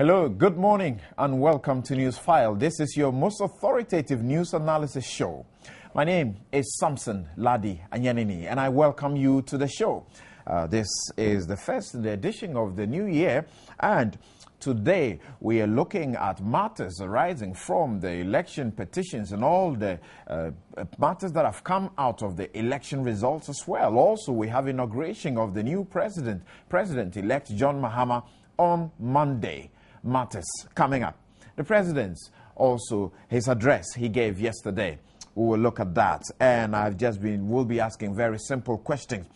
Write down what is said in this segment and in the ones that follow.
Hello, good morning and welcome to Newsfile. This is your most authoritative news analysis show. My name is Samson Ladi Anyanini and I welcome you to the show. This is the first edition of the new year, and today we are looking at matters arising from the election petitions and all the matters that have come out of the election results as well. Also, we have inauguration of the new President-elect John Mahama on Monday. Matters coming up. The president's also his address he gave yesterday. We will look at that, and we'll be asking very simple questions.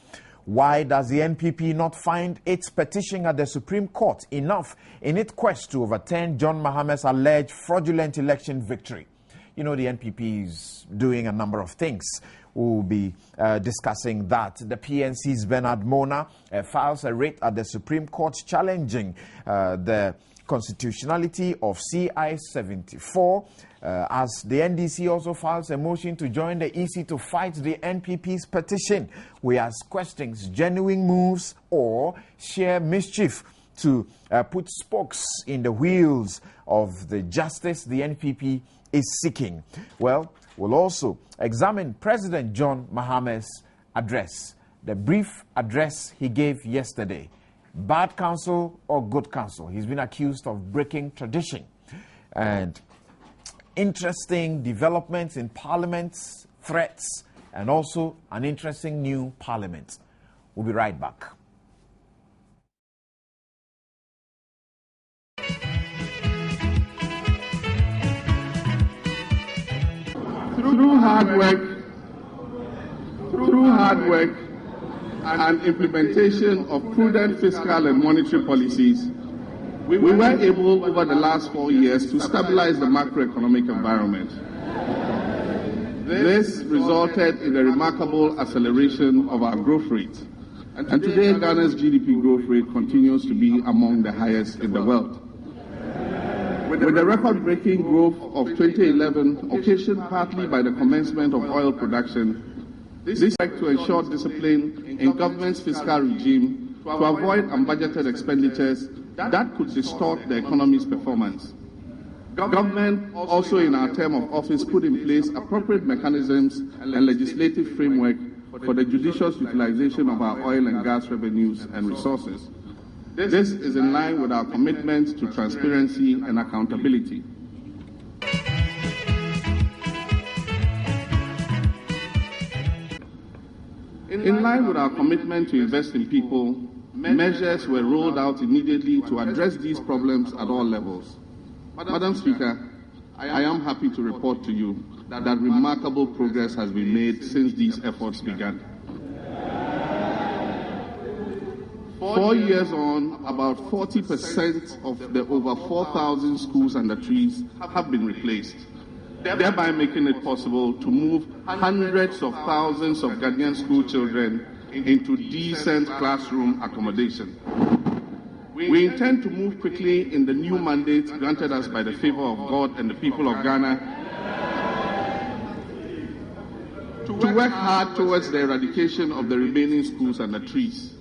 Why does the NPP not find its petition at the Supreme Court enough in its quest to overturn John Mahama's alleged fraudulent election victory? You know, the NPP is doing a number of things. We'll be discussing that. The PNC's Bernard Mona files a writ at the Supreme Court challenging the constitutionality of CI 74, as the NDC also files a motion to join the EC to fight the NPP's petition. We ask questions: genuine moves or sheer mischief to put spokes in the wheels of the justice the NPP is seeking? Well, we'll also examine President John Mahama's address, the brief address he gave yesterday. Bad counsel or good counsel? He's been accused of breaking tradition. And interesting developments in Parliament, threats, and also an interesting new Parliament. We'll be right back. Through hard work and implementation of prudent fiscal and monetary policies, we were able over the last 4 years to stabilize the macroeconomic environment. This resulted in a remarkable acceleration of our growth rate. And today, Ghana's GDP growth rate continues to be among the highest in the world. With the record-breaking growth of 2011, occasioned partly by the commencement of oil production, this worked to ensure discipline in government's fiscal regime to avoid unbudgeted expenditures that could distort the economy's performance. Government also in our term of office put in place appropriate mechanisms and legislative framework for the judicious utilization of our oil and gas revenues and resources. This is in line with our commitment to transparency and accountability. In line with our commitment to invest in people, measures were rolled out immediately to address these problems at all levels. Madam Speaker, I am happy to report to you that remarkable progress has been made since these efforts began. 4 years on, about 40% of the over 4,000 schools under trees have been replaced, thereby making it possible to move hundreds of thousands of Ghanaian school children into decent classroom accommodation. We intend to move quickly in the new mandate granted us by the favor of God and the people of Ghana to work hard towards the eradication of the remaining schools under trees.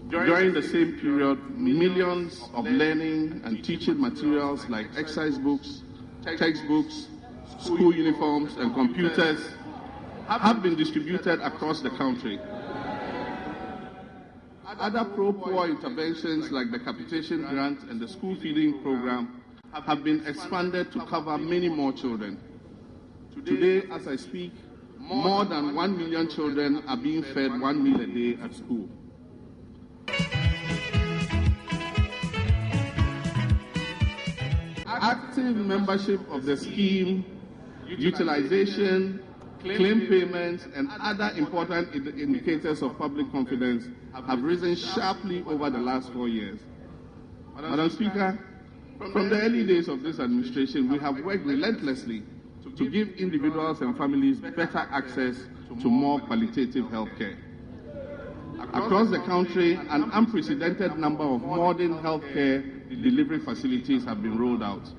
During the same period, millions of learning and teaching materials like exercise books, textbooks, school uniforms, and computers have been distributed across the country. Other pro-poor interventions like the capitation grant and the school feeding program have been expanded to cover many more children. Today, as I speak, more than 1 million children are being fed 1 meal a day at school. Active membership of the scheme, utilization, claim payments, and other important indicators of public confidence have risen sharply over the last 4 years. Madam Speaker, from the early days of this administration, we have worked relentlessly to give individuals and families better access to more qualitative health care. Across the country, an unprecedented number of modern healthcare delivery facilities have been rolled out,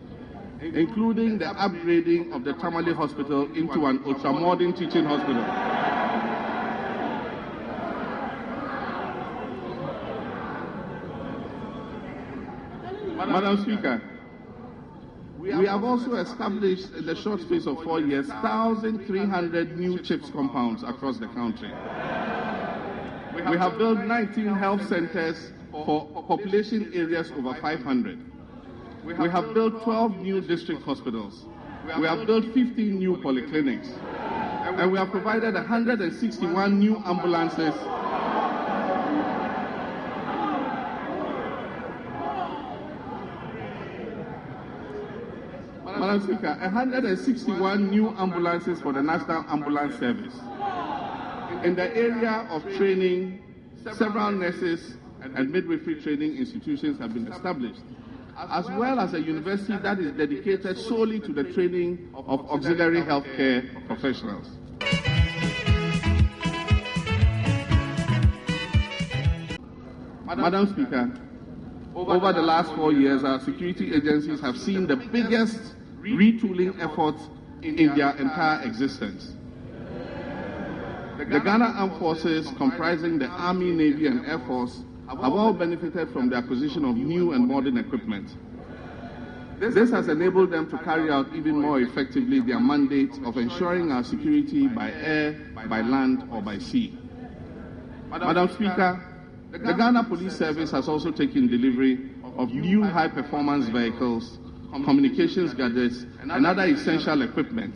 including the upgrading of the Tamale Hospital into an ultra-modern teaching hospital. Madam Speaker, we have also established in the short space of 4 years 1,300 new CHIPS compounds across the country. We have built 19 health centers for population areas over 500. We have built 12 new district hospitals. We have built 15 new polyclinics. And we have provided 161 new ambulances. Madam Speaker, 161 new ambulances for the National Ambulance Service. In the area of training, several nurses and midwifery training institutions have been established, as well as a university that is dedicated solely to the training of auxiliary healthcare professionals. Madam Speaker, over the last 4 years, our security agencies have seen the biggest retooling efforts in their entire existence. The Ghana Armed Forces, comprising the Army, Navy, and Air Force, have all benefited from the acquisition of new and modern equipment. This has enabled them to carry out even more effectively their mandate of ensuring our security by air, by land, or by sea. Madam Speaker, the Ghana Police Service has also taken delivery of new high-performance vehicles, communications gadgets, and other essential equipment.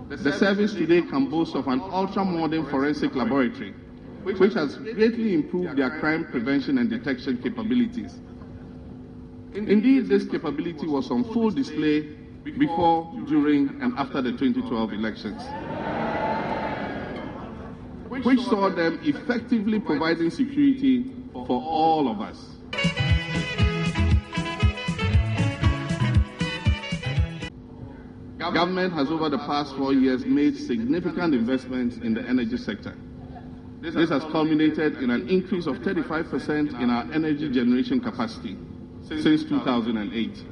The service today can boast of an ultra-modern forensic laboratory, which has greatly improved their crime prevention and detection capabilities. Indeed, this capability was on full display before, during, and after the 2012 elections, which saw them effectively providing security for all of us. Government has over the past 4 years made significant investments in the energy sector. This has culminated in an increase of 35% in our energy generation capacity since 2008.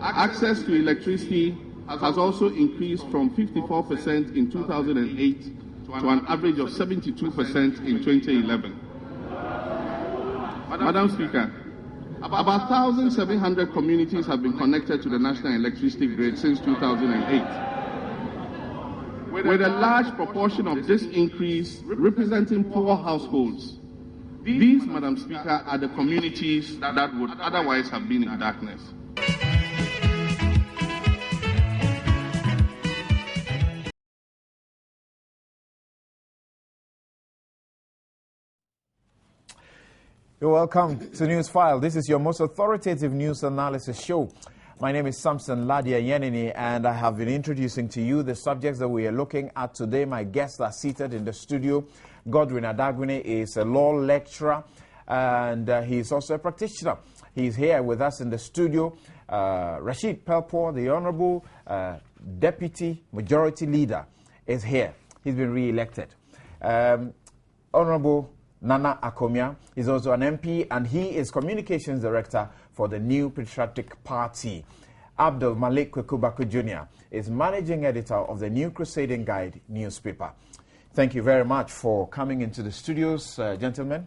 Access to electricity has also increased from 54% in 2008 to an average of 72% in 2011. Madam Speaker, about 1,700 communities have been connected to the national electricity grid since 2008, with a large proportion of this increase representing poor households. These, Madam Speaker, are the communities that would otherwise have been in darkness. You're welcome to Newsfile. This is your most authoritative news analysis show. My name is Samson Ladia Yenini, and I have been introducing to you the subjects that we are looking at today. My guests are seated in the studio. Godwin Adagwini is a law lecturer, and he's also a practitioner. He's here with us in the studio. Rashid Pelpour, the Honorable Deputy Majority Leader, is here. He's been re-elected. Honorable Nana Akomia is also an MP, and he is Communications Director for the New Patriotic Party. Abdul Malik Kwekubaku Jr. is Managing Editor of the New Crusading Guide newspaper. Thank you very much for coming into the studios, gentlemen,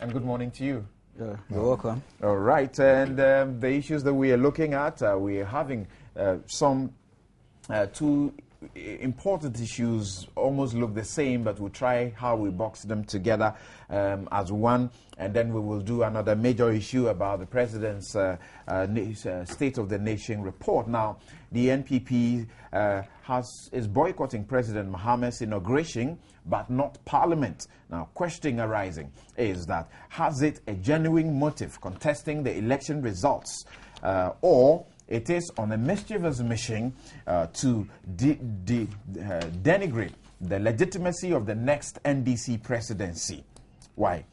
and good morning to you. You're welcome. All right, and the issues that we are looking at, we are having some two important issues, almost look the same, but we'll try how we box them together as one, and then we will do another major issue about the President's State of the Nation report. Now, the NPP is boycotting President Mahama's inauguration, but not Parliament. Now, question arising is that, has it a genuine motive contesting the election results, or it is on a mischievous mission to denigrate the legitimacy of the next NDC presidency? Why?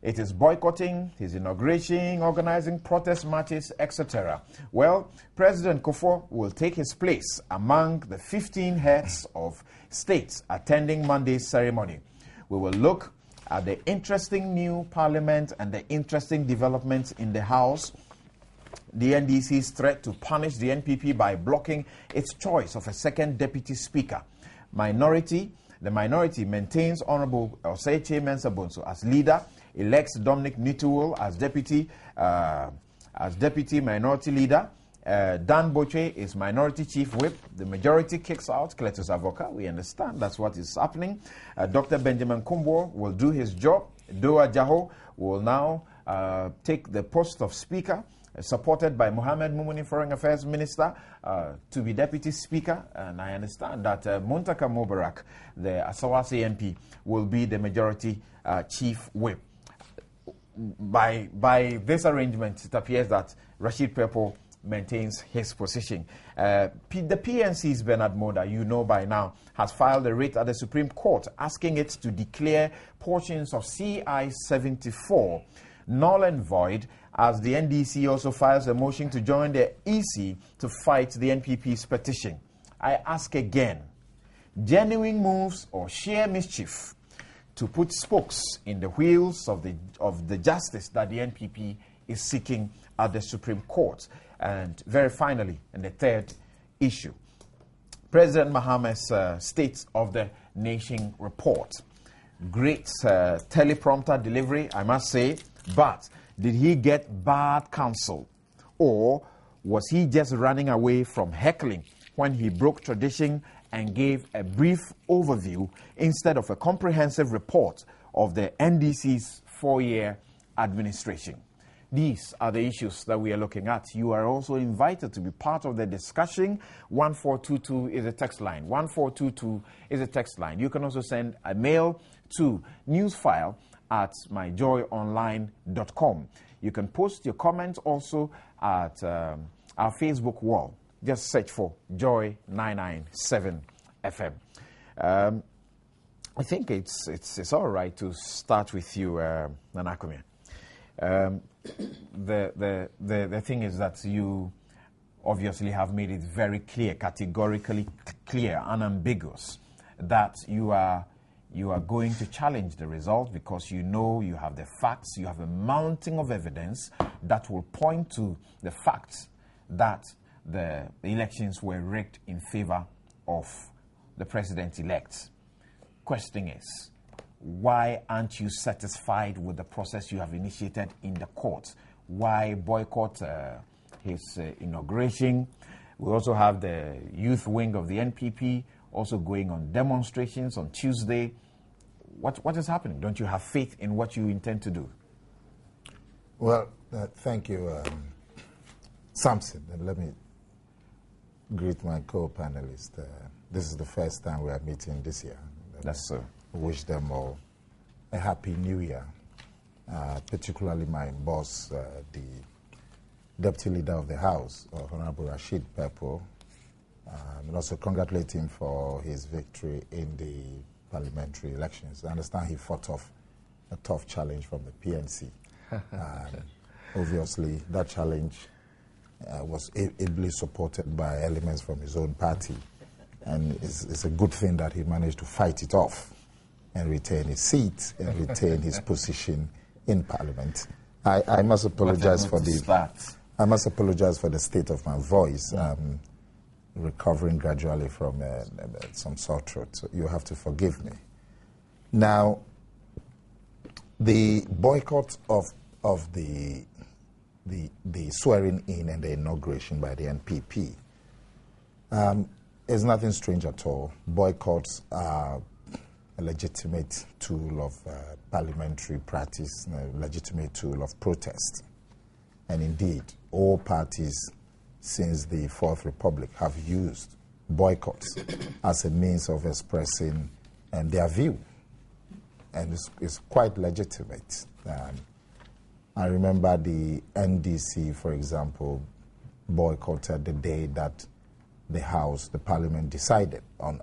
It is boycotting his inauguration, organizing protest marches, etc. Well, President Kufuor will take his place among the 15 heads of states attending Monday's ceremony. We will look at the interesting new parliament and the interesting developments in the House, the NDC's threat to punish the NPP by blocking its choice of a second deputy speaker. The minority maintains Honorable Oseiche Mensah Bonsu as leader, elects Dominic Nituwul as deputy as Deputy Minority Leader. Dan Boche is Minority Chief Whip. The majority kicks out Cletus Avoka. We understand that's what is happening. Dr. Benjamin Kumbo will do his job. Doa Jaho will now take the post of Speaker, supported by Mohamed Mumuni, Foreign Affairs Minister, to be Deputy Speaker. And I understand that Muntaka Mubarak, the Asawasi MP, will be the Majority Chief Whip. By this arrangement, it appears that Rashid Pepo maintains his position. The PNC's Bernard Moda, you know by now, has filed a writ at the Supreme Court asking it to declare portions of CI 74 null and void, as the NDC also files a motion to join the EC to fight the NPP's petition. I ask again, genuine moves or sheer mischief to put spokes in the wheels of the justice that the NPP is seeking at the Supreme Court. And very finally, and the third issue, President Mahama's State of the Nation report. Great teleprompter delivery, I must say, but did he get bad counsel? Or was he just running away from heckling when he broke tradition and gave a brief overview instead of a comprehensive report of the NDC's 4-year administration? These are the issues that we are looking at. You are also invited to be part of the discussion. 1422 is a text line. 1422 is a text line. You can also send a mail to newsfile@myjoyonline.com. You can post your comments also at our Facebook wall. Just search for Joy 997 FM. I think it's all right to start with you, Nanakumia. The thing is that you obviously have made it very clear, categorically clear, unambiguous, that you are going to challenge the result because you know you have the facts, you have a mounting of evidence that will point to the facts that the elections were rigged in favor of the president-elect. Question is, why aren't you satisfied with the process you have initiated in the court? Why boycott his inauguration? We also have the youth wing of the NPP also going on demonstrations on Tuesday. What is happening? Don't you have faith in what you intend to do? Well, thank you, Samson. And let me greet my co-panelists. This is the first time we are meeting this year. That's so. Wish them all a happy new year, particularly my boss, the Deputy Leader of the House, Honorable Rashid Pepo, and also congratulate him for his victory in the parliamentary elections. I understand he fought off a tough challenge from the PNC. Obviously, that challenge was ably supported by elements from his own party, and it's a good thing that he managed to fight it off and retain his seat and retain his position in Parliament. I must apologize for the state of my voice. I'm recovering gradually from some sore throat, so you have to forgive me. Now, the boycott of the swearing in and the inauguration by the NPP is nothing strange at all. Boycotts are a legitimate tool of parliamentary practice, a legitimate tool of protest. And indeed, all parties since the Fourth Republic have used boycotts as a means of expressing their view. And it's quite legitimate. I remember the NDC, for example, boycotted the day that the House, the Parliament, decided on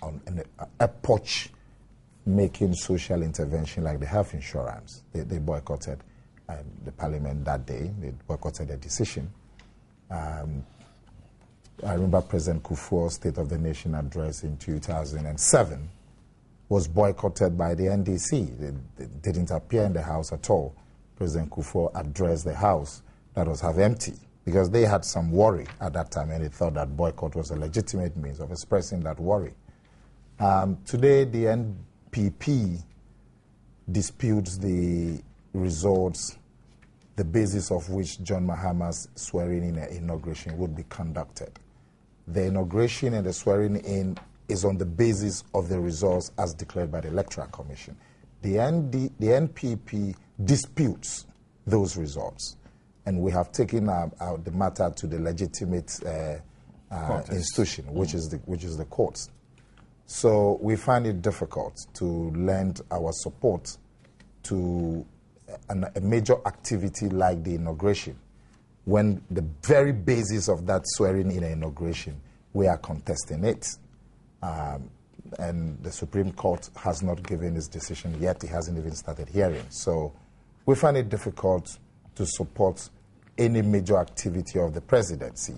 an approach making social intervention like the health insurance. They boycotted the Parliament that day. They boycotted the decision. I remember President Kufuor's State of the Nation address in 2007 was boycotted by the NDC. They didn't appear in the House at all. President Kufuor addressed the House that was half empty because they had some worry at that time and they thought that boycott was a legitimate means of expressing that worry. Today, the NPP disputes the results, the basis of which John Mahama's swearing-in and inauguration would be conducted. The inauguration and the swearing-in is on the basis of the results as declared by the Electoral Commission. The NPP disputes those results, and we have taken the matter to the legitimate institution, which is the courts. So we find it difficult to lend our support to a major activity like the inauguration, when the very basis of that swearing-in and inauguration, we are contesting it. And the Supreme Court has not given its decision yet. It hasn't even started hearing. So we find it difficult to support any major activity of the presidency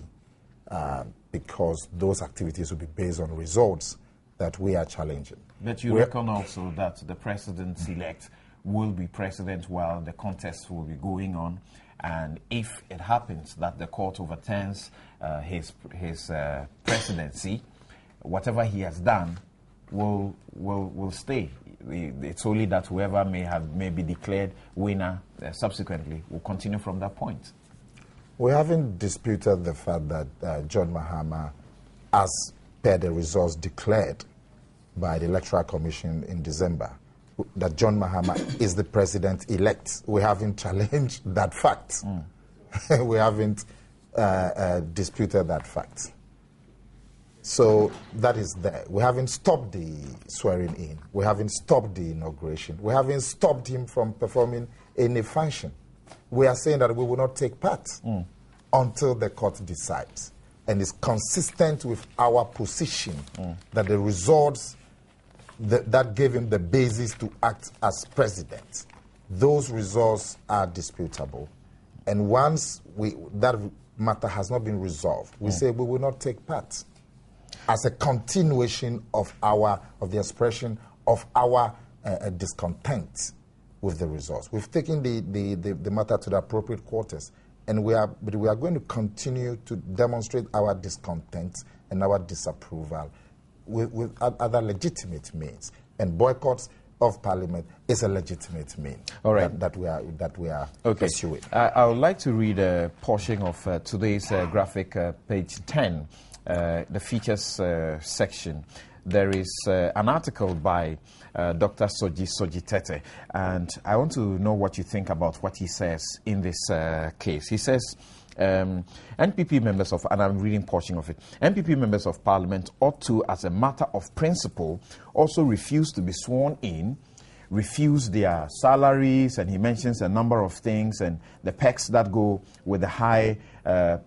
because those activities will be based on results that we are challenging. But you reckon also that the president-elect will be president while the contest will be going on, and if it happens that the court overturns his presidency, whatever he has done will stay. It's only that whoever may be declared winner subsequently will continue from that point. We haven't disputed the fact that John Mahama, as per the results declared by the Electoral Commission in December, that John Mahama is the president-elect. We haven't challenged that fact. We haven't disputed that fact. So that is there. We haven't stopped the swearing-in. We haven't stopped the inauguration. We haven't stopped him from performing any function. We are saying that we will not take part until the court decides. And it's consistent with our position that the results that gave him the basis to act as president, those results are disputable. And once that matter has not been resolved, we say we will not take part as a continuation of the expression of our discontent with the results. We've taken the matter to the appropriate quarters, and we are going to continue to demonstrate our discontent and our disapproval with other legitimate means, and boycotts of Parliament is a legitimate means. All right. that we are pursuing. I would like to read a portion of today's graphic, page 10, the features section. There is an article by Dr. Soji Tete, and I want to know what you think about what he says in this case. He says, NPP members of, and I'm reading portion of it, NPP members of Parliament ought to, as a matter of principle, also refuse to be sworn in, refuse their salaries, and he mentions a number of things and the perks that go with the high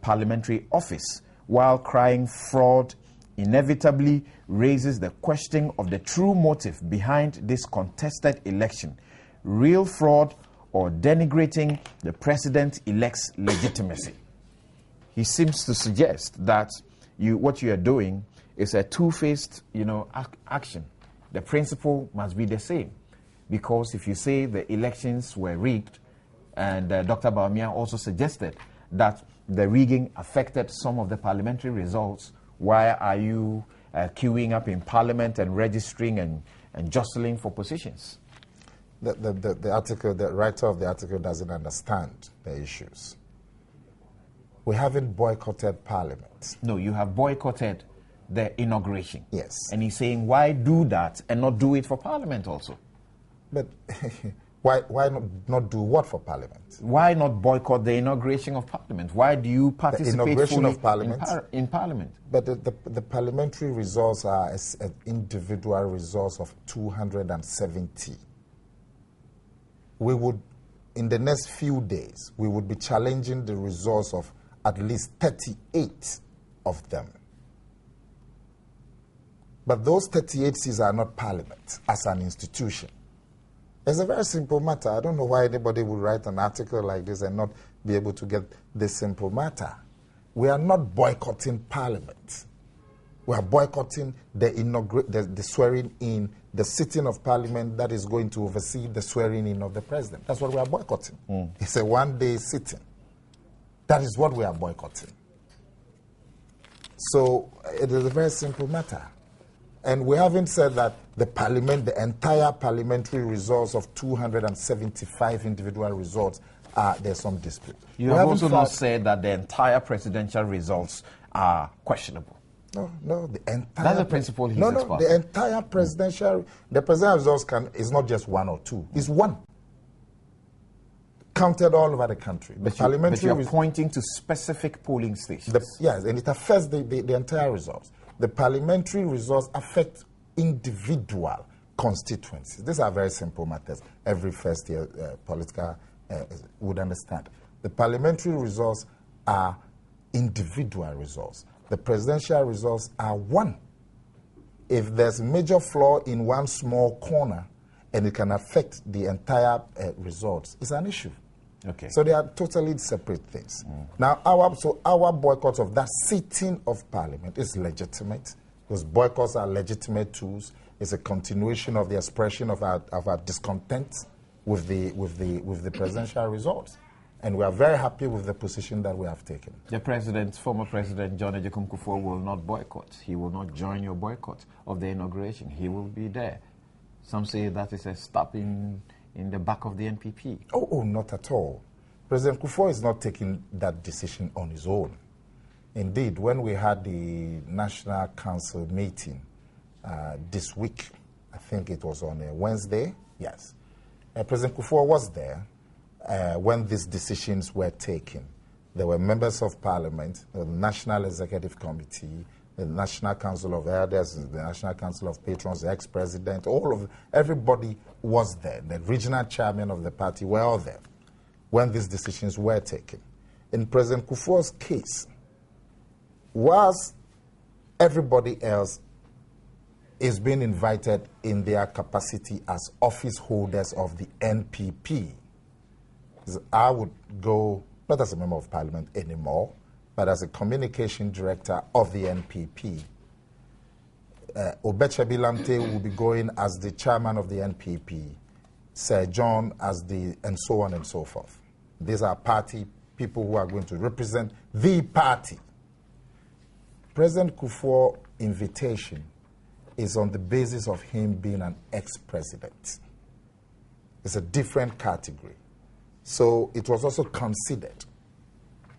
parliamentary office, while crying fraud inevitably raises the question of the true motive behind this contested election, real fraud or denigrating the president-elect's legitimacy. He seems to suggest that what you are doing is a two-faced, action. The principle must be the same, because if you say the elections were rigged, and Dr. Bawumia also suggested that the rigging affected some of the parliamentary results, why are you queuing up in Parliament and registering and jostling for positions? The writer of the article doesn't understand the issues. We haven't boycotted Parliament. No, you have boycotted the inauguration. Yes. And he's saying, why do that and not do it for Parliament also? But why not do what for Parliament? Why not boycott the inauguration of Parliament? Why do you participate the inauguration fully of Parliament? In Parliament? But the parliamentary results are an individual results of 270. We would, in the next few days, we would be challenging the results of at least 38 of them. But those 38 seats are not Parliament as an institution. It's a very simple matter. I don't know why anybody would write an article like this and not be able to get this simple matter. We are not boycotting Parliament. We are boycotting the swearing in, the sitting of Parliament that is going to oversee the swearing in of the president. That's what we are boycotting. It's a one-day sitting. That is what we are boycotting. So it is a very simple matter. And we haven't said that the entire parliamentary results of 275 individual results there's some dispute. You have also not said that the entire presidential results are questionable. No, the entire... That's the principle he's expressing. No, the entire presidential results is not just one or two. It's one. Counted all over the country. But you're pointing to specific polling stations. Yes, and it affects the entire results. The parliamentary results affect individual constituencies. These are very simple matters. Every first-year political would understand. The parliamentary results are individual results. The presidential results are one. If there's major flaw in one small corner and it can affect the entire results, it's an issue. Okay. So they are totally separate things. Now, our boycott of that sitting of Parliament is legitimate, because boycotts are legitimate tools. It's a continuation of the expression of our discontent with the presidential results. And we are very happy with the position that we have taken. The former President John Agyekum Kufuor will not boycott. He will not join your boycott of the inauguration. He will be there. Some say that is a step in the back of the NPP. Oh, not at all. President Kufuor is not taking that decision on his own. Indeed, when we had the National Council meeting this week, I think it was on a Wednesday, yes, President Kufuor was there when these decisions were taken. There were members of Parliament, the National Executive Committee, the National Council of Elders, the National Council of Patrons, the ex-president, everybody was there. The regional chairman of the party were all there when these decisions were taken. In President Kufuor's case, whilst everybody else is being invited in their capacity as office holders of the NPP, I would go, not as a member of Parliament anymore, but as a communication director of the NPP. Obechebi Lamte will be going as the chairman of the NPP, Sir John as and so on and so forth. These are party people who are going to represent the party. President Kufuor's invitation is on the basis of him being an ex-president. It's a different category. So it was also considered.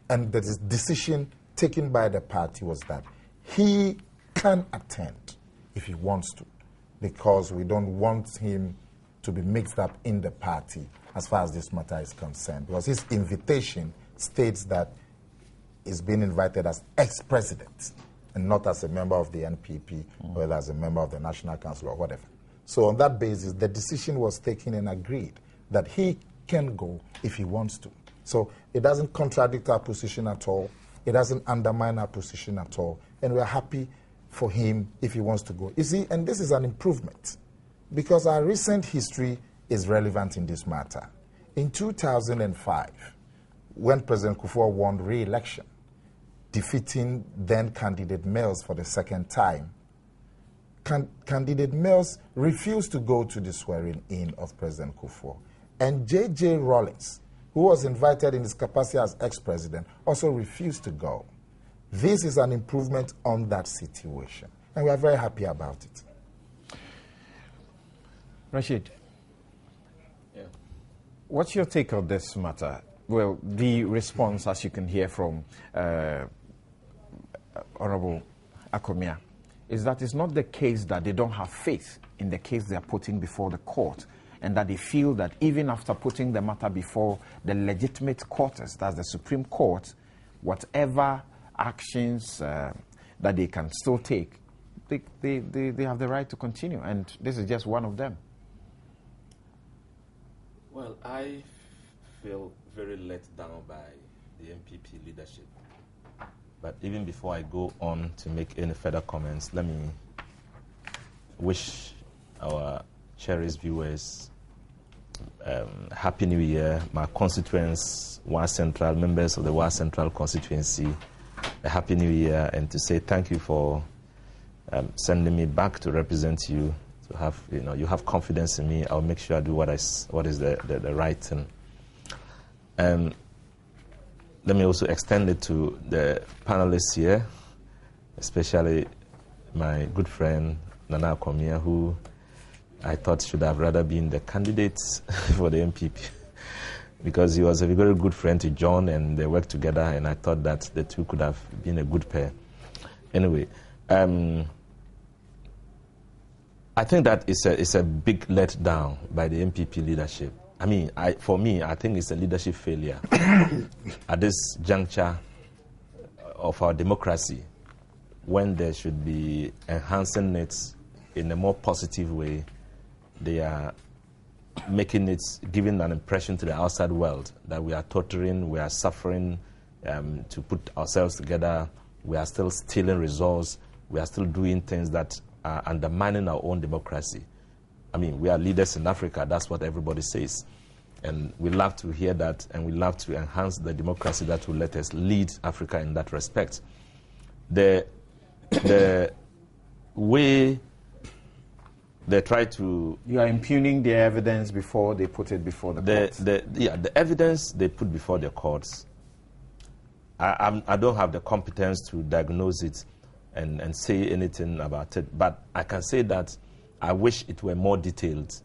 And the decision taken by the party was that he can attend if he wants to, because we don't want him to be mixed up in the party as far as this matter is concerned. Because his invitation states that he's been invited as ex-president and not as a member of the NPP or as a member of the National Council or whatever. So on that basis, the decision was taken and agreed that he can go if he wants to. So it doesn't contradict our position at all. It doesn't undermine our position at all. And we're happy for him if he wants to go. You see, and this is an improvement because our recent history is relevant in this matter. In 2005, when President Kufuor won re-election, defeating then-candidate Mills for the second time, candidate Mills refused to go to the swearing-in of President Kufuor. And J.J. Rawlings, who was invited in his capacity as ex-president, also refused to go. This is an improvement on that situation, and we are very happy about it. Rashid, what's your take on this matter? Well, the response, as you can hear from Honorable Akomia, is that it's not the case that they don't have faith in the case they are putting before the court, and that they feel that even after putting the matter before the legitimate quarters, that's the Supreme Court, whatever actions that they can still take, they have the right to continue, and this is just one of them. Well, I feel very let down by the NPP leadership. But even before I go on to make any further comments, let me wish our cherished viewers Happy New Year. My constituents, Wa Central, members of the Wa Central constituency, a Happy New Year, and to say thank you for sending me back to represent you. To have, you have confidence in me. I'll make sure I do what is the right thing. Let me also extend it to the panelists here, especially my good friend Nana Akomia, who I thought should have rather been the candidate for the NPP. because he was a very good friend to John, and they worked together, and I thought that the two could have been a good pair. Anyway, I think that it's a big letdown by the NPP leadership. I mean, for me, I think it's a leadership failure at this juncture of our democracy, when they should be enhancing it in a more positive way. They are making it, giving an impression to the outside world that we are tottering, we are suffering to put ourselves together, we are still stealing resources, we are still doing things that are undermining our own democracy. I mean, we are leaders in Africa, that's what everybody says. And we love to hear that, and we love to enhance the democracy that will let us lead Africa in that respect. The way they try to... You are impugning the evidence before they put it before the courts. The evidence they put before the courts, I don't have the competence to diagnose it and say anything about it, but I can say that I wish it were more detailed.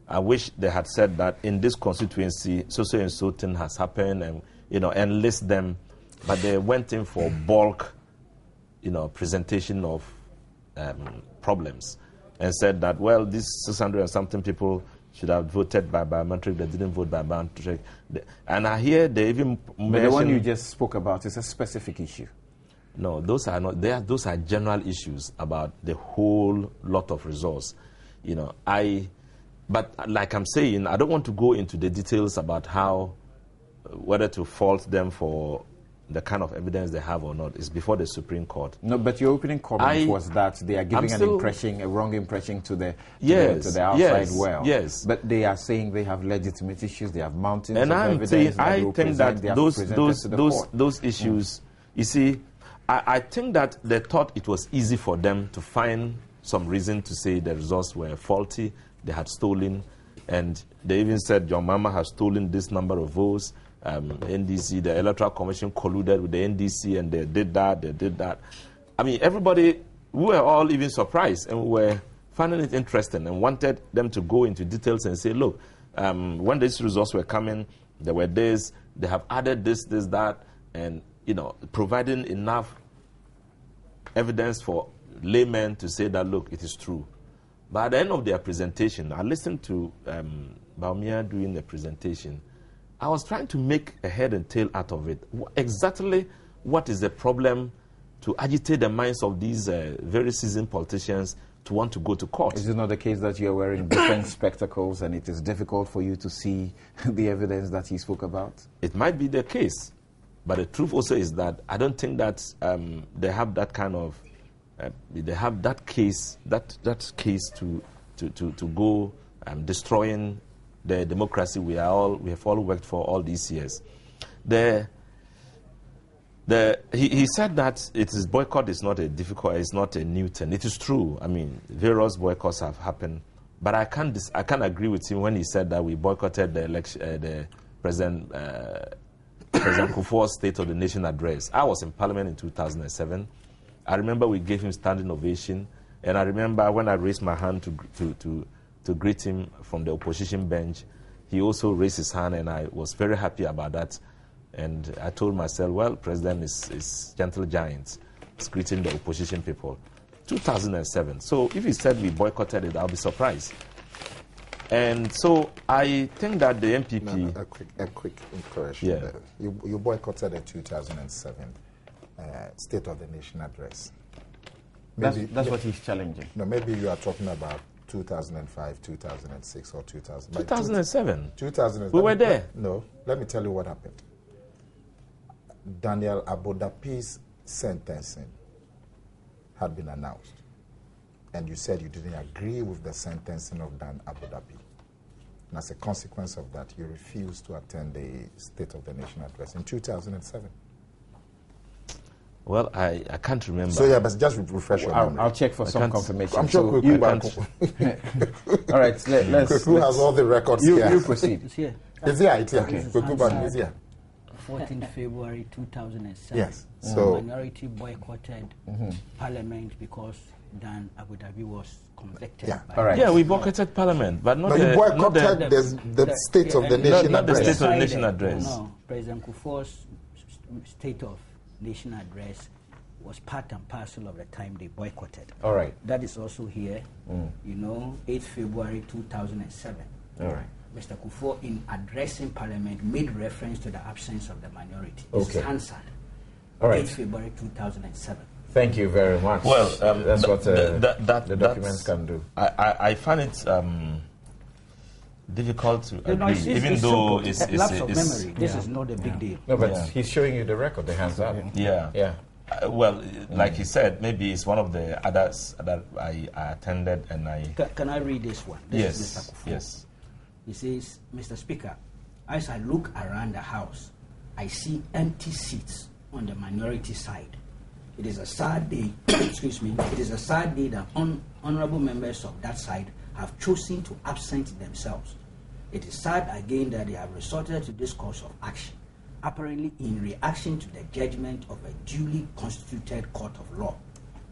I wish they had said that in this constituency, so and so thing has happened, and enlist them, but they went in for bulk, presentation of problems, and said that, well, these 600 and something people should have voted by biometric, they didn't vote by biometric. And I hear they even But the one you just spoke about is a specific issue. No, those are not. Those are general issues about the whole lot of resource. But like I'm saying, I don't want to go into the details about whether to fault them for the kind of evidence they have or not. It's before the Supreme Court. No, but your opening comment was that they are giving a wrong impression to the outside world. Yes. But they are saying they have legitimate issues, they have mountains of evidence. And I think that those issues, you see, I think that they thought it was easy for them to find some reason to say the results were faulty, they had stolen, and they even said John Mahama has stolen this number of votes. NDC, the Electoral Commission colluded with the NDC, and they did that. I mean, everybody, we were all even surprised, and we were finding it interesting and wanted them to go into details and say, look, when these results were coming, there were this, they have added this, that, and providing enough evidence for laymen to say that, look, it is true. But at the end of their presentation, I listened to Baumia doing the presentation. I was trying to make a head and tail out of it. Exactly what is the problem to agitate the minds of these very seasoned politicians to want to go to court? Is it not the case that you are wearing different spectacles and it is difficult for you to see the evidence that he spoke about? It might be the case. But the truth also is that I don't think that they have that kind of... they have that case to go destroying the democracy we have all worked for all these years. He said that boycott is not it's not a new thing. It is true. I mean, various boycotts have happened, but I can't agree with him when he said that we boycotted the election, the President Kufuor's State of the Nation address. I was in Parliament in 2007. I remember we gave him standing ovation, and I remember when I raised my hand to greet him from the opposition bench, he also raised his hand, and I was very happy about that. And I told myself, well, President is gentle giant. He's greeting the opposition people. 2007. So if he said we boycotted it, I'll be surprised. And so I think that the NPP... A quick correction there. You boycotted the 2007 State of the Nation address. That's what he's challenging. No, maybe you are talking about 2005, 2006, or 2000. 2007. 2007. We were there. No, let me tell you what happened. Daniel Abodapi's sentencing had been announced. And you said you didn't agree with the sentencing of Dan Abodapi. And as a consequence of that, you refused to attend the State of the Nation address in 2007. Well, I can't remember. So yeah, but just refresh your memory. I'll check for some confirmation. I'm sure you can't. All right, let's... Who has all the records here? You proceed. It's here. It's here. Okay. It's here. 14th February 2007. Yes. So the minority boycotted Parliament because Dan Abu Dhabi was convicted. Yeah. By All right. Yeah, we boycotted Parliament, but not you the boycotted the State of the Nation not the address. State of the Nation address. No, President Kufuor's State of Nation address was part and parcel of the time they boycotted. All right. That is also here, 8th February 2007. All right. Mr. Kufuor, in addressing Parliament, made reference to the absence of the minority. This is Hansard. All right. 8th February 2007. Thank you very much. Well, that's what the documents that's, can do. I find it difficult to agree, even though it's lapse of memory. This is not a big deal. No, but he's showing you the record, the hands up. Yeah. Yeah. Well, like he said, maybe it's one of the others that I attended, and I. Can I read this one? This is Mr. Kufuor. Yes. He says, Mr. Speaker, as I look around the House, I see empty seats on the minority side. It is a sad day, excuse me, it is a sad day that honorable members of that side have chosen to absent themselves. It is sad again that they have resorted to this course of action, apparently in reaction to the judgment of a duly constituted court of law.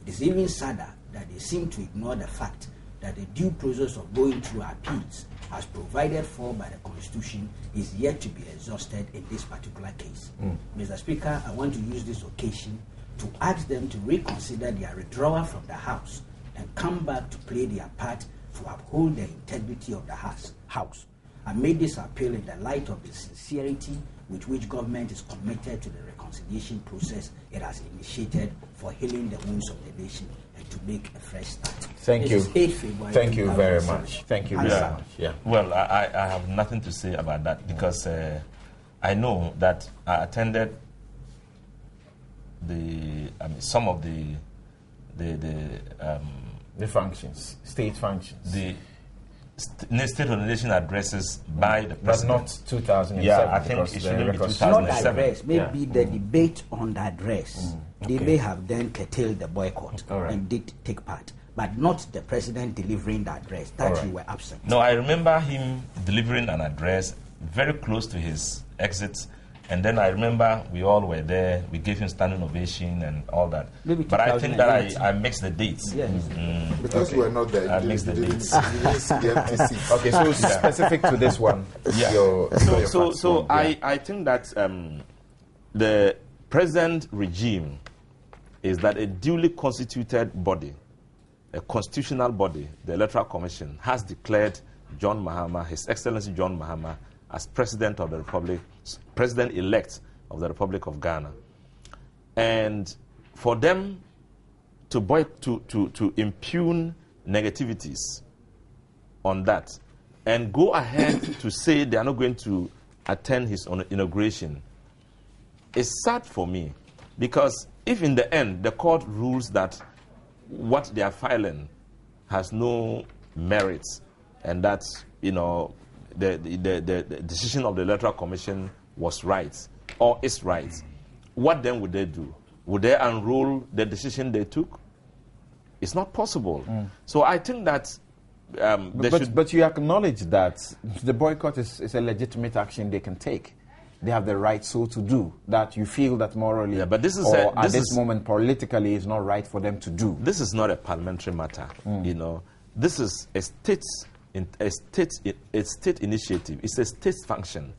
It is even sadder that they seem to ignore the fact that the due process of going through appeals, as provided for by the Constitution, is yet to be exhausted in this particular case. Mr. Speaker, I want to use this occasion to ask them to reconsider their withdrawal from the House and come back to play their part to uphold the integrity of the House. I made this appeal in the light of the sincerity with which government is committed to the reconciliation process it has initiated for healing the wounds of the nation and to make a fresh start. Thank you. This is 8 February. Thank you very much. Thank you very much. Yeah. Well, I have nothing to say about that because I know that I attended some of the functions, state functions. The State of the Nation addresses by the But president. not 2007. Yeah, I think it shouldn't be 2007. Not the address, maybe the debate on the address. They may have then curtailed the boycott and did take part, but not the president delivering the address. That you were absent. No, I remember him delivering an address very close to his exit. And then I remember we all were there. We gave him standing ovation and all that. Maybe but I think that I mixed the dates. Yes. Because you were not there, I mixed the dates. Okay, so specific to this one. Yeah. I think that the present regime is that a duly constituted body, a constitutional body, the Electoral Commission, has declared John Mahama, His Excellency John Mahama, as President of the Republic, President-elect of the Republic of Ghana. And for them to impugn negativities on that and go ahead to say they are not going to attend his inauguration is sad for me, because if in the end the court rules that what they are filing has no merits and that, the decision of the Electoral Commission was right or is right, what then would they do? Would they unroll the decision they took? It's not possible. So I think that but you acknowledge that the boycott is a legitimate action they can take. They have the right so to do that. You feel that morally, but this is at this moment politically is not right for them to do. This is not a parliamentary matter. This is a state initiative. It's a state function.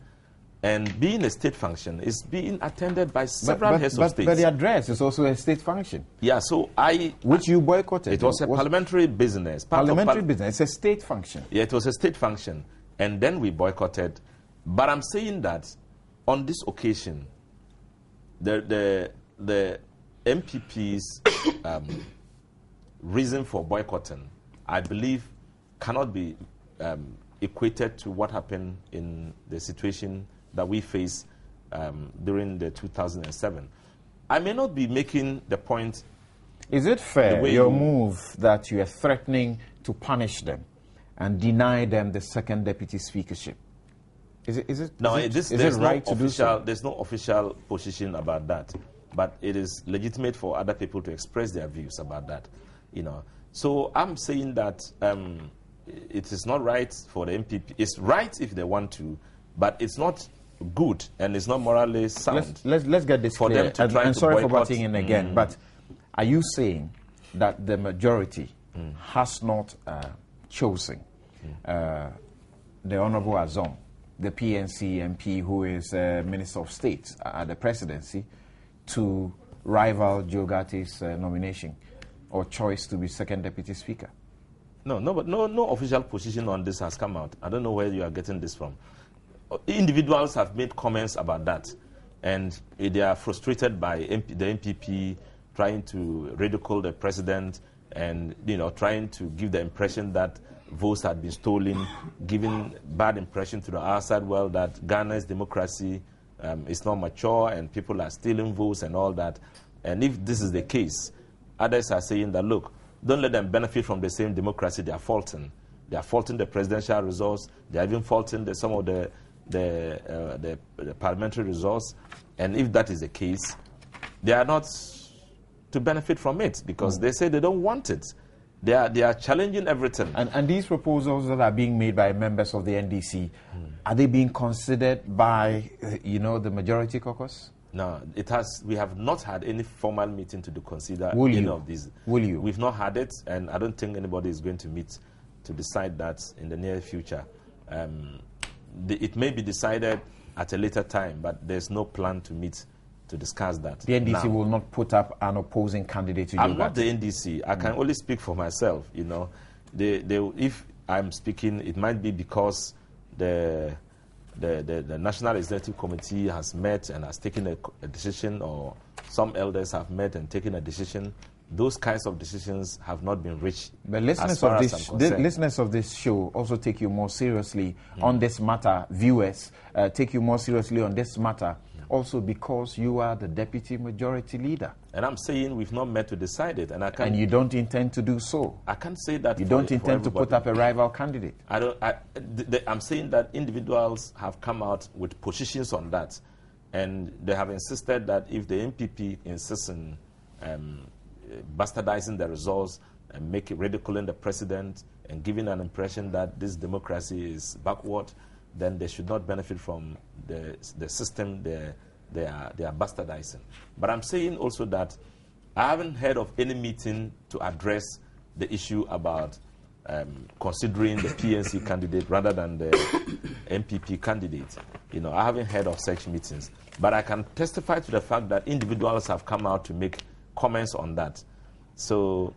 And being a state function is being attended by several heads of states. But the address is also a state function. Yeah, so which you boycotted. It was a parliamentary business. Parliamentary business. It's a state function. Yeah, it was a state function. And then we boycotted. But I'm saying that on this occasion, the MPP's reason for boycotting, I believe, cannot be equated to what happened in the situation that we faced during the 2007. I may not be making the point. Is it fair, your move, that you are threatening to punish them and deny them the second deputy speakership? Is it right to do so? There's no official position about that, but it is legitimate for other people to express their views about that. So I'm saying that it is not right for the MPP. It's right if they want to, but it's not good and it's not morally sound. Let's get this for clear. them to try and to sorry for boycott. butting in again, but are you saying that the majority has not chosen the Honorable Azom, the PNC MP who is Minister of State at the presidency, to rival Joe Gatti's nomination or choice to be second deputy speaker? But no official position on this has come out. I don't know where you are getting this from. Individuals have made comments about that, and they are frustrated by the NPP trying to ridicule the president and trying to give the impression that votes had been stolen, giving bad impression to the outside world that Ghana's democracy is not mature and people are stealing votes and all that. And if this is the case, others are saying that, look, don't let them benefit from the same democracy they are faulting. They are faulting the presidential results. They are even faulting some of the parliamentary results. And if that is the case, they are not to benefit from it because they say they don't want it. They are challenging everything. And these proposals that are being made by members of the NDC, are they being considered by, the majority caucus? No, we have not had any formal meeting to consider any of these. Will you? We've not had it, and I don't think anybody is going to meet to decide that in the near future. It may be decided at a later time, but there's no plan to meet to discuss that. The NDC will not put up an opposing candidate to Joe Gatti. I'm not the NDC. I can only speak for myself. If I'm speaking, it might be because the National Executive Committee has met and has taken a decision, or some elders have met and taken a decision. Those kinds of decisions have not been reached. But listeners of this show also take you more seriously on this matter. Viewers take you more seriously on this matter, also because you are the deputy majority leader. And I'm saying we've not met to decide it, and you don't intend to do so. I can't say that. You don't intend to put up a rival candidate. I'm saying that individuals have come out with positions on that, and they have insisted that if the NPP insists on bastardizing the results and ridiculing the president and giving an impression that this democracy is backward, then they should not benefit from the system they are bastardizing. But I'm saying also that I haven't heard of any meeting to address the issue about considering the PNC candidate rather than the NPP candidate. I haven't heard of such meetings. But I can testify to the fact that individuals have come out to make comments on that. So,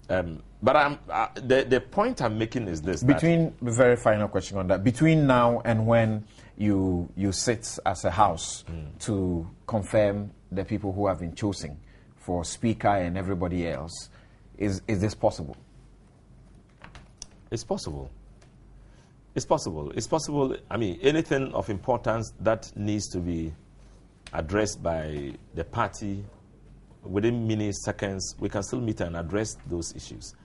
but the point I'm making is this. The very final question on that. Between now and when you sit as a house to confirm the people who have been chosen for speaker and everybody else, is this possible? It's possible. It's possible. It's possible. I mean, anything of importance that needs to be addressed by the party within minutes, seconds, we can still meet and address those issues,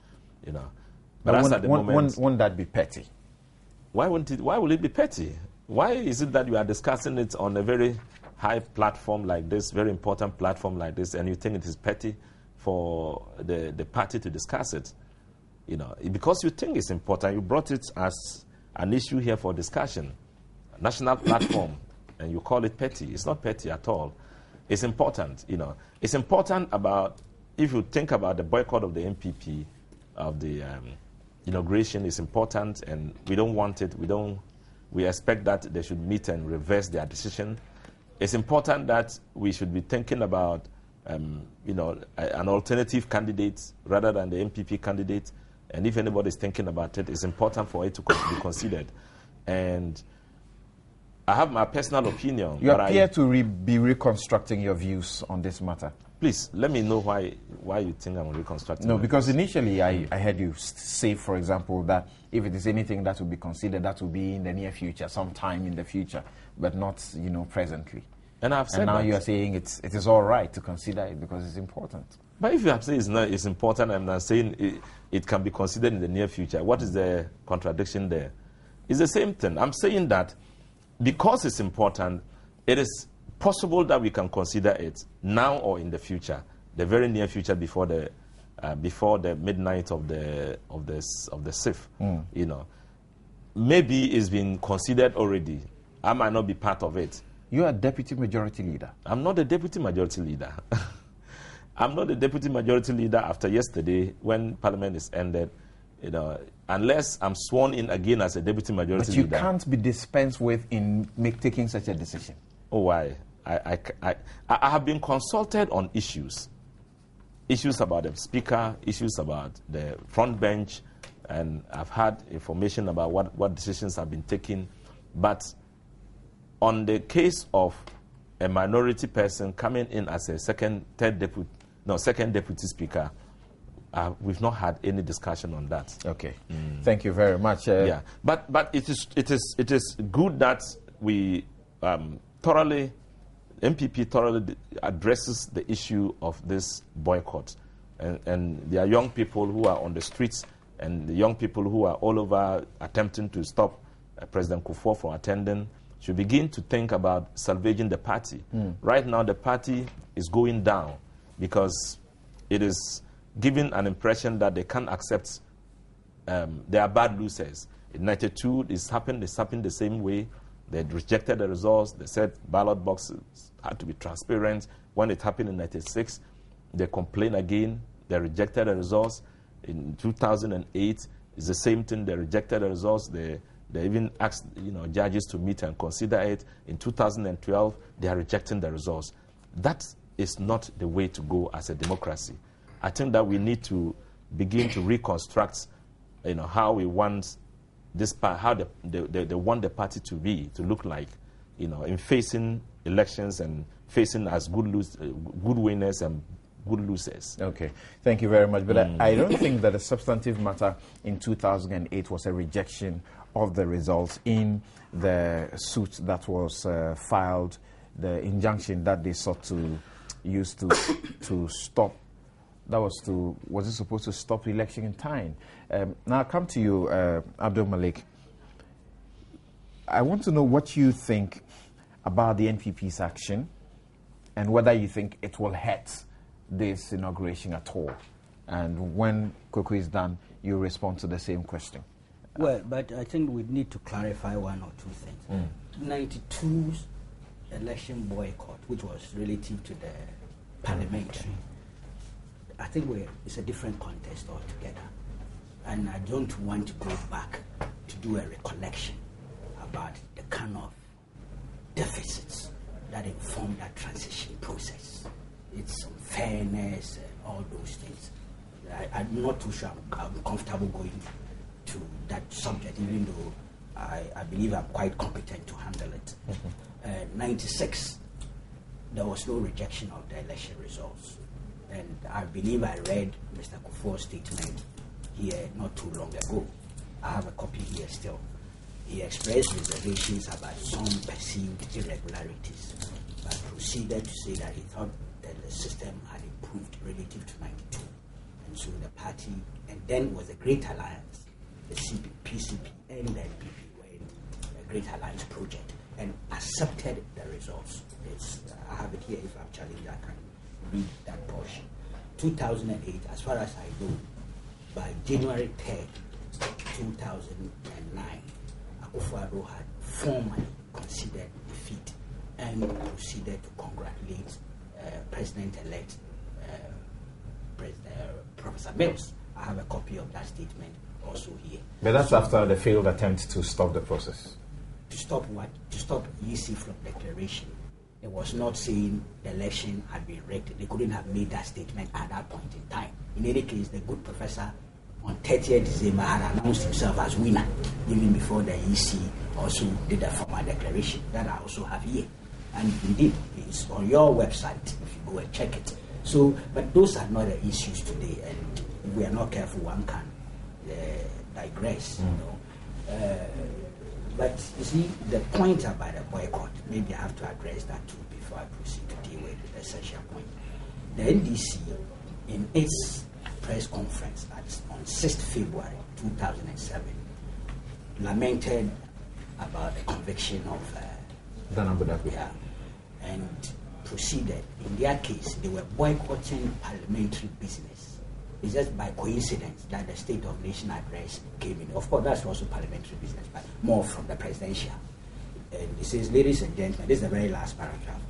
But as at the moment, won't that be petty? Why will it be petty? Why is it that you are discussing it on a very high platform like this, very important platform like this, and you think it is petty for the party to discuss it? Because you think it's important, you brought it as an issue here for discussion, a national platform, and you call it petty. It's not petty at all. It's important, It's important if you think about the boycott of the NPP, of the inauguration, is important, and we don't want it. We expect that they should meet and reverse their decision. It's important that we should be thinking about, an alternative candidate rather than the NPP candidate. And if anybody is thinking about it, it's important for it to be considered. And I have my personal opinion. You appear to be reconstructing your views on this matter. Please, let me know why you think I'm reconstructing. No, because initially I heard you say, for example, that if it is anything that will be considered, that will be in the near future, sometime in the future, but not, presently. And I've said now that. you are saying it is all right to consider it because it's important. But if you have said it's important, and I'm saying it can be considered in the near future, what is the contradiction there? It's the same thing. I'm saying that because it's important, it is possible that we can consider it now or in the future, the very near future, before the midnight of the 6th. Maybe it's been considered already, I might not be part of it. You are deputy majority leader. I'm not the deputy majority leader. I'm not the deputy majority leader after yesterday when Parliament is ended, unless I'm sworn in again as a deputy majority leader. But you can't be dispensed with in taking such a decision. Oh, why? I have been consulted on issues about the speaker, issues about the front bench, and I've had information about what decisions have been taken. But on the case of a minority person coming in as a second deputy speaker, we've not had any discussion on that. Okay, thank you very much. Yeah, but it is good that we NPP thoroughly addresses the issue of this boycott, and there are young people who are on the streets, and the young people who are all over attempting to stop President Kufuor from attending should begin to think about salvaging the party. Right now, the party is going down because it is giving an impression that they can't accept. They are bad losers. In 92, it's happened the same way. They rejected the results. They said ballot boxes had to be transparent. When it happened in 96, they complained again. They rejected the results. In 2008, it's the same thing. They rejected the results. They even asked judges to meet and consider it. In 2012, they are rejecting the results. That is not the way to go as a democracy. I think that we need to begin to reconstruct, how we want this how they want the party to look like, in facing elections and facing as good winners and good losers. Okay, thank you very much. But I don't think that the substantive matter in 2008 was a rejection of the results in the suit that was filed, the injunction that they sought to use to stop. Was it supposed to stop the election in time? Now I'll come to you, Abdul Malik. I want to know what you think about the NPP's action and whether you think it will hurt this inauguration at all. And when Koko is done, you respond to the same question. Well, but I think we need to clarify one or two things. 92's election boycott, which was relative to the parliamentary, I think it's a different context altogether. And I don't want to go back to do a recollection about the kind of deficits that informed that transition process. It's fairness and all those things. I'm not too sure I'm comfortable going to that subject, even though I believe I'm quite competent to handle it. 96, there was no rejection of the election results. And I believe I read Mr. Kufuor's statement here not too long ago. I have a copy here still. He expressed reservations about some perceived irregularities, but proceeded to say that he thought that the system had improved relative to 92. And so the party, and then was a Great Alliance, the PCP and the NPP were in a Great Alliance project and accepted the results. I have it here if I'm challenged, I can read that portion. 2008, as far as I know, by January 3rd, 2009, Akufo-Addo had formally considered defeat and proceeded to congratulate President-elect Professor Mills. I have a copy of that statement also here. But that's after the failed attempt to stop the process. To stop what? To stop EC from declaration. It was not saying the election had been rigged. They couldn't have made that statement at that point in time. In any case, the good professor on 30th December had announced himself as winner, even before the EC also did a formal declaration. That I also have here. And indeed, it's on your website if you go and check it. So, but those are not the issues today, and if we are not careful, one can digress, But you see, the point about the boycott, maybe I have to address that too before I proceed to deal with the essential point. The NDC, in its press conference on 6th February 2007, lamented about the conviction of Dana Budaku. Yeah, and proceeded. In their case, they were boycotting parliamentary business. It's just by coincidence that the State of Nation address came in. Of course, that's also parliamentary business, but more from the presidential And it says, ladies and gentlemen, this is the very last paragraph.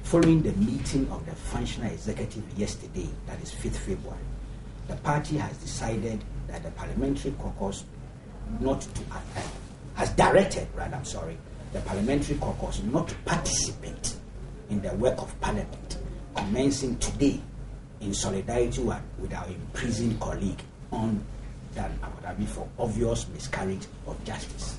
Following the meeting of the functional executive yesterday, that is 5th February, the party has decided that the parliamentary caucus has directed, the parliamentary caucus not to participate in the work of parliament, commencing today in solidarity with our imprisoned colleague on Dan Abu for obvious miscarriage of justice.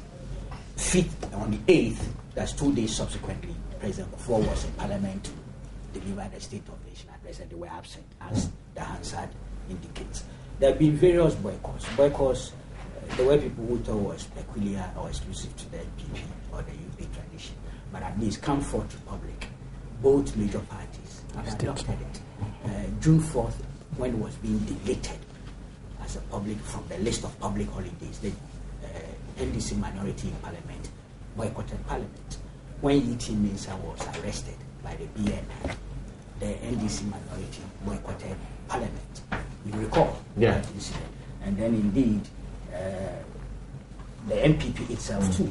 On the 8th, that's 2 days subsequently, President Kufuor was in Parliament to deliver the State of the Nation address, and they were absent, as the Hansard indicates. There have been various boycotts. There were people who thought was peculiar or exclusive to the NPP or the UP tradition, but at least come forth to public. Both major parties have adopted it. June 4th, when it was being deleted as a public from the list of public holidays, the NDC minority in Parliament boycotted Parliament. When E.T. Mensah was arrested by the BN, the NDC minority boycotted Parliament. You recall that incident. And then indeed, the NPP itself too,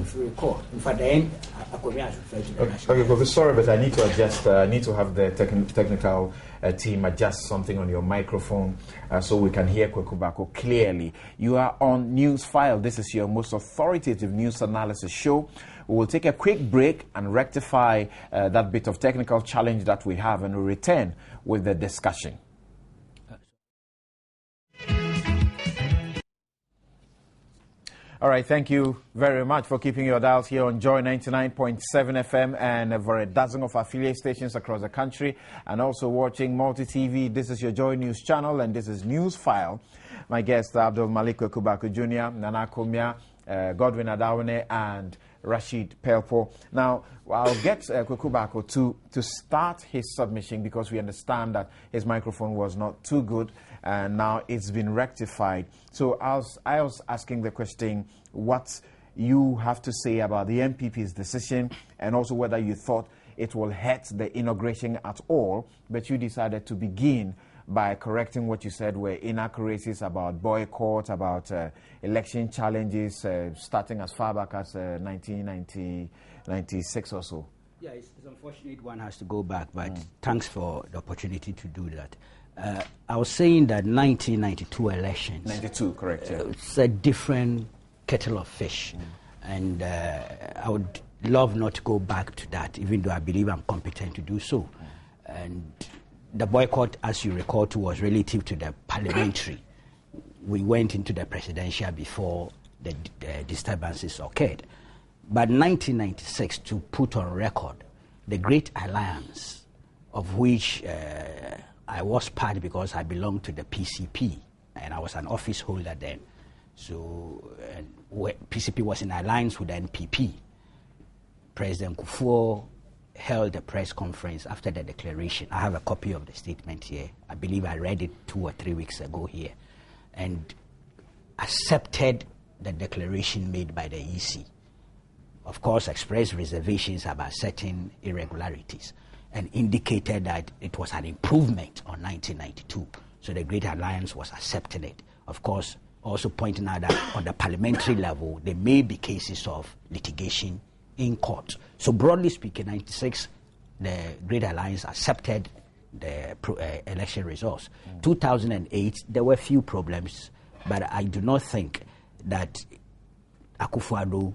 if you recall. In fact, the Akomi has referred to the national. Okay, Professor, sorry, but I need to adjust. I need to have the technical team adjust something on your microphone so we can hear Kwekubako clearly. You are on Newsfile. This is your most authoritative news analysis show. We will take a quick break and rectify that bit of technical challenge that we have, and we'll return with the discussion. All right, thank you very much for keeping your dials here on Joy 99.7 FM and for a dozen of affiliate stations across the country, and also watching Multi-TV. This is your Joy News channel, and this is Newsfile. My guests are Abdul Malik Kwekubako Jr., Nana Komia, Godwin Adawene, and Rashid Pelpo. Now, I'll get Kwekubako to start his submission because we understand that his microphone was not too good, and now it's been rectified. So I was asking the question, what you have to say about the NPP's decision, and also whether you thought it will hurt the inauguration at all, but you decided to begin by correcting what you said were inaccuracies about boycott, about election challenges starting as far back as 1996 or so. Yeah, it's unfortunate one has to go back, but thanks for the opportunity to do that. I was saying that 1992 elections... 92, correct. Yeah. It's a different kettle of fish. And I would love not to go back to that, even though I believe I'm competent to do so. And the boycott, as you recall, too, was relative to the parliamentary. We went into the presidential before the disturbances occurred. But 1996, to put on record, the Great Alliance, of which I was part because I belonged to the PCP, and I was an office holder then. So PCP was in alliance with the NPP. President Kufuor held a press conference after the declaration. I have a copy of the statement here. I believe I read it 2 or 3 weeks ago here, and accepted the declaration made by the EC. Of course, expressed reservations about certain irregularities and indicated that it was an improvement on 1992. So the Great Alliance was accepting it. Of course, also pointing out that on the parliamentary level, there may be cases of litigation in court. So broadly speaking, 96, the Great Alliance accepted the election results. 2008, there were few problems, but I do not think that Akufo-Addo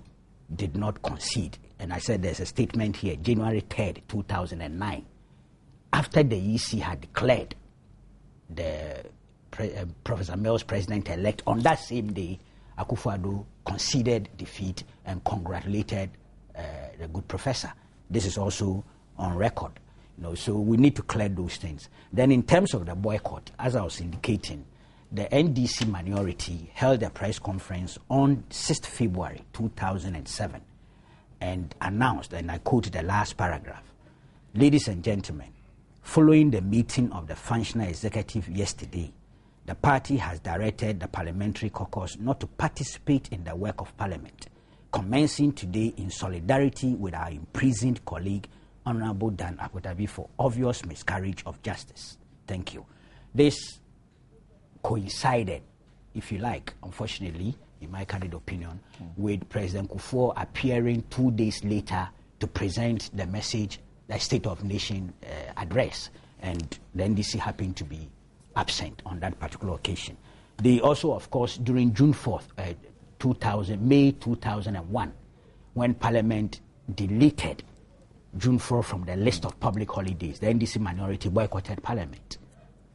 did not concede. And I said there's a statement here, January 3rd, 2009. After the EC had declared the Professor Mills president-elect, on that same day, Akufo-Addo conceded defeat and congratulated the good professor. This is also on record. So we need to clear those things. Then in terms of the boycott, as I was indicating, the NDC minority held a press conference on 6th February 2007 and announced, and I quote the last paragraph, "Ladies and gentlemen, following the meeting of the functional executive yesterday, the party has directed the parliamentary caucus not to participate in the work of parliament, commencing today in solidarity with our imprisoned colleague, Honorable Dan Akwetabi, for obvious miscarriage of justice. Thank you." This coincided, if you like, unfortunately, in my candid opinion, with President Kufuor appearing 2 days later to present the message, the State of Nation address, and the NDC happened to be absent on that particular occasion. They also, of course, during June 4th, May 2001, when Parliament deleted June 4 from the list of public holidays, the NDC minority boycotted Parliament.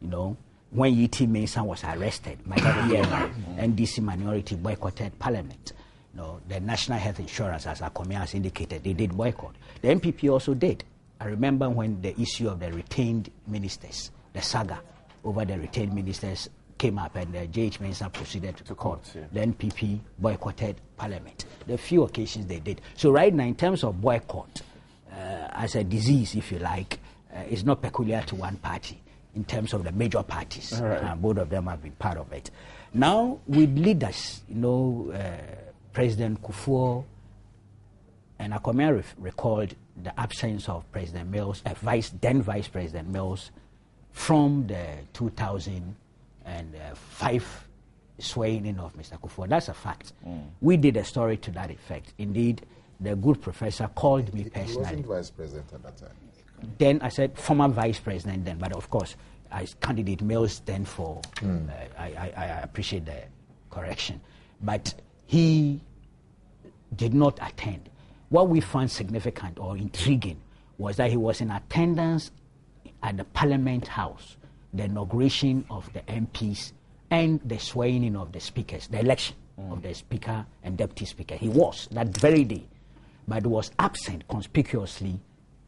You know, when E.T. Mason was arrested, my NDC minority boycotted Parliament. You know, the National Health Insurance, as Akomia has indicated, they did boycott. The NPP also did. I remember when the issue of the retained ministers, the saga over the retained ministers came up, and J.H. Mensah proceeded to court. Yeah. The NPP boycotted Parliament. There are few occasions they did. So right now, in terms of boycott, as a disease, if you like, it's not peculiar to one party in terms of the major parties. Right. Both of them have been part of it. Now, with leaders, you know, President Kufuor and Akomia recalled the absence of President Mills, then Vice President Mills, from the 2005 swearing in of Mr. Kufuor. That's a fact. We did a story to that effect. Indeed, the good professor called me personally. He wasn't Vice President at that time. Then I said former Vice President then, but of course, I candidate Mills then for, I appreciate the correction. But he did not attend. What we found significant or intriguing was that he was in attendance at the Parliament House, the inauguration of the MPs and the swearing in of the speakers, the election of the Speaker and Deputy Speaker. He was that very day, but was absent conspicuously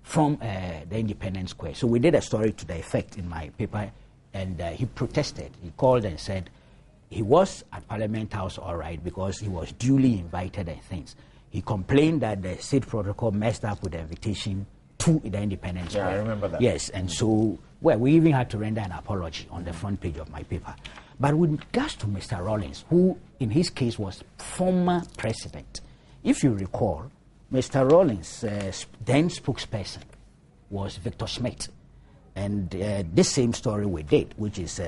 from the Independence Square. So we did a story to the effect in my paper, and he protested. He called and said he was at Parliament House all right because he was duly invited and things. He complained that the state protocol messed up with the invitation to the Independence Square. Yeah, I remember that. Yes, and so, well, we even had to render an apology on the front page of my paper. But with regards to Mr. Rawlings, who in his case was former president, if you recall, Mr. Rawlings' then spokesperson was Victor Smith. And this same story we did, which is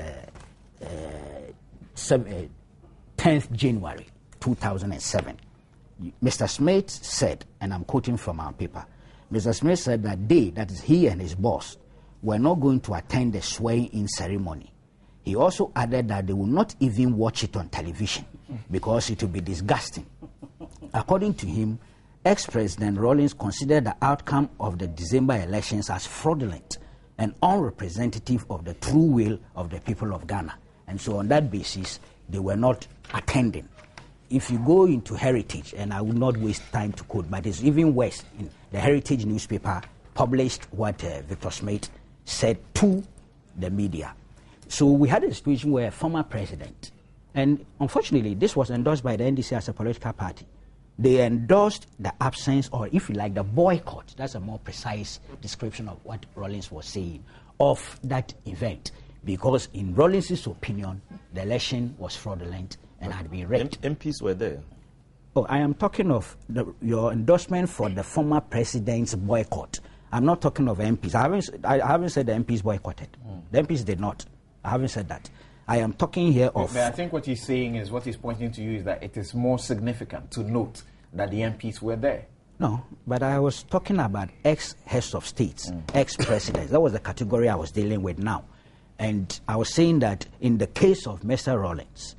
10th January 2007. Mr. Smith said, and I'm quoting from our paper, Mr. Smith said that they, that is he and his boss, were not going to attend the swearing-in ceremony. He also added that they will not even watch it on television because it will be disgusting. According to him, ex-President Rawlings considered the outcome of the December elections as fraudulent and unrepresentative of the true will of the people of Ghana. And so on that basis, they were not attending. If you go into Heritage, and I will not waste time to quote, but it's even worse, in the Heritage newspaper published what Victor Smith said to the media. So we had a situation where a former president, and unfortunately this was endorsed by the NDC as a political party, they endorsed the absence, or if you like, the boycott, that's a more precise description of what Rawlings was saying, of that event. Because in Rawlings' opinion, the election was fraudulent and had been rigged. MPs were there. Oh, I am talking of your endorsement for the former president's boycott. I'm not talking of MPs. I haven't said the MPs boycotted. The MPs did not. I haven't said that. I am talking here of... But I think what he's saying is, what he's pointing to you is that it is more significant to note that the MPs were there. No, but I was talking about ex-heads of states, ex-presidents. That was the category I was dealing with now. And I was saying that in the case of Mr. Rawlings,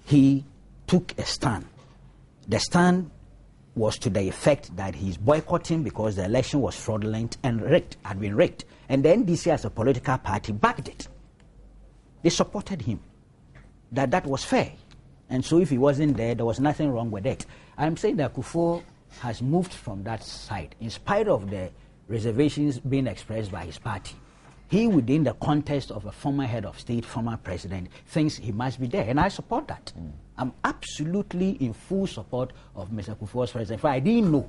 he took a stand. The stand was to the effect that he's boycotting because the election was fraudulent and rigged, had been rigged. And the NDC as a political party backed it. They supported him, that was fair. And so if he wasn't there, there was nothing wrong with it. I'm saying that Kufuor has moved from that side, in spite of the reservations being expressed by his party. He, within the context of a former head of state, former president, thinks he must be there. And I support that. I'm absolutely in full support of Mr. Kufuor's presidency. I didn't know,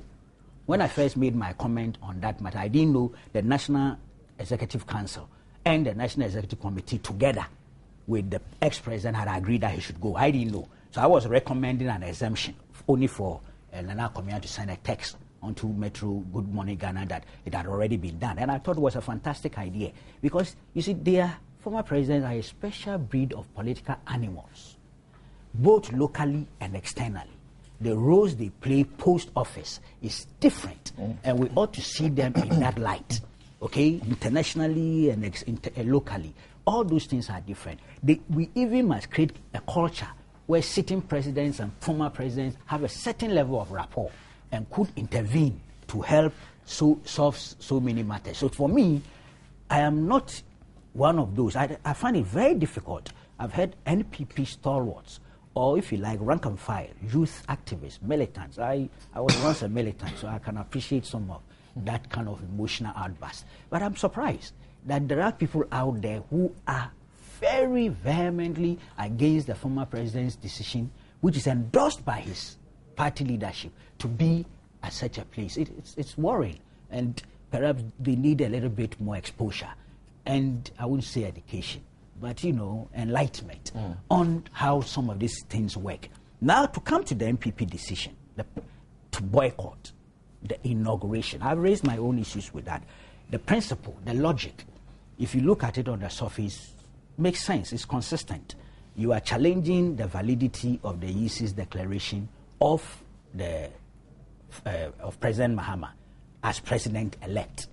when I first made my comment on that matter, I didn't know the National Executive Council and the National Executive Committee together with the ex-president had agreed that he should go. I didn't know. So I was recommending an exemption only for Nana Akomia to sign a text onto Metro Good Morning Ghana that it had already been done. And I thought it was a fantastic idea because, you see, their former presidents are a special breed of political animals. both locally and externally. The roles they play post office is different, and we ought to see them in that light. Okay, internationally and locally, all those things are different. We even must create a culture where sitting presidents and former presidents have a certain level of rapport and could intervene to help solve so many matters. So for me, I am not one of those. I find it very difficult. I've heard NPP stalwarts, or if you like, rank and file, youth activists, militants. I was once a militant, so I can appreciate some of that kind of emotional outburst. But I'm surprised that there are people out there who are very vehemently against the former president's decision, which is endorsed by his party leadership, to be at such a place. It's worrying, and perhaps they need a little bit more exposure, and I wouldn't say education, but enlightenment on how some of these things work. Now, to come to the NPP decision to boycott the inauguration, I've raised my own issues with that. The principle, the logic, if you look at it on the surface, makes sense. It's consistent. You are challenging the validity of the EC's declaration of President Mahama as president-elect,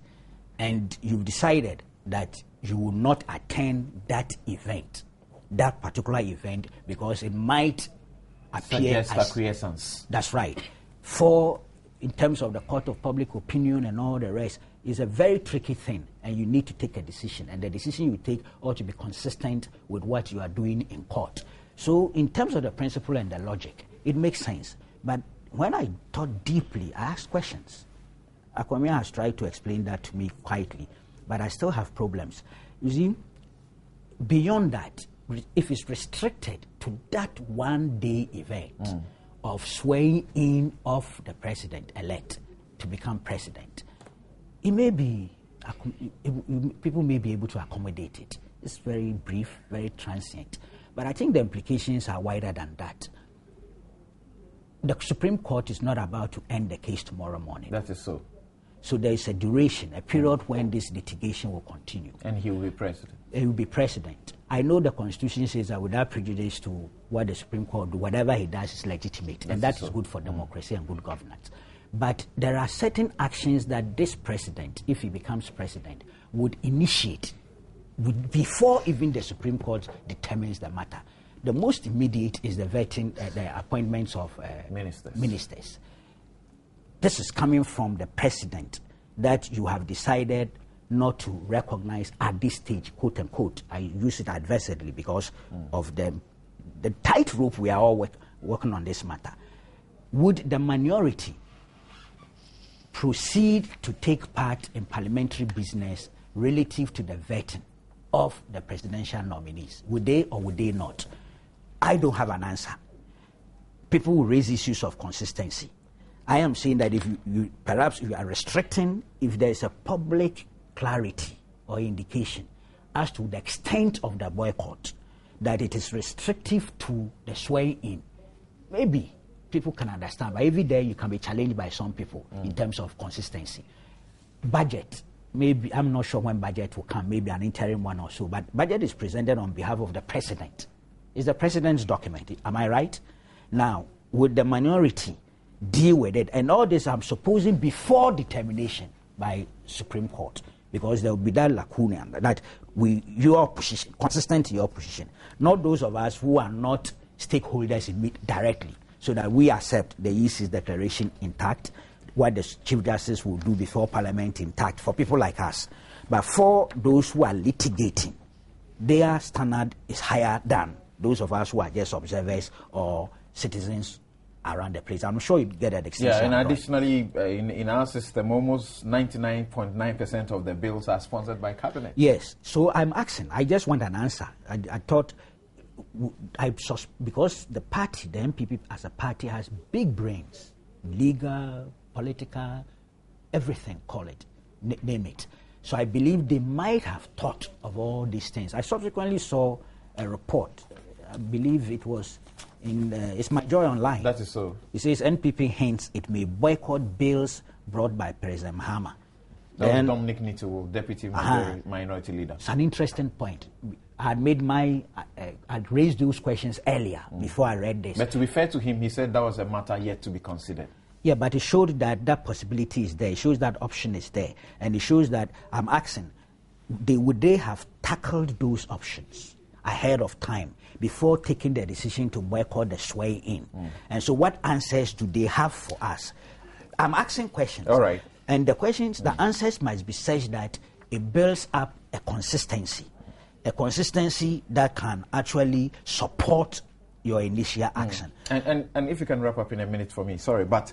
and you've decided that you will not attend that event, that particular event, because it might appear as acquiescence. That's right. In terms of the court of public opinion and all the rest, is a very tricky thing, and you need to take a decision, and the decision you take ought to be consistent with what you are doing in court. So in terms of the principle and the logic, it makes sense. But when I thought deeply, I asked questions. Akwame has tried to explain that to me quietly, but I still have problems. You see, beyond that, if it's restricted to that one-day event of swearing in of the president-elect to become president, it may be, people may be able to accommodate it. It's very brief, very transient. But I think the implications are wider than that. The Supreme Court is not about to end the case tomorrow morning. That is so. So there is a duration, a period when this litigation will continue. And he will be president. He will be president. I know the Constitution says that without prejudice to what the Supreme Court do, whatever he does is legitimate. And that is good for democracy and good governance. But there are certain actions that this president, if he becomes president, would initiate before even the Supreme Court determines the matter. The most immediate is the vetting, the appointments of ministers. This is coming from the president that you have decided not to recognize at this stage, quote unquote. I use it adversedly because of the tightrope we are all working on this matter. Would the minority proceed to take part in parliamentary business relative to the vetting of the presidential nominees? Would they or would they not? I don't have an answer. People will raise issues of consistency. I am saying that if you perhaps you are restricting, if there is a public clarity or indication as to the extent of the boycott, that it is restrictive to the swearing in, maybe people can understand. But every day you can be challenged by some people in terms of consistency. Budget, maybe, I'm not sure when budget will come, maybe an interim one or so, but budget is presented on behalf of the president. It's the president's document, am I right? Now, would the minority deal with it? And all this I'm supposing before determination by Supreme Court, because there will be that lacuna, that your position, consistent to your position, not those of us who are not stakeholders in it directly, so that we accept the EC's declaration intact, what the Chief Justice will do before Parliament intact for people like us. But for those who are litigating, their standard is higher than those of us who are just observers or citizens around the place. I'm sure you get that extension. Yeah, and additionally, in our system, almost 99.9% of the bills are sponsored by cabinet. Yes, so I'm asking, I just want an answer. I thought, because the party, the NPP as a party, has big brains, legal, political, everything, call it, name it. So I believe they might have thought of all these things. I subsequently saw a report, I believe it was in it's My Joy Online. That is so. It says NPP hints it may boycott bills brought by President Mahama. That was Dominic Nito, Deputy Minority Leader. It's an interesting point. I'd raised those questions earlier before I read this. But to be fair to him, he said that was a matter yet to be considered. Yeah, but it showed that that possibility is there. It shows that option is there. And it shows that I'm asking, would they have tackled those options ahead of time before taking the decision to boycott the swear-in? And so what answers do they have for us? I'm asking questions. All right. And the answers must be such that it builds up a consistency that can actually support your initial action. And if you can wrap up in a minute for me, sorry, but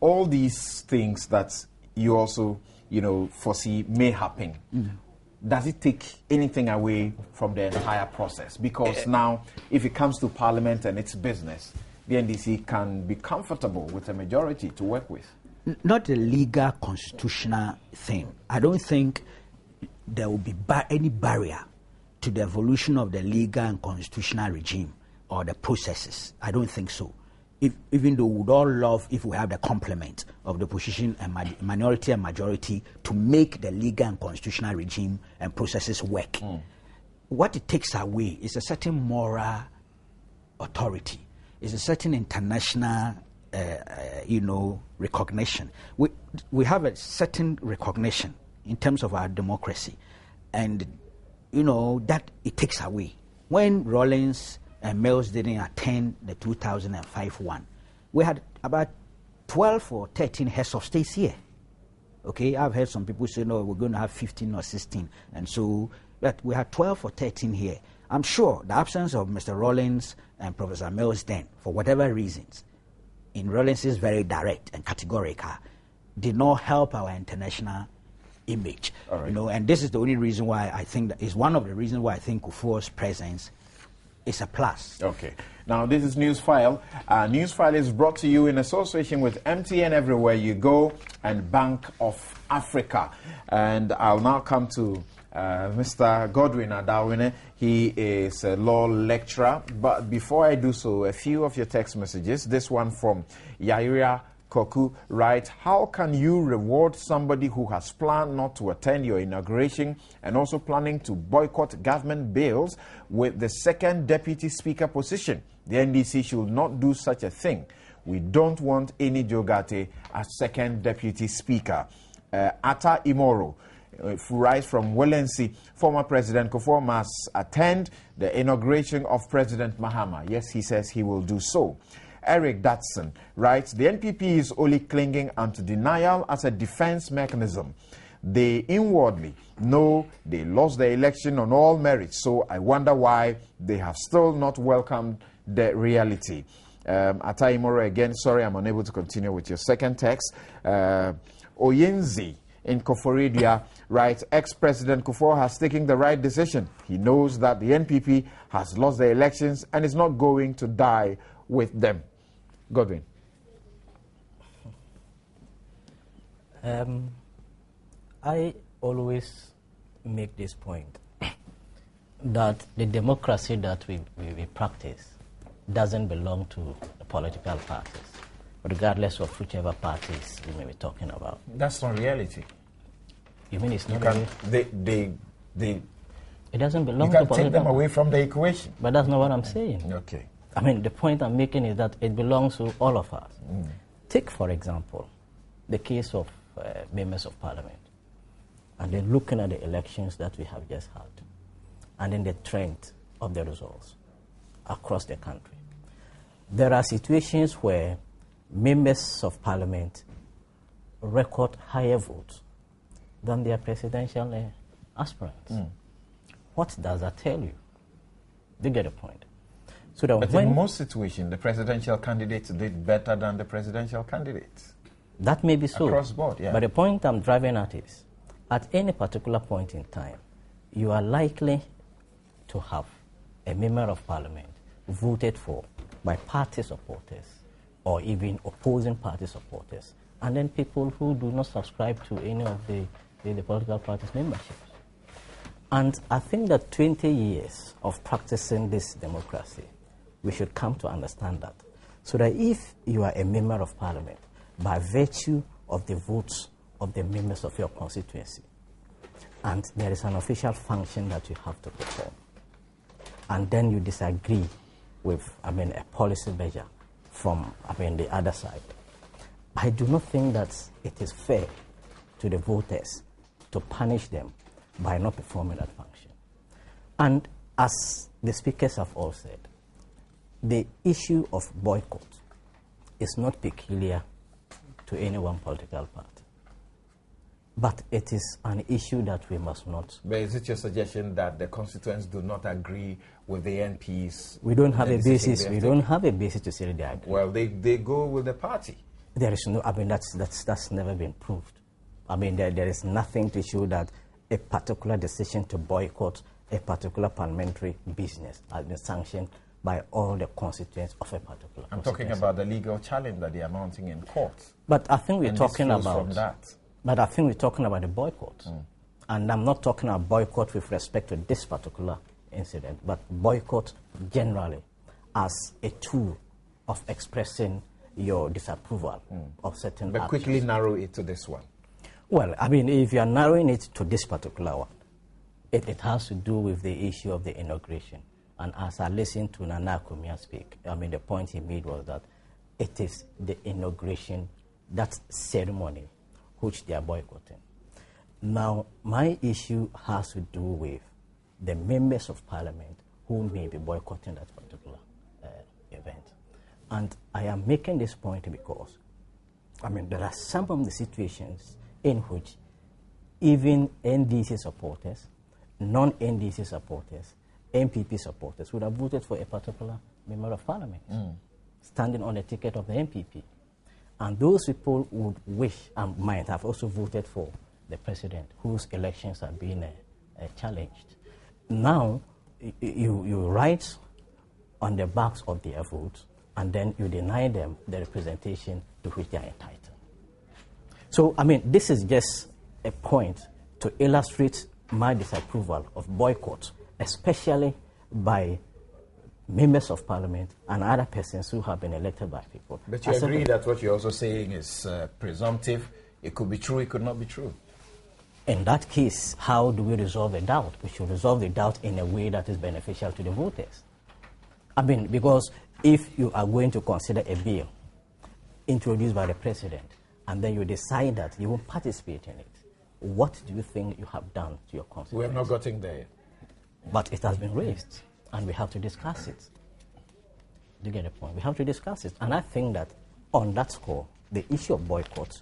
all these things that you also, foresee may happen, does it take anything away from the entire process? Because now, if it comes to Parliament and its business, the NDC can be comfortable with a majority to work with. Not a legal constitutional thing. I don't think there will be any barrier to the evolution of the legal and constitutional regime or the processes. I don't think so. Even though we would all love if we have the complement of the opposition and minority and majority to make the legal and constitutional regime and processes work. What it takes away is a certain moral authority. It's a certain international recognition. We have a certain recognition in terms of our democracy, and that it takes away. When Rawlings and Mills didn't attend the 2005 one, we had about 12 or 13 heads of states here. Okay, I've heard some people say, no, we're going to have 15 or 16, and so but we had 12 or 13 here. I'm sure the absence of Mr. Rawlings and Professor Mills then, for whatever reasons, in Rawlings is very direct and categorical, did not help our international image. Right. And this is the only reason why I think that is one of the reasons why I think Kufuor's presence is a plus. Okay. Now this is Newsfile. Newsfile is brought to you in association with MTN Everywhere You Go and Bank of Africa. And I'll now come to Mr. Godwin Adawine. He is a law lecturer. But before I do so, a few of your text messages. This one from Yaira Koku writes, how can you reward somebody who has planned not to attend your inauguration and also planning to boycott government bills with the second deputy speaker position? The NDC should not do such a thing. We don't want any Jogate as second deputy speaker. Ata Imoro writes from Wellency, former President Kufuor must attend the inauguration of President Mahama. Yes, he says he will do so. Eric Datson writes, the NPP is only clinging onto denial as a defense mechanism. They inwardly know they lost the election on all merits, so I wonder why they have still not welcomed the reality. Ataimoro again, sorry, I'm unable to continue with your second text. Oyenzi in Koforidua writes, ex-President Kufuor has taken the right decision. He knows that the NPP has lost the elections and is not going to die with them. Godwin. I always make this point that the democracy that we practice doesn't belong to the political parties, regardless of whichever parties we may be talking about. That's not reality. You mean it's not? It doesn't belong you to can political take them away from the equation. But that's not what I'm saying. Okay. I mean, the point I'm making is that it belongs to all of us. Take, for example, the case of members of parliament, and then looking at the elections that we have just had, and then the trend of the results across the country. There are situations where members of parliament record higher votes than their presidential aspirants. What does that tell you? You get a point. So that but in most situations, the presidential candidates did better than the presidential candidates. That may be so. Across board, yeah. But the point I'm driving at is, at any particular point in time, you are likely to have a member of parliament voted for by party supporters or even opposing party supporters, and then people who do not subscribe to any of the political parties' memberships. And I think that 20 years of practicing this democracy, we should come to understand that. So that if you are a member of parliament, by virtue of the votes of the members of your constituency, and there is an official function that you have to perform, and then you disagree with, a policy measure from, the other side, I do not think that it is fair to the voters to punish them by not performing that function. And as the speakers have all said, the issue of boycott is not peculiar to any one political party, but it is an issue that we must not. But is it your suggestion that the constituents do not agree with the NPs? We don't have a basis. We don't have a basis to say they agree. Well, they go with the party. There is no. That's never been proved. There is nothing to show that a particular decision to boycott a particular parliamentary business has been sanctioned by all the constituents of a particular. I'm talking about the legal challenge that they are mounting in court. But I think we're talking about from that. But I think we're talking about the boycott. And I'm not talking about boycott with respect to this particular incident, but boycott generally as a tool of expressing your disapproval of certain But actions. quickly narrow it to this one. Well, if you are narrowing it to this particular one, it has to do with the issue of the inauguration. And as I listened to Nana Akumia speak, the point he made was that it is the inauguration, that ceremony, which they are boycotting. Now, my issue has to do with the members of parliament who may be boycotting that particular event. And I am making this point because, there are some of the situations in which even NDC supporters, non-NDC supporters, NPP supporters would have voted for a particular member of parliament, standing on the ticket of the NPP. And those people would wish and might have also voted for the president, whose elections are being challenged. Now, you write on the backs of their votes, and then you deny them the representation to which they are entitled. So, this is just a point to illustrate my disapproval of boycott, especially by members of parliament and other persons who have been elected by people. But you agree that what you're also saying is presumptive. It could be true, it could not be true. In that case, how do we resolve the doubt? We should resolve the doubt in a way that is beneficial to the voters. Because if you are going to consider a bill introduced by the president, and then you decide that you won't participate in it, what do you think you have done to your constituents? We have not gotten there. But it has been raised, and we have to discuss it. You get the point? We have to discuss it. And I think that on that score, the issue of boycott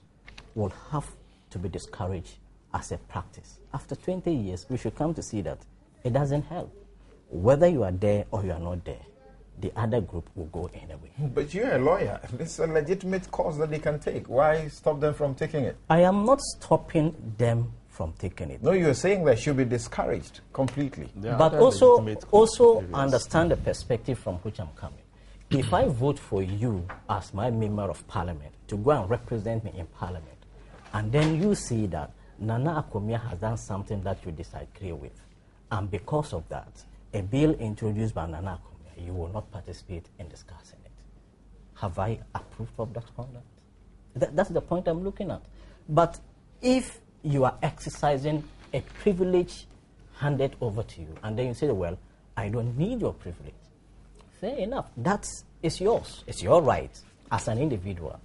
will have to be discouraged as a practice. After 20 years, we should come to see that it doesn't help. Whether you are there or you are not there, the other group will go anyway. But you're a lawyer. This is a legitimate course that they can take. Why stop them from taking it? I am not stopping them from taking it. No, you're saying they should be discouraged completely. But also understand the perspective from which I'm coming. If I vote for you as my member of parliament to go and represent me in parliament, and then you see that Nana Akumia has done something that you disagree with, and because of that, a bill introduced by Nana Akumia, you will not participate in discussing it. Have I approved of that conduct? That's the point I'm looking at. But if you are exercising a privilege handed over to you, and then you say, well, I don't need your privilege, fair enough. That is yours. It's your right as an individual.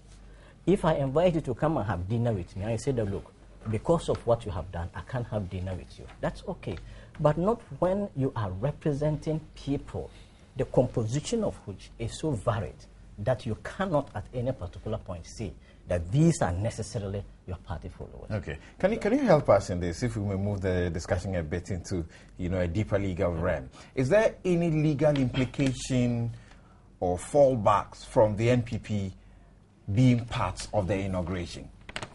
If I invite you to come and have dinner with me, and I say that, look, because of what you have done, I can't have dinner with you. That's okay. But not when you are representing people, the composition of which is so varied that you cannot at any particular point say that these are necessarily your party followers. Okay. Can you help us in this, if we may move the discussion a bit into a deeper legal realm? Is there any legal implication or fallbacks from the NPP being part of the inauguration?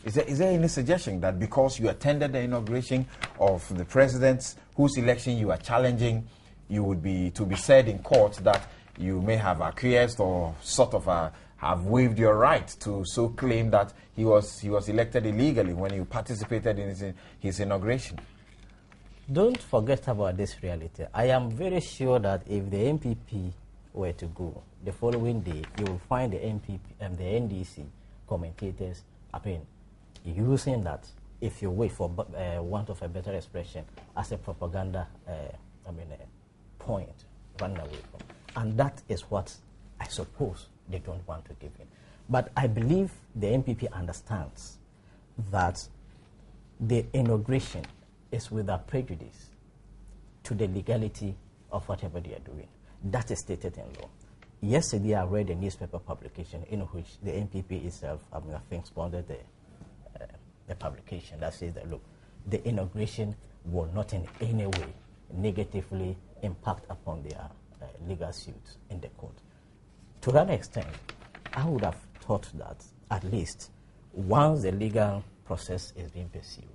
Is there any suggestion that because you attended the inauguration of the president whose election you are challenging, you would be to be said in court that you may have acquiesced or sort of have waived your right to so claim that he was elected illegally when you participated in his inauguration? Don't forget about this reality. I am very sure that if the NPP were to go, the following day you will find the NPP and the NDC commentators using that, if you wait for want of a better expression, as a propaganda point, running away from. And that is what I suppose they don't want to give in. But I believe the NPP understands that the inauguration is without prejudice to the legality of whatever they are doing. That is stated in law. Yesterday, I read a newspaper publication in which the NPP itself, I think, sponsored the publication that says that, look, the inauguration will not in any way negatively impact upon their legal suits in the court. To that extent, I would have thought that at least once the legal process is being pursued,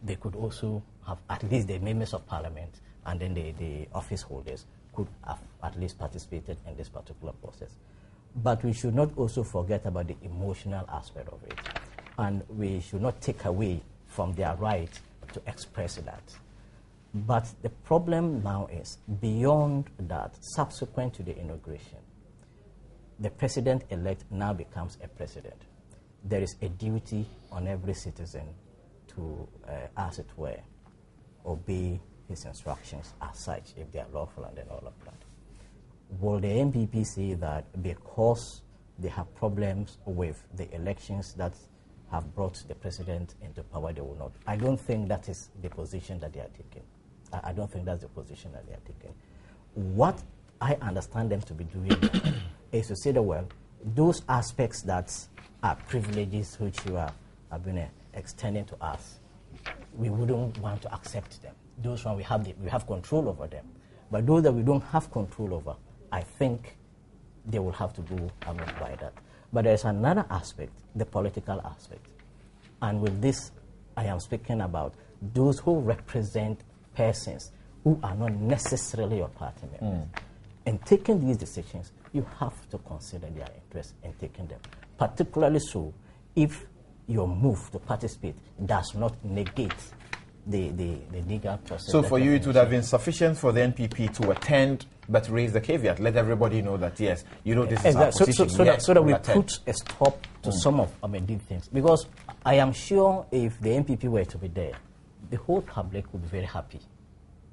they could also have at least the members of parliament and then the office holders could have at least participated in this particular process. But we should not also forget about the emotional aspect of it. And we should not take away from their right to express that. But the problem now is, beyond that, subsequent to the inauguration, the president-elect now becomes a president. There is a duty on every citizen to, as it were, obey his instructions as such, if they are lawful and then all of that. Will the NPP say that because they have problems with the elections that have brought the president into power, they will not? I don't think that is the position that they are taking. I don't think that's the position that they are taking. What I understand them to be doing is to say that, well, those aspects that are privileges which you have been extending to us, we wouldn't want to accept them. Those ones we have control over them. But those that we don't have control over, I think they will have to go by that. But there's another aspect, the political aspect. And with this, I am speaking about those who represent persons who are not necessarily your party members. In taking these decisions, you have to consider their interest in taking them. Particularly so if your move to participate does not negate the legal process. So for you, it would have been sufficient for the NPP to attend, but raise the caveat. Let everybody know that, yes, this is our position. So that we put a stop to some of these things. Because I am sure if the NPP were to be there, the whole public would be very happy.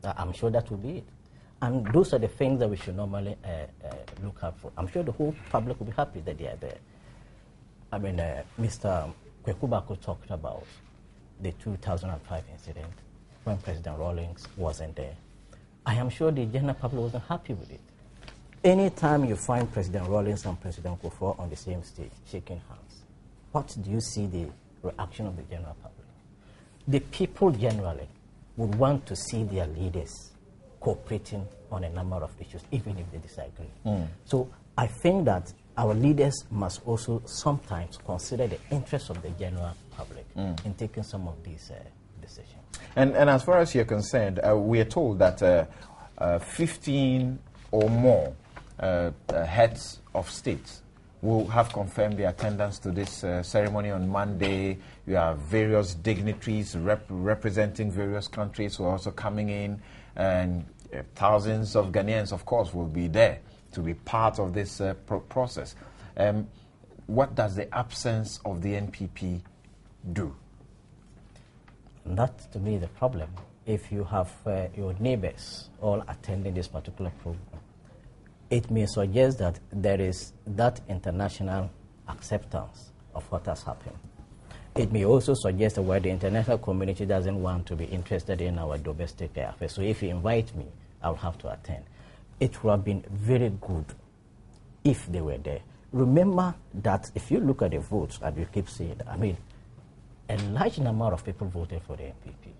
I'm sure that would be it. And those are the things that we should normally look out for. I'm sure the whole public will be happy that they are there. Mr. Kwekubako talked about the 2005 incident when President Rawlings wasn't there. I am sure the general public wasn't happy with it. Anytime you find President Rawlings and President Kufuor on the same stage shaking hands, what do you see the reaction of the general public? The people generally would want to see their leaders cooperating on a number of issues, even if they disagree. So I think that our leaders must also sometimes consider the interests of the general public in taking some of these decisions. And as far as you're concerned, we are told that 15 or more heads of states will have confirmed their attendance to this ceremony on Monday. You have various dignitaries representing various countries who are also coming in, and thousands of Ghanaians, of course, will be there to be part of this process. What does the absence of the NPP do? That, to me, the problem. If you have your neighbors all attending this particular program, it may suggest that there is that international acceptance of what has happened. It may also suggest that where the international community doesn't want to be interested in our domestic affairs. So if you invite me, I'll have to attend. It would have been very good if they were there. Remember that if you look at the votes, and you keep saying that, a large number of people voted for the NPP.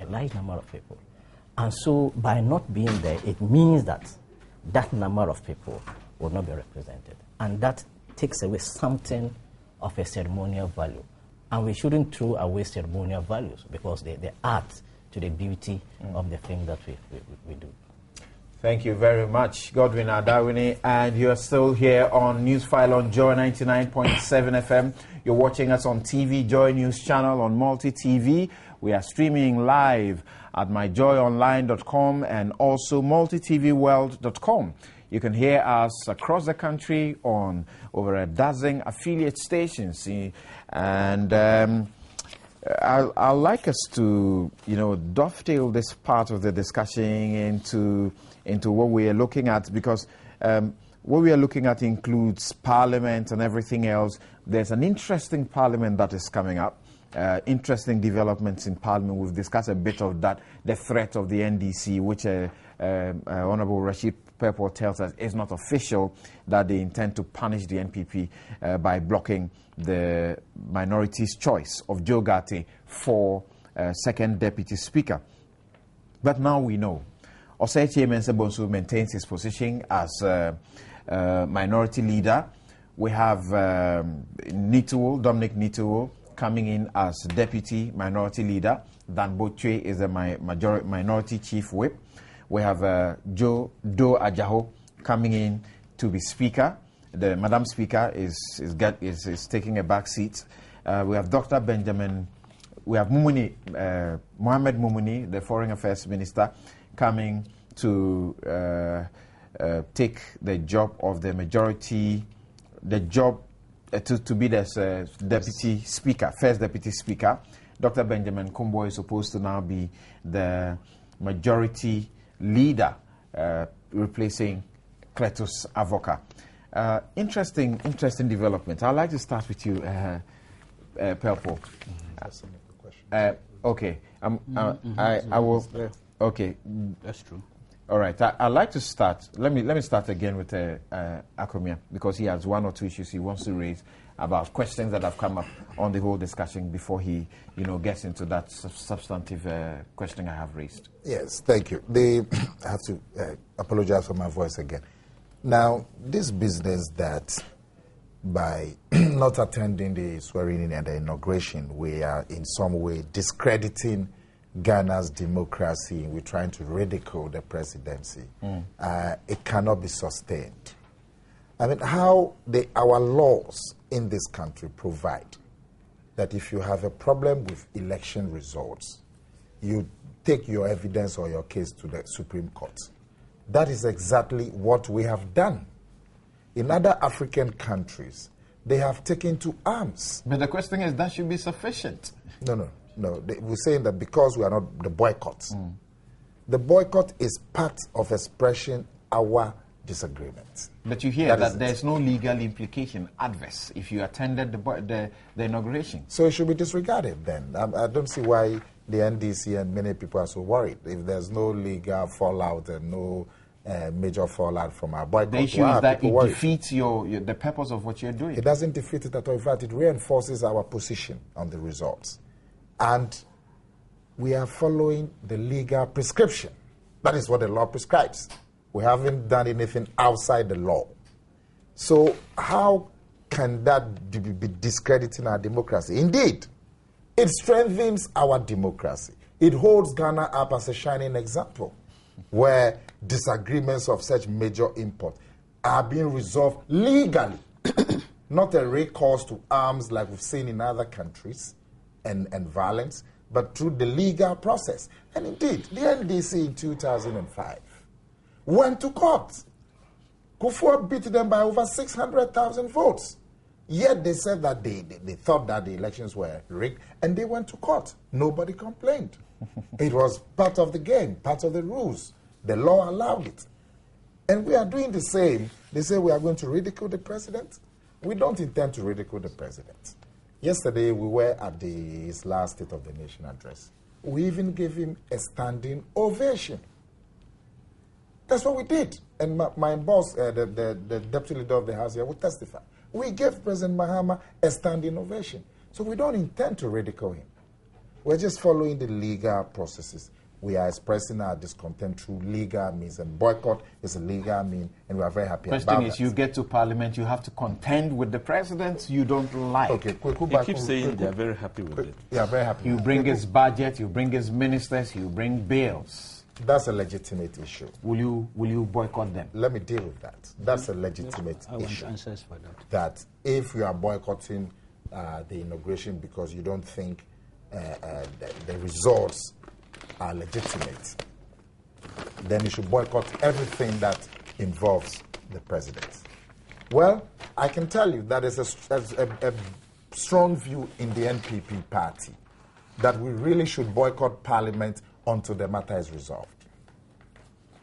A large number of people. And so by not being there, it means that that number of people will not be represented. And that takes away something of a ceremonial value. And we shouldn't throw away ceremonial values because they add to the beauty of the thing that we do. Thank you very much, Godwin Adawini. And you're still here on Newsfile on Joy 99.7 FM. You're watching us on TV, Joy News Channel on Multi TV. We are streaming live at myjoyonline.com and also multitvworld.com. You can hear us across the country on over a dozen affiliate stations. And I'd like us to, dovetail this part of the discussion into what we are looking at, because what we are looking at includes Parliament and everything else. There's an interesting Parliament that is coming up. Interesting developments in Parliament. We've discussed a bit of that, the threat of the NDC, which Honorable Rashid Purple tells us is not official, that they intend to punish the NPP by blocking the minority's choice of Joe Gatti for second deputy speaker. But now we know. Osechi Mensah-Bonsu maintains his position as minority leader. We have Dominic Nituo, coming in as deputy minority leader. Dan Botwe is the minority chief whip. We have Joe Do Ajaho coming in to be speaker. The Madam Speaker is taking a back seat. We have Dr. Benjamin. We have Mohamed Mumuni, the Foreign Affairs Minister, coming to take the job of the majority, to be the deputy speaker, first deputy speaker. Dr. Benjamin Kumbo is supposed to now be the majority leader, replacing Cletus Avoka. Interesting development. I'd like to start with you, Purple. Okay. I will. Okay. That's true. All right. I'd like to start. Let me start again with Akomia, because he has one or two issues he wants to raise about questions that have come up on the whole discussion before he, gets into that substantive question I have raised. Yes, thank you. I have to apologize for my voice again. Now, this business that by not attending the swearing-in and the inauguration, we are in some way discrediting Ghana's democracy. We're trying to ridicule the presidency. It cannot be sustained. I mean, how our laws in this country provide that if you have a problem with election results, you take your evidence or your case to the Supreme Court. That is exactly what we have done. In other African countries, they have taken to arms. But the question is, that should be sufficient. No. We're saying that because we are not the boycotts. The boycott is part of expressing our disagreements. But you hear that there's no legal implication adverse if you attended the inauguration. So it should be disregarded then. I don't see why the NDC and many people are so worried. If there's no legal fallout and no major fallout from our boycott, the issue is that it defeats the purpose of what you're doing. It doesn't defeat it at all. In fact, it reinforces our position on the results. And we are following the legal prescription. That is what the law prescribes. We haven't done anything outside the law. So how can that be discrediting our democracy? Indeed, it strengthens our democracy. It holds Ghana up as a shining example where disagreements of such major import are being resolved legally, not a recourse to arms like we've seen in other countries and violence, but through the legal process. And indeed, the NDC in 2005 went to court. Kufuor beat them by over 600,000 votes. Yet they said that they thought that the elections were rigged, and they went to court. Nobody complained. It was part of the game, part of the rules. The law allowed it. And we are doing the same. They say we are going to ridicule the president. We don't intend to ridicule the president. Yesterday, we were at his last State of the Nation address. We even gave him a standing ovation. That's what we did. And my boss, the deputy leader of the House here, will testify. We gave President Mahama a standing ovation. So we don't intend to ridicule him. We're just following the legal processes. We are expressing our discontent through legal means, and boycott is a legal mean, and we are very happy about that. Question is, you get to Parliament, you have to contend with the president you don't like. Okay, He keeps saying they are very happy with it. Yeah, very happy. You bring his budget, you bring his ministers, you bring bills. That's a legitimate issue. Will you boycott them? Let me deal with that. That's a legitimate I want issue. answers for that. That if you are boycotting the inauguration because you don't think the results are legitimate, then you should boycott everything that involves the president. Well, I can tell you that there's a strong view in the NPP party that we really should boycott Parliament until the matter is resolved.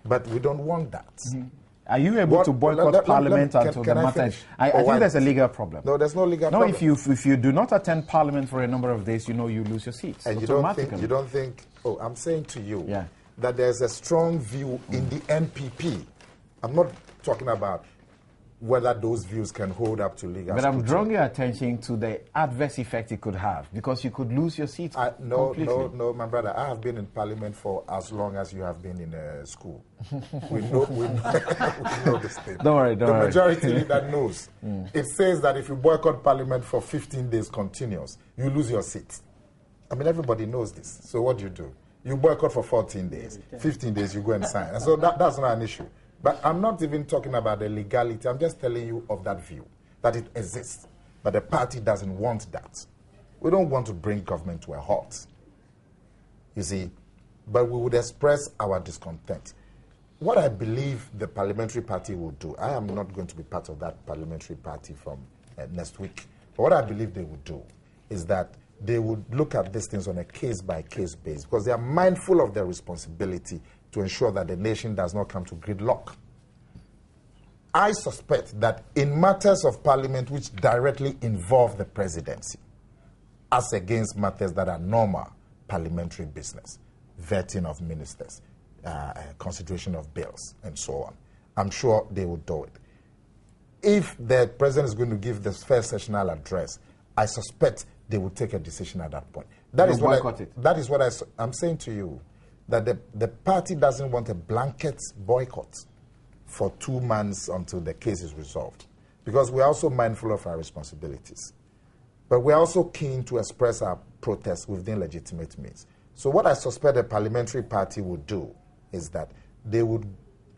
But we don't want that. Mm-hmm. Are you able to boycott Parliament until the matter is... I think there's a legal problem. No, there's no legal problem. No, if you do not attend Parliament for a number of days, you know you lose your seats. And you don't think... Oh, I'm saying to you that there's a strong view in the NPP. I'm not talking about whether those views can hold up to legal But I'm scrutiny. drawing your attention to the adverse effect it could have, because you could lose your seats completely. No, my brother. I have been in Parliament for as long as you have been in school. we know this thing. Don't worry. The majority leader knows. It says that if you boycott Parliament for 15 days continuous, you lose your seat. I mean, everybody knows this. So what do? You boycott for 14 days. 15 days, you go and sign. And so that's not an issue. But I'm not even talking about the legality. I'm just telling you of that view, that it exists. But the party doesn't want that. We don't want to bring government to a halt. You see, but we would express our discontent. What I believe the parliamentary party will do, I am not going to be part of that parliamentary party from next week. But what I believe they would do is that they would look at these things on a case-by-case basis, because they are mindful of their responsibility to ensure that the nation does not come to gridlock. I suspect that in matters of parliament which directly involve the presidency, as against matters that are normal parliamentary business, vetting of ministers, consideration of bills, and so on, I'm sure they will do it. If the president is going to give the first sessional address, I suspect they will take a decision at that point. That is what I'm saying to you, that the party doesn't want a blanket boycott for 2 months until the case is resolved, because we're also mindful of our responsibilities. But we're also keen to express our protest within legitimate means. So what I suspect the parliamentary party would do is that they would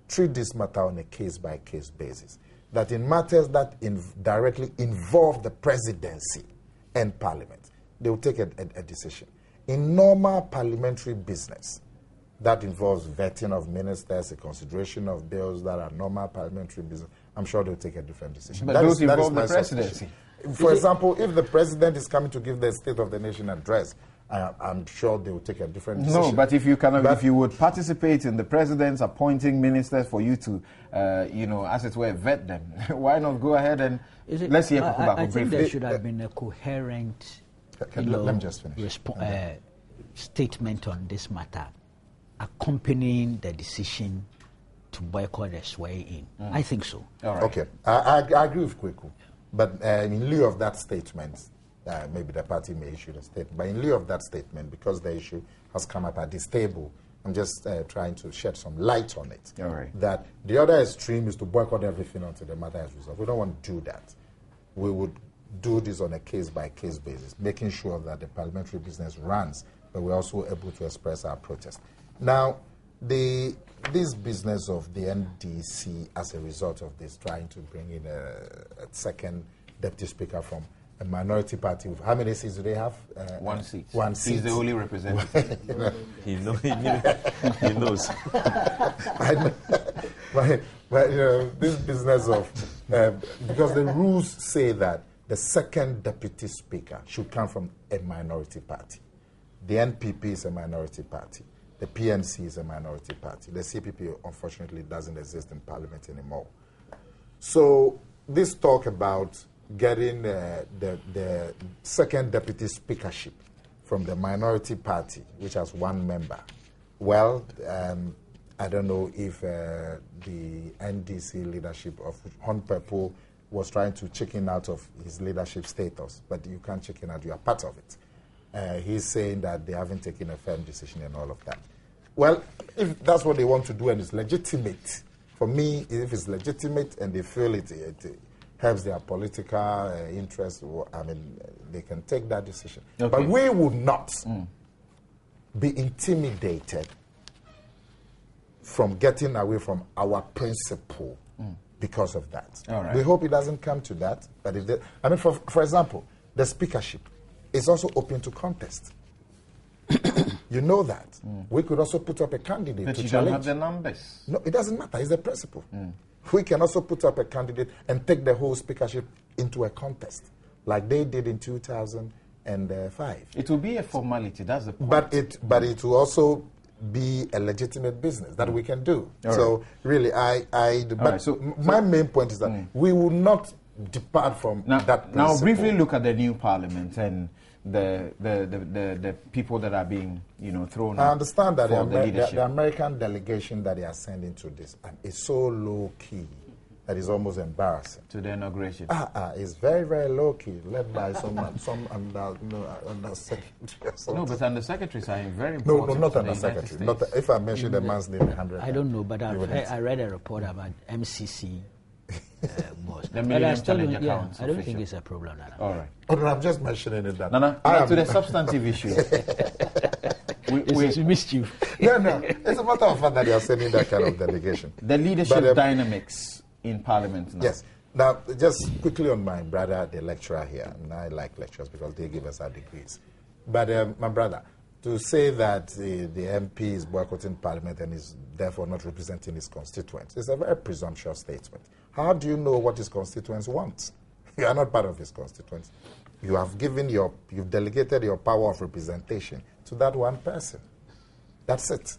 treat this matter on a case-by-case basis, that in matters that directly involve the presidency and parliament, they will take a decision. In normal parliamentary business, that involves vetting of ministers, a consideration of bills that are normal parliamentary business, I'm sure they'll take a different decision. But those involve the presidency. For example, if the president is coming to give the State of the Nation address, I'm sure they will take a different decision. No, but if you would participate in the president's appointing ministers for you to, as it were, vet them, why not go ahead and let's hear Kukuba. I think there should have been a coherent let me just finish. Statement on this matter, accompanying the decision to boycott the swearing in. I think so. All right. Okay, I agree with Kweku, but in lieu of that statement, maybe the party may issue a statement, but in lieu of that statement, because the issue has come up at this table, I'm just trying to shed some light on it. All right. That the other extreme is to boycott everything until the matter is resolved. We don't want to do that. We would do this on a case-by-case basis, making sure that the parliamentary business runs, but we're also able to express our protest. Now, this business of the NDC, as a result of this, trying to bring in a second deputy speaker from a minority party. How many seats do they have? 1 seat. 1 seat. He's the only representative. He knows. But this business of because the rules say that the second deputy speaker should come from a minority party. The NPP is a minority party. The PNC is a minority party. The CPP, unfortunately, doesn't exist in Parliament anymore. So this talk about getting the second deputy speakership from the minority party, which has 1 member, well, I don't know if the NDC leadership of Hon Pepo was trying to chicken out of his leadership status, but you can't chicken out, you are part of it. He's saying that they haven't taken a firm decision and all of that. Well, if that's what they want to do and it's legitimate, for me, if it's legitimate and they feel it helps their political interests, I mean, they can take that decision. Okay. But we would not be intimidated from getting away from our principle because of that. All right. We hope it doesn't come to that. But if for example, the speakership is also open to contest. You know that. We could also put up a candidate But to you challenge. don't have the numbers. No, it doesn't matter. It's a principle. We can also put up a candidate and take the whole speakership into a contest, like they did in 2005. It will be a formality. That's the point. But it will also be a legitimate business that we can do. All so right. really, my main point is that we will not depart from that principle. Now, briefly look at the new parliament and the people that are being, thrown. I understand that for the leadership. the American delegation that they are sending to this is so low key that is almost embarrassing. To the inauguration. It's very, very low key, led by some undersecretary. No, but undersecretaries are very No, important. not to the undersecretary. United States. If I mention the man's name 100 I don't know, but you wouldn't. I read a report about MCC boss. The But Millennium I still Challenge don't, accounts I don't official. think it's a problem. Nana. All right. Oh, no, I'm just mentioning it that. Nana, I back am- to the substantive issue. It's mischief. No. It's a matter of fact that they are sending that kind of delegation. The leadership But, dynamics in Parliament now. Yes. Now, just quickly on my brother, the lecturer here, and I like lecturers because they give us our degrees. But my brother, to say that the MP is boycotting Parliament and is therefore not representing his constituents is a very presumptuous statement. How do you know what his constituents want? You are not part of his constituents. You have you've delegated your power of representation to that one person. That's it.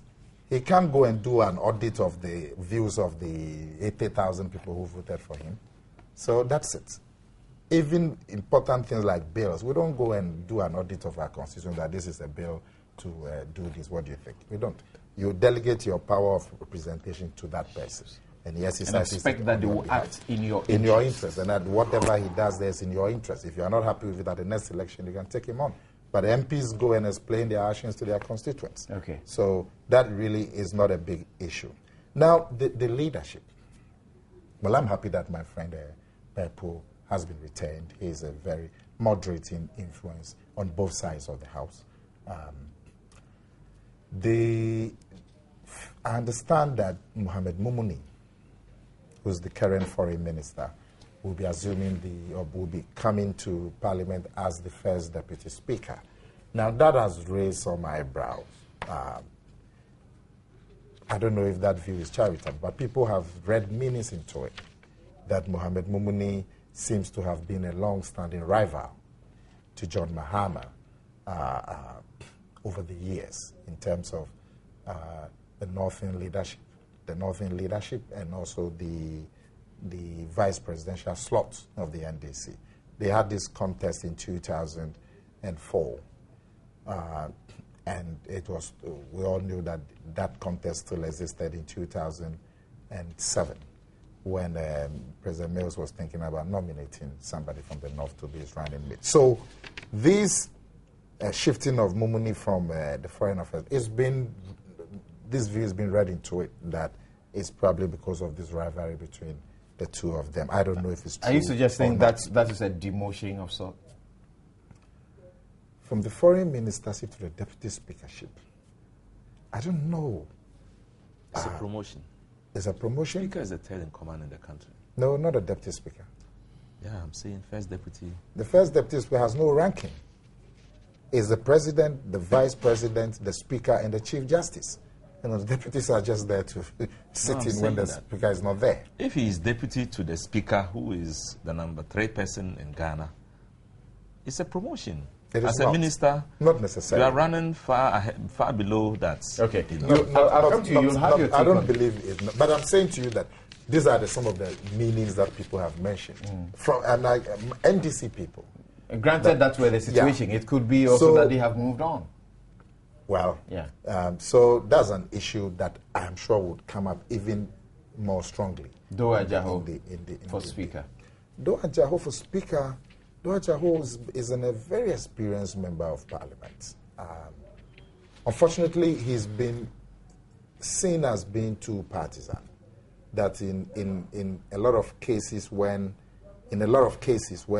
He can't go and do an audit of the views of the 80,000 people who voted for him. So that's it. Even important things like bills, we don't go and do an audit of our constitution that this is a bill to do this. What do you think? We don't. You delegate your power of representation to that person. And yes, And expect that they will act in your interest. In your interest, and that whatever he does there is in your interest. If you are not happy with it at the next election, you can take him on. But MPs go and explain their actions to their constituents. Okay. So that really is not a big issue. Now, the leadership. Well, I'm happy that my friend Pepo has been retained. He is a very moderating influence on both sides of the House. I understand that Mohamed Mumuni, who's the current foreign minister, will be coming to Parliament as the first deputy speaker. Now, that has raised some eyebrows. I don't know if that view is charitable, but people have read meanings into it, that Mohamed Mumuni seems to have been a long-standing rival to John Mahama over the years in terms of the Northern leadership and also the vice presidential slot of the NDC. They had this contest in 2004, and it was, we all knew that that contest still existed in 2007 when President Mills was thinking about nominating somebody from the North to be his running mate. So this shifting of Mumuni from the foreign affairs, this view has been read into it that it's probably because of this rivalry between the two of them. I don't know if it's true. Are you suggesting that is a demotion of sort? From the foreign ministership to the deputy speakership, I don't know. It's a promotion. It's a promotion? Speaker is the third in command in the country. No, not a deputy speaker. Yeah, I'm saying first deputy. The first deputy speaker has no ranking. It's the president, the vice president, the speaker, and the chief justice. The deputies are just there to sit in when the speaker is not there. If he is deputy to the speaker, who is the number 3 person in Ghana, it's a promotion. As a minister, not necessarily. You are running far below that. Okay. I'll come to you. You'll have your take I don't on believe it. But I'm saying to you that these are some of the meanings that people have mentioned. From NDC people. Granted, that's where the situation. Yeah. It could be also that they have moved on. Well, yeah. So that's an issue that I'm sure would come up even more strongly. Doa Jaho for Speaker. Doa Jaho for Speaker. Doa Jaho is a very experienced member of Parliament. Unfortunately, he's been seen as being too partisan. That in a lot of cases where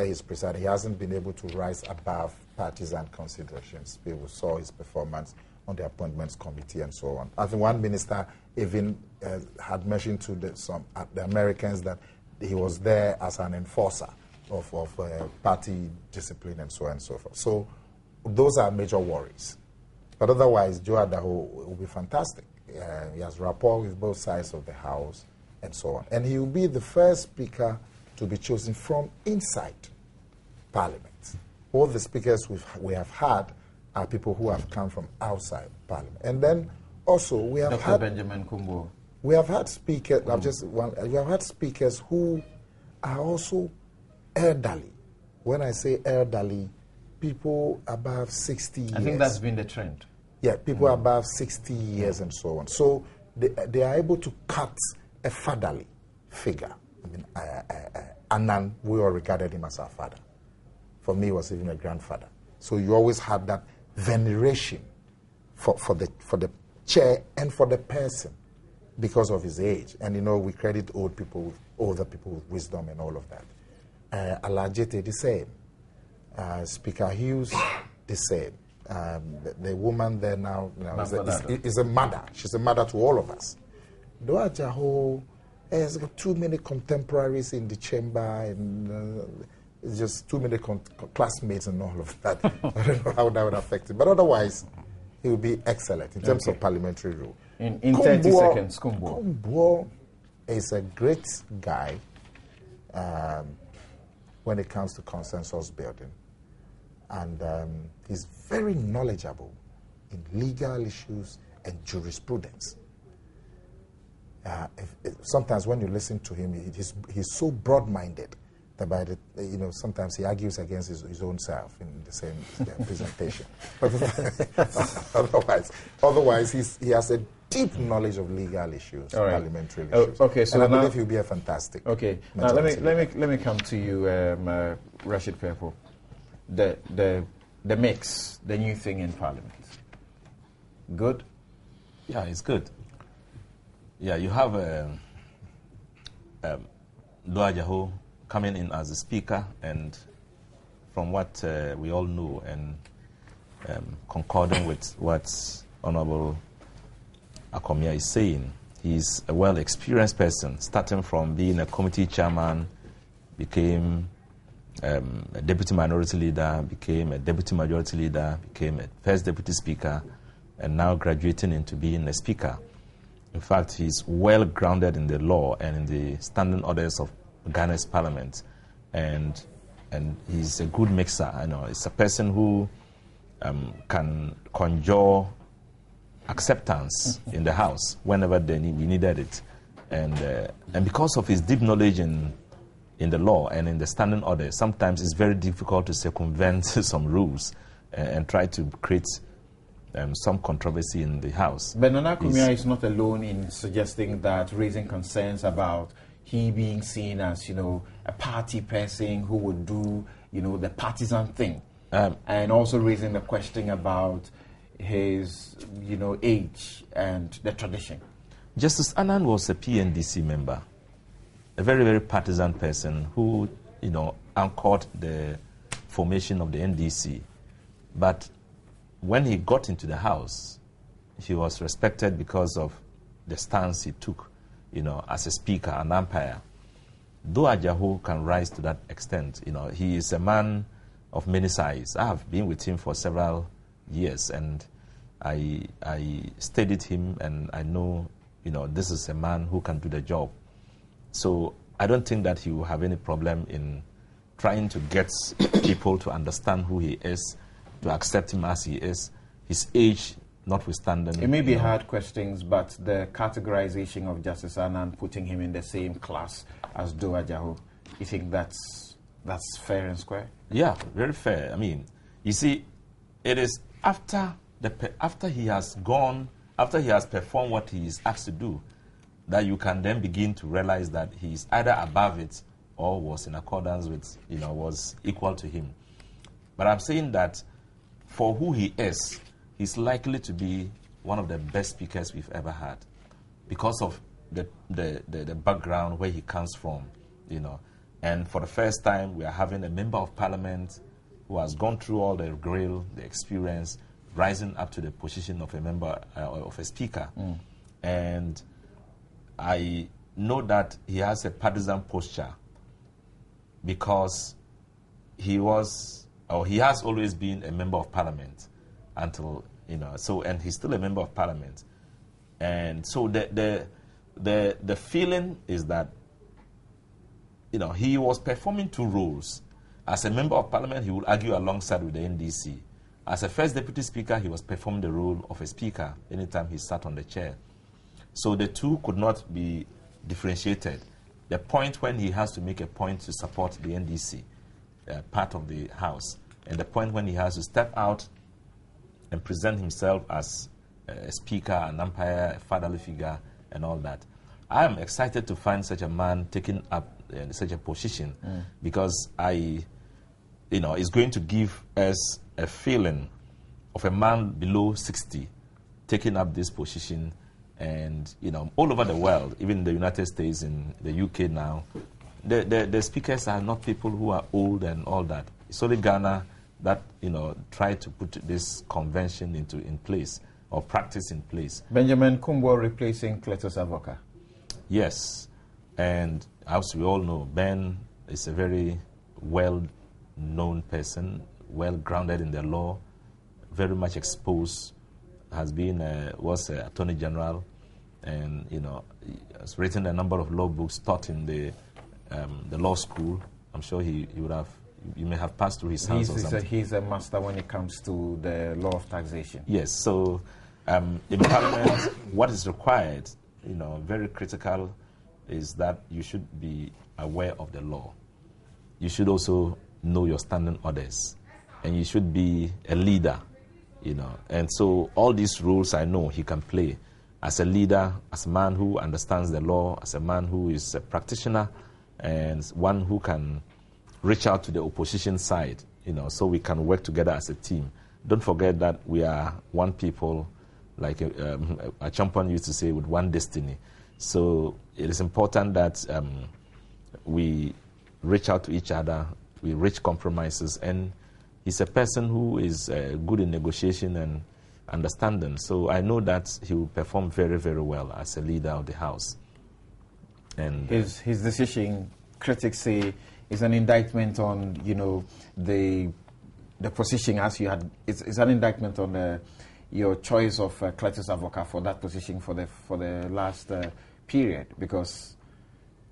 he's presiding, he hasn't been able to rise above partisan considerations. People saw his performance on the appointments committee and so on. I think one minister even had mentioned to the Americans that he was there as an enforcer of party discipline and so on and so forth. So those are major worries. But otherwise, Joe Adaho will be fantastic. He has rapport with both sides of the House and so on. And he will be the first speaker to be chosen from inside Parliament. All the speakers we have had are people who have come from outside Parliament. And then also we have Dr. had Benjamin Kumbo. We have had speakers. We have had speakers who are also elderly. When I say elderly, people above 60 years. I think that's been the trend. Yeah, people above 60 years and so on. So they are able to cut a fatherly figure. I mean, Annan, we all regarded him as our father. For me, he was even a grandfather. So you always had that veneration for the chair and for the person because of his age. And you know, we credit older people with wisdom and all of that. Alajete, the same. Speaker Hughes, the same. The woman there now is a mother. She's a mother to all of us. Doa Jaho has got too many contemporaries in the chamber, and it's just too many classmates and all of that. I don't know how that would affect it. But otherwise, he will be excellent in terms of parliamentary rule. In 30 seconds, Kumbo is a great guy when it comes to consensus building. And he's very knowledgeable in legal issues and jurisprudence. Sometimes when you listen to him, he's so broad-minded that sometimes he argues against his own self in the same presentation. otherwise, he has a deep knowledge of legal issues, parliamentary issues. Okay, so and I believe he'll be a fantastic. Okay, now let me come to you, Rashid Pepo. The mix, the new thing in Parliament. Good? Yeah, it's good. Yeah, you have Doa Jaho coming in as a speaker, and from what we all know, and concording with what Honorable Akomia is saying, he's a well-experienced person, starting from being a committee chairman, became a deputy minority leader, became a deputy majority leader, became a first deputy speaker, and now graduating into being a speaker. In fact, he's well grounded in the law and in the standing orders of Ghana's parliament, and he's a good mixer. I know it's a person who can conjure acceptance in the House whenever we needed it, and because of his deep knowledge in the law and in the standing orders, sometimes it's very difficult to circumvent some rules and try to create some controversy in the House. But Nana Kumia is not alone in suggesting that, raising concerns about he being seen as, a party person who would do, the partisan thing. And also raising the question about his, age and the tradition. Justice Annan was a PNDC member, a very, very partisan person who, anchored the formation of the NDC. But when he got into the House, he was respected because of the stance he took, as a speaker, an umpire. Doa Jaho can rise to that extent. He is a man of many sides. I have been with him for several years, and I studied him, and I know, this is a man who can do the job. So I don't think that he will have any problem in trying to get people to understand who he is, to accept him as he is, his age notwithstanding. It may be hard questions, but the categorization of Justice Annan, putting him in the same class as Doa Jaho, you think that's fair and square? Yeah, very fair. I mean, you see, it is after he has performed what he is asked to do, that you can then begin to realize that he is either above it or was in accordance with, was equal to him. But I'm saying that for who he is, he's likely to be one of the best speakers we've ever had because of the background where he comes from, And for the first time, we are having a member of parliament who has gone through all the grill, the experience, rising up to the position of a member, of a speaker. And I know that he has a partisan posture because he has always been a member of parliament until So, and he's still a member of parliament. And so the feeling is that, he was performing two roles. As a member of parliament, he would argue alongside with the NDC. As a first deputy speaker, he was performing the role of a speaker anytime he sat on the chair. So the two could not be differentiated. The point when he has to make a point to support the NDC, part of the House, and the point when he has to step out and present himself as a speaker, an umpire, a fatherly figure, and all that. I am excited to find such a man taking up such a position because it's going to give us a feeling of a man below 60 taking up this position. And, all over the world, even in the United States, in the UK now, the speakers are not people who are old and all that. It's only Ghana that, tried to put this convention in place or practice in place. Benjamin Kumbo replacing Cletus Avoka. Yes. And as we all know, Ben is a very well-known person, well-grounded in the law, very much exposed, was Attorney General, and has written a number of law books, taught in the law school. I'm sure you may have passed through his hands or something. He's a master when it comes to the law of taxation. Yes. So in Parliament, what is required, very critical, is that you should be aware of the law. You should also know your standing orders, and you should be a leader. And so all these roles I know he can play as a leader, as a man who understands the law, as a man who is a practitioner, and one who can reach out to the opposition side, so we can work together as a team. Don't forget that we are one people, like a champion used to say, with one destiny. So it is important that we reach out to each other, we reach compromises, and he's a person who is good in negotiation and understanding. So I know that he will perform very, very well as a leader of the House. And his decision, critics say, is an indictment on the position as you had. It's an indictment on your choice of Cletus Avoka for that position for the last period, because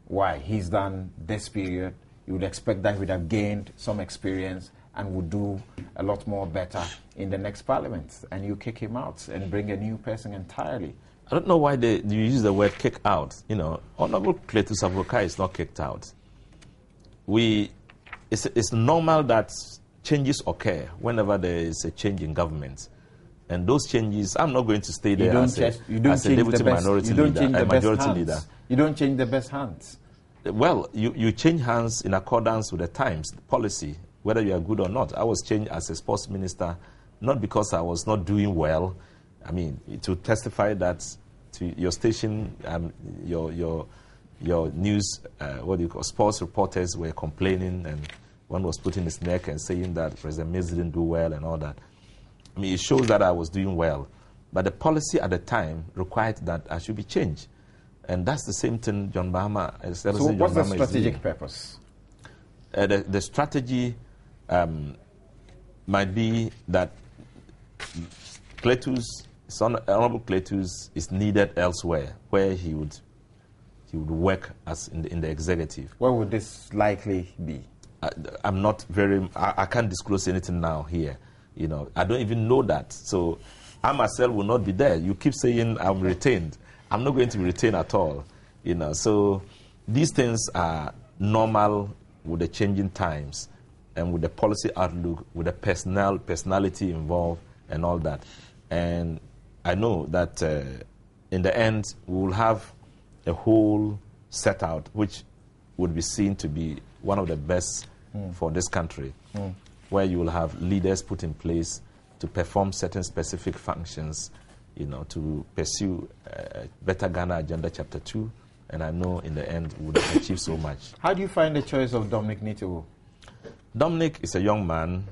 why he's done this period, you would expect that he would have gained some experience and would do a lot more better in the next parliament, and you kick him out and bring a new person entirely. I don't know why you use the word kick out. Honorable Cletus Avoka is not kicked out. It's normal that changes occur whenever there is a change in government. And those changes, I'm not going to stay there as a deputy minority leader, a majority leader. You don't change the best hands. Well, you change hands in accordance with the times, the policy, whether you are good or not. I was changed as a sports minister, not because I was not doing well. I mean, to testify that to your station, your news, sports reporters were complaining, and one was putting his neck and saying that President Mills didn't do well and all that. I mean, it shows that I was doing well. But the policy at the time required that I should be changed. And that's the same thing John Mahama is doing. So what's the strategic purpose? The strategy might be that Honorable Cletus is needed elsewhere, where he would work as in the executive. Where would this likely be? I can't disclose anything now here. I don't even know that. So I myself will not be there. You keep saying I'm retained. I'm not going to be retained at all. So these things are normal with the changing times and with the policy outlook, with the personality involved and all that. And I know that in the end we will have a whole set out which would be seen to be one of the best for this country, where you will have leaders put in place to perform certain specific functions, to pursue Better Ghana Agenda Chapter 2, and I know in the end we would achieve so much. How do you find the choice of Dominic Nitiwo? Dominic is a young man.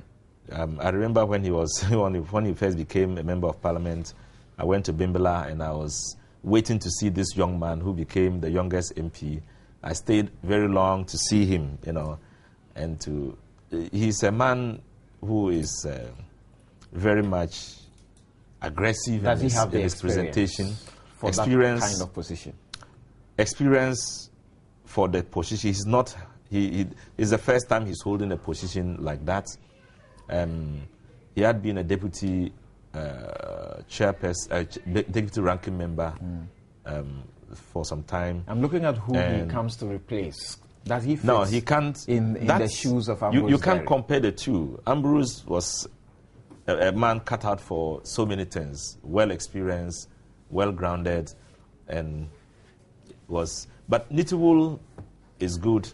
I remember when he first became a member of Parliament, I went to Bimbala and I was waiting to see this young man who became the youngest MP. I stayed very long to see him, he's a man who is very much aggressive Does he have in the his presentation. for that kind of position? Experience for the position. He's not. He is the first time he's holding a position like that. He had been a deputy deputy ranking member for some time. I'm looking at who he comes to replace. Does he fit? No, he can't. In the shoes of Ambrose. You can't compare the two. Ambrose was a man cut out for so many things. Well experienced, well grounded, and was. But Nitiwul is good,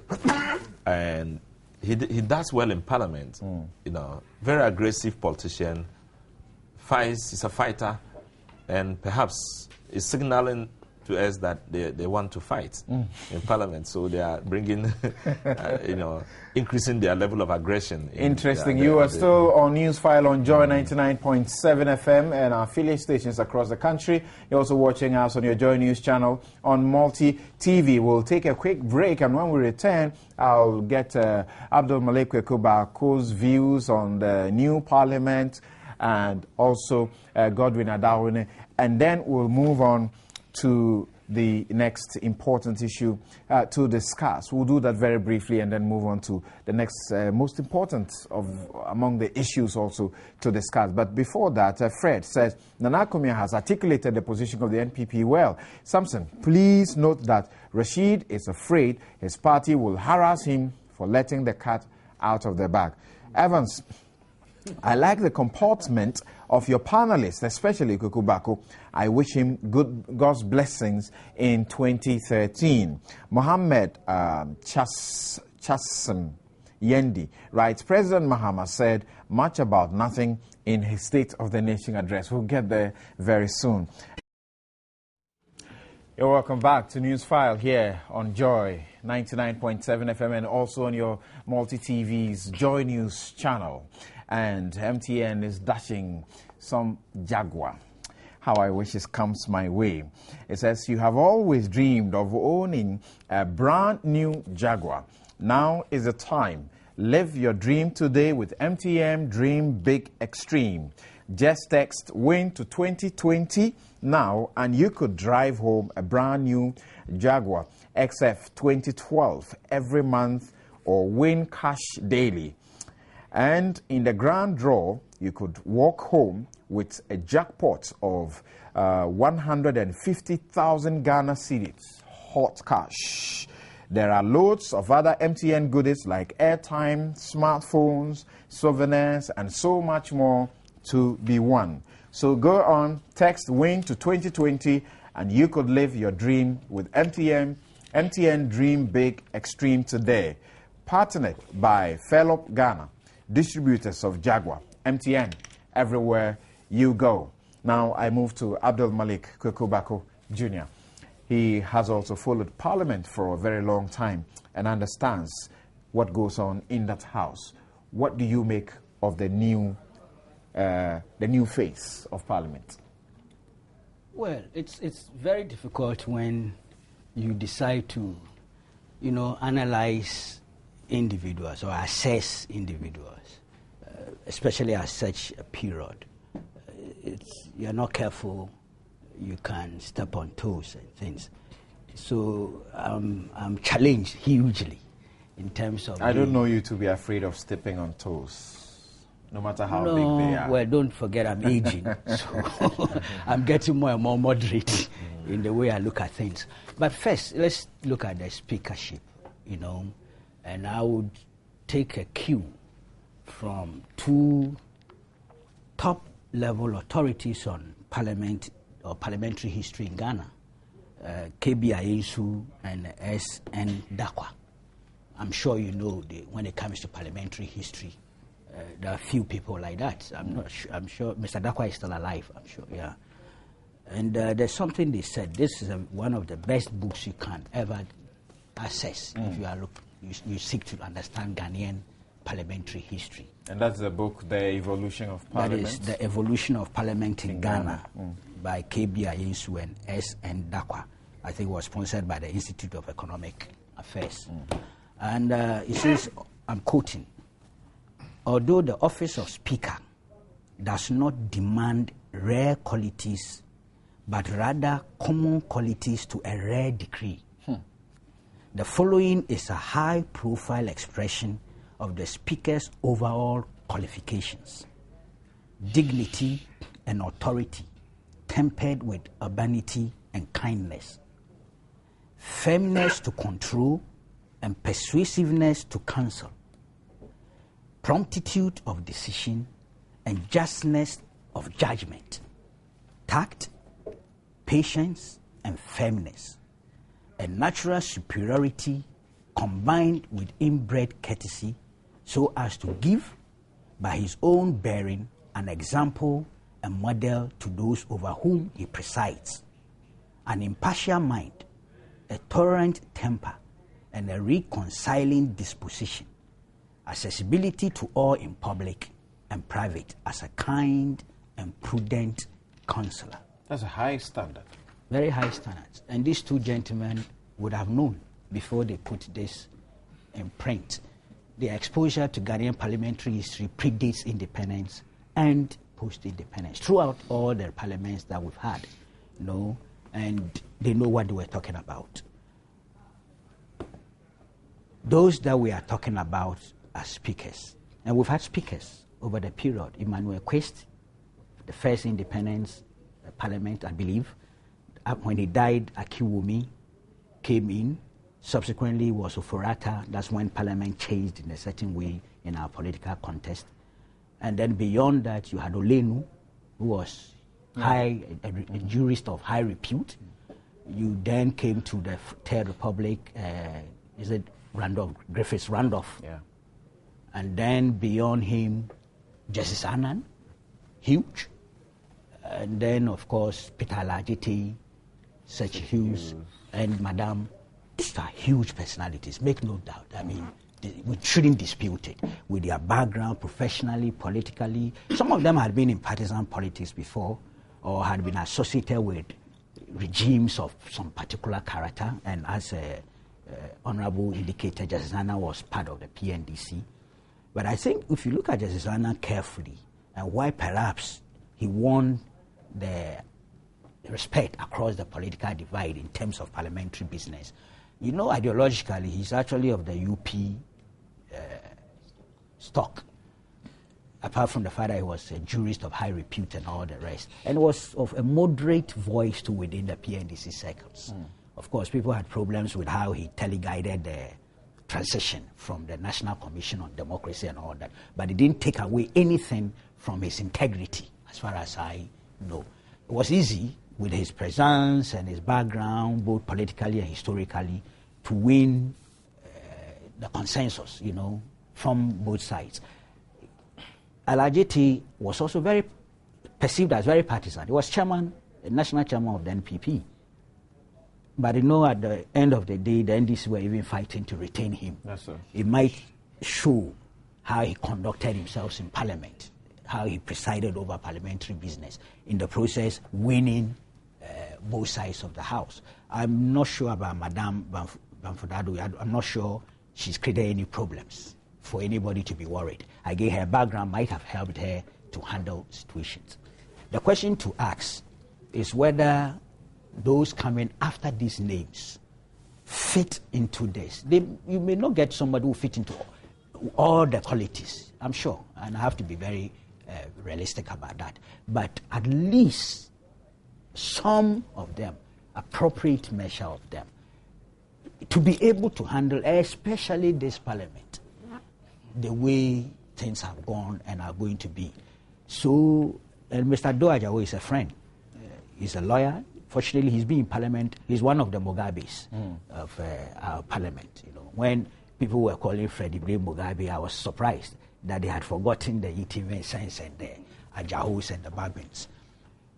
and he does well in Parliament. You know, very aggressive politician. Fights. He's a fighter, and perhaps is signaling to us that they want to fight in Parliament. So they are bringing, increasing their level of aggression. Interesting. You are still on Newsfile on Joy 99.7 FM and our affiliate stations across the country. You're also watching us on your Joy News channel on Multi TV. We'll take a quick break, and when we return, I'll get Abdul Malik Kwekubako's views on the new Parliament and also Godwin Adawine, and then we'll move on to the next important issue to discuss. We'll do that very briefly and then move on to the next most important among the issues also to discuss. But before that, Fred says, Nana Kumia has articulated the position of the NPP well. Samson, please note that Rashid is afraid his party will harass him for letting the cat out of the bag. Evans, I like the comportment of your panelists, especially Kwekubako. I wish him God's blessings in 2013. Mohammed Chassam Yendi writes, President Mahama said much about nothing in his State of the Nation address. We'll get there very soon. You're welcome back to Newsfile here on Joy 99.7 FM and also on your multi-TV's Joy News channel. And MTN is dashing some Jaguar. How I wish this comes my way. It says, you have always dreamed of owning a brand new Jaguar. Now is the time. Live your dream today with MTN Dream Big Extreme. Just text WIN to 2020 now and you could drive home a brand new Jaguar XF 2012 every month or win cash daily. And in the grand draw, you could walk home with a jackpot of 150,000 Ghana cedis, hot cash. There are loads of other MTN goodies like airtime, smartphones, souvenirs, and so much more to be won. So go on, text WIN to 2020, and you could live your dream with MTN Dream Big Extreme today. Partnered by Felop Ghana, distributors of Jaguar, MTN, everywhere you go. Now I move to Abdul Malik Kwekubako Jr. He has also followed Parliament for a very long time and understands what goes on in that house. What do you make of the new face of Parliament? Well, it's very difficult when you decide to, analyze individuals or assess individuals, especially at such a period. You're not careful, you can step on toes and things. So I'm challenged hugely in terms of... I don't know you to be afraid of stepping on toes, no matter how big they are. Well, don't forget I'm aging, so I'm getting more and more moderate in the way I look at things. But first, let's look at the speakership, and I would take a cue from two top-level authorities on parliament or parliamentary history in Ghana, KB Ayesu and S.N. Dakwa. I'm sure you know when it comes to parliamentary history, there are few people like that. I'm sure Mr. Dakwa is still alive, I'm sure, yeah. And there's something they said. This is one of the best books you can ever access if you seek to understand Ghanaian parliamentary history. And that's the book, The Evolution of Parliament? That is The Evolution of Parliament in Ghana by KB Ayesu and S.N. Dakwa. I think it was sponsored by the Institute of Economic Affairs. And it says, I'm quoting, although the office of Speaker does not demand rare qualities, but rather common qualities to a rare degree. The following is a high-profile expression of the speaker's overall qualifications: dignity and authority, tempered with urbanity and kindness, firmness to control and persuasiveness to counsel, promptitude of decision and justness of judgment, tact, patience, and firmness, a natural superiority combined with inbred courtesy, so as to give, by his own bearing, an example and model to those over whom he presides, an impartial mind, a tolerant temper, and a reconciling disposition, accessibility to all in public and private as a kind and prudent counselor. That's a high standard. Very high standards. And these two gentlemen would have known before they put this in print. Their exposure to Ghanaian parliamentary history predates independence and post-independence, throughout all the parliaments that we've had, and they know what they were talking about. Those that we are talking about are speakers. And we've had speakers over the period. Emmanuel Quest, the first independence parliament, I believe. When he died, Akiwumi came in. Subsequently was Oforata. That's when parliament changed in a certain way in our political contest. And then beyond that, you had Olenu, who was a jurist of high repute. You then came to the Third Republic, is it Griffiths Randolph? Yeah. And then beyond him, Justice Annan, huge. And then, of course, Peter Alajiti, such Hughes, and Madame. These are huge personalities, make no doubt. I mean, we shouldn't dispute it. With their background, professionally, politically, some of them had been in partisan politics before or had been associated with regimes of some particular character. And as Honorable indicated, Justice Annan was part of the PNDC. But I think if you look at Justice Annan carefully and why perhaps he won the respect across the political divide in terms of parliamentary business, ideologically, he's actually of the UP stock, apart from the fact that he was a jurist of high repute and all the rest, and was of a moderate voice too within the PNDC circles. Of course, people had problems with how he teleguided the transition from the National Commission on Democracy and all that, but it didn't take away anything from his integrity, as far as I know. It was easy with his presence and his background, both politically and historically, to win the consensus, from both sides. Alajiti was also perceived as very partisan. He was national chairman of the NPP. But at the end of the day, the NDC were even fighting to retain him. Yes, sir. It might show how he conducted himself in Parliament, how he presided over parliamentary business, in the process winning both sides of the House. I'm not sure about Madame Bamfordado. I'm not sure she's created any problems for anybody to be worried. Again, her background might have helped her to handle situations. The question to ask is whether those coming after these names fit into this. You may not get somebody who fit into all the qualities, I'm sure, and I have to be very realistic about that. But at least some of them, appropriate measure of them, to be able to handle, especially this parliament, the way things have gone and are going to be. So, Mr. Doajawo is a friend. He's a lawyer. Fortunately, he's been in parliament. He's one of the Mugabes of our parliament. When people were calling Freddie Gray Mugabe, I was surprised that they had forgotten the interventions and the Ajahos and the Bagbins.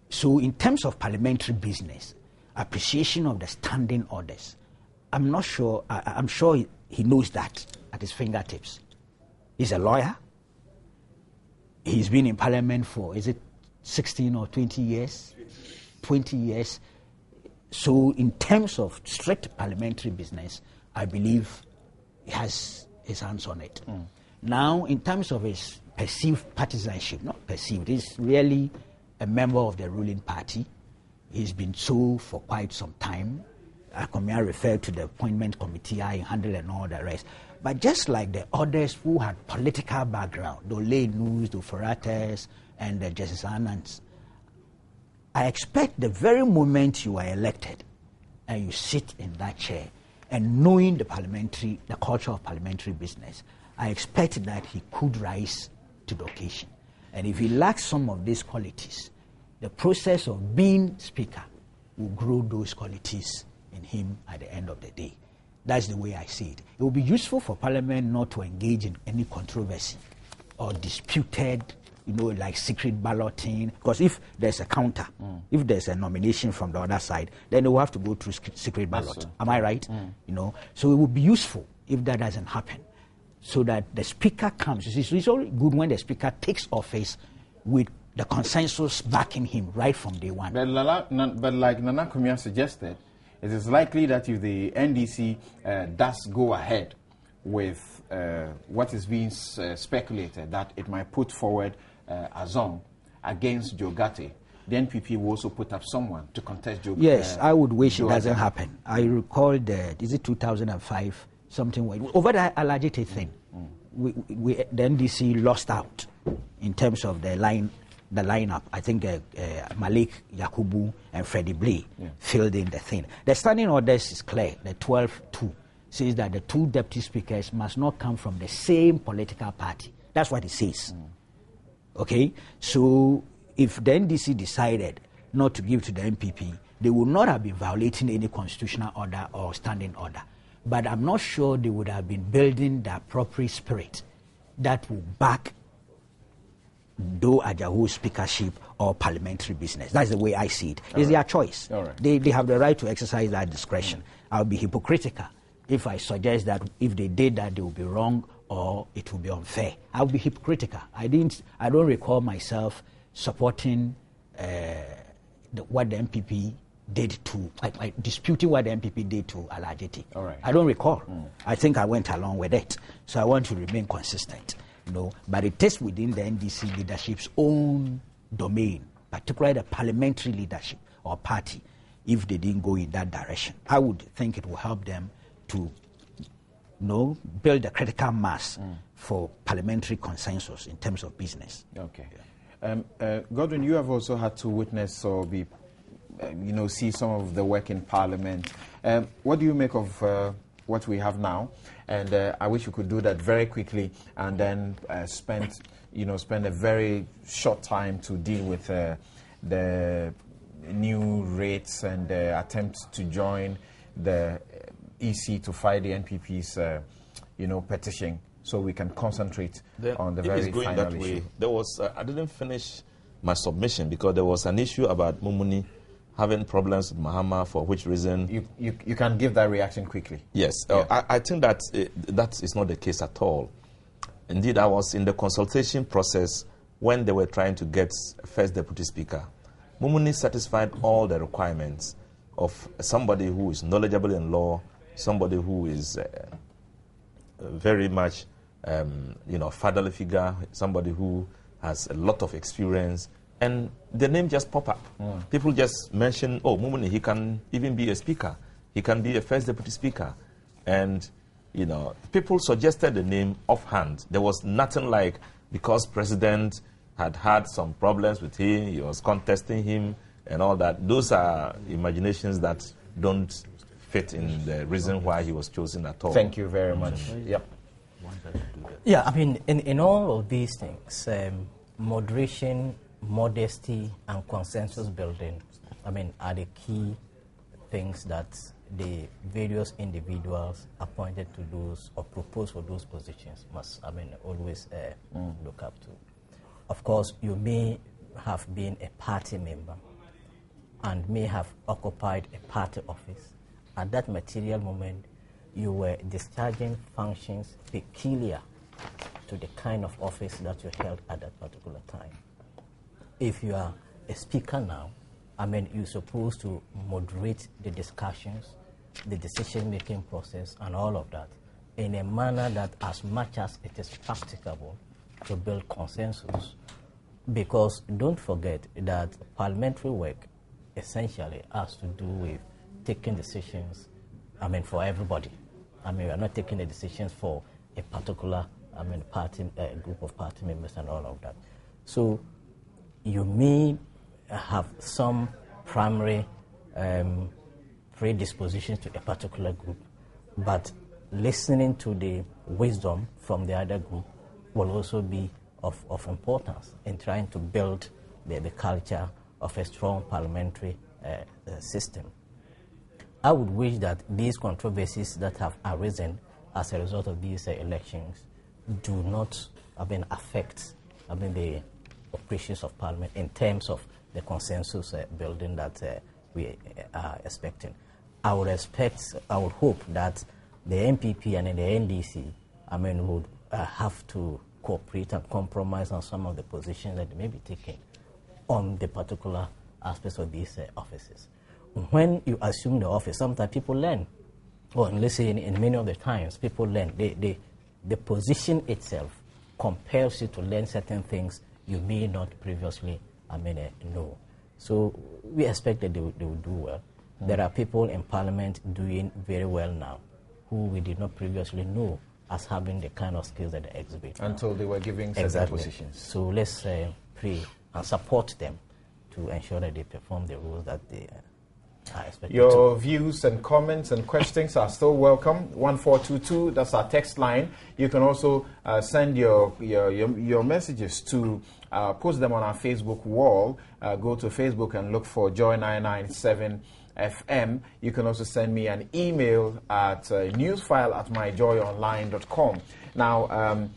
So in terms of parliamentary business, appreciation of the standing orders, I'm not sure, I'm sure he knows that at his fingertips. He's a lawyer. He's been in parliament for, 16 or 20 years? 20 years. So in terms of strict parliamentary business, I believe he has his hands on it. Now, in terms of his perceived partisanship, not perceived, it's really a member of the ruling party. He's been so for quite some time. Akomia referred to the appointment committee I handle and all the rest. But just like the others who had political background, the Lenus, the Forates, and the Justice Anans, I expect the very moment you are elected and you sit in that chair and knowing the culture of parliamentary business, I expect that he could rise to the occasion. And if he lacks some of these qualities, the process of being speaker will grow those qualities in him at the end of the day. That's the way I see it. It will be useful for Parliament not to engage in any controversy or disputed, like secret balloting. Because if there's a counter, if there's a nomination from the other side, then they will have to go through secret ballot. Am I right? So it would be useful if that doesn't happen, so that the speaker comes. It's only good when the speaker takes office with the consensus backing him right from day one. But like Nana Kumia suggested, it is likely that if the NDC does go ahead with what is being speculated, that it might put forward Azong against Joe Gatti, the NPP will also put up someone to contest Joe. Yes, I would wish it doesn't happen. I recall is it 2005, something over the Alajite thing. The NDC lost out in terms of the lineup. I think Malik Yakubu and Freddie Blee filled in the thing. The standing orders is clear. The 12-2 says that the two deputy speakers must not come from the same political party. That's what it says. Okay? So if the NDC decided not to give to the NPP, they would not have been violating any constitutional order or standing order. But I'm not sure they would have been building the appropriate spirit that will back Do Ajahu's speakership or parliamentary business. That's the way I see it. It's their choice. They have the right to exercise that discretion. I'll be hypocritical if I suggest that if they did that, they will be wrong or it will be unfair. I'll be hypocritical. I don't recall myself supporting what the MPP did to, disputing what the MPP did to Alajiti. I don't recall. I think I went along with it. So I want to remain consistent. But it is within the NDC leadership's own domain, particularly the parliamentary leadership or party, if they didn't go in that direction. I would think it will help them to build a critical mass for parliamentary consensus in terms of business. Okay. Godwin, you have also had to witness or be, see some of the work in Parliament. What do you make of what we have now? And I wish you could do that very quickly and then spend a very short time to deal with the new rates and attempts to join the EC to fight the NPP's petition, so we can concentrate on the very final issue. There was I didn't finish my submission because there was an issue about Mumuni having problems with Mahama, for which reason... You can give that reaction quickly. Yes. I think that that is not the case at all. Indeed, I was in the consultation process when they were trying to get first deputy speaker. Mumuni satisfied all the requirements of somebody who is knowledgeable in law, somebody who is very much, fatherly figure, somebody who has a lot of experience, and the name just pop up. People just mention, Mumuni, he can even be a speaker. He can be a first deputy speaker. And, people suggested the name offhand. There was nothing like, because president had some problems with him, he was contesting him and all that. Those are imaginations that don't fit in the reason why he was chosen at all. Thank you very much. Yeah, I mean, in all of these things, moderation, modesty, and consensus building, are the key things that the various individuals appointed to those or proposed for those positions must, always look up to. Of course, you may have been a party member and may have occupied a party office. At that material moment, you were discharging functions peculiar to the kind of office that you held at that particular time. If you are a speaker now, you're supposed to moderate the discussions, the decision-making process, and all of that in a manner that, as much as it is practicable to build consensus, Because don't forget that parliamentary work essentially has to do with taking decisions, for everybody. We are not taking the decisions for a particular, party, group of party members and all of that. So you may have some primary predispositions to a particular group, but listening to the wisdom from the other group will also be of importance in trying to build the culture of a strong parliamentary system. I would wish that these controversies that have arisen as a result of these elections do not affect the operations of Parliament in terms of the consensus building that we are expecting. I would hope that the NPP and the NDC would have to cooperate and compromise on some of the positions that may be taken on the particular aspects of these offices. When you assume the office, sometimes people learn. Or let's say in many of the times, people learn. The position itself compels you to learn certain things you may not previously know. So we expect that they will do well. There are people in Parliament doing very well now who we did not previously know as having the kind of skills that they exhibit. Until they were giving certain positions. So let's pray and support them to ensure that they perform the roles that they are expected Your views and comments and questions are still welcome. 1422, that's our text line. You can also send your messages to post them on our Facebook wall. Go to Facebook and look for Joy 997 FM. You can also send me an email at newsfile@myjoyonline.com. Now,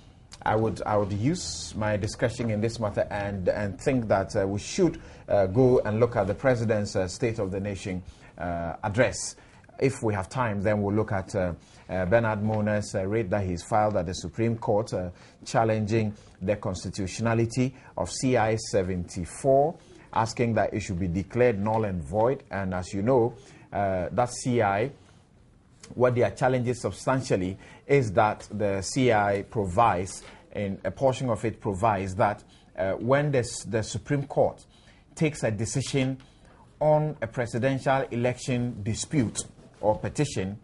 I would use my discretion in this matter and think that we should go and look at the President's State of the Nation address. If we have time, then we'll look at Bernard Mona's raid that he's filed at the Supreme Court challenging the constitutionality of CI 74, asking that it should be declared null and void. And as you know, that CI, what their challenges substantially is that the CI provides, and a portion of it provides that when the Supreme Court takes a decision on a presidential election dispute or petition,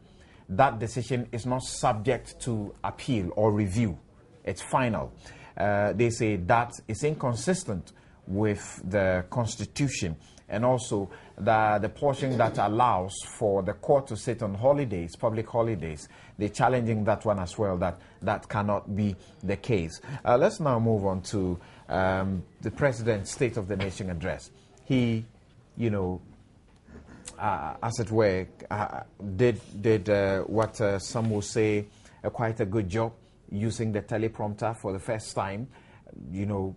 that decision is not subject to appeal or review. It's final. They say that is inconsistent with the Constitution, and also the portion that allows for the court to sit on holidays, public holidays. They're challenging that one as well, that cannot be the case. Let's now move on to the President's State of the Nation address. He, as it were, did what some will say quite a good job, using the teleprompter for the first time,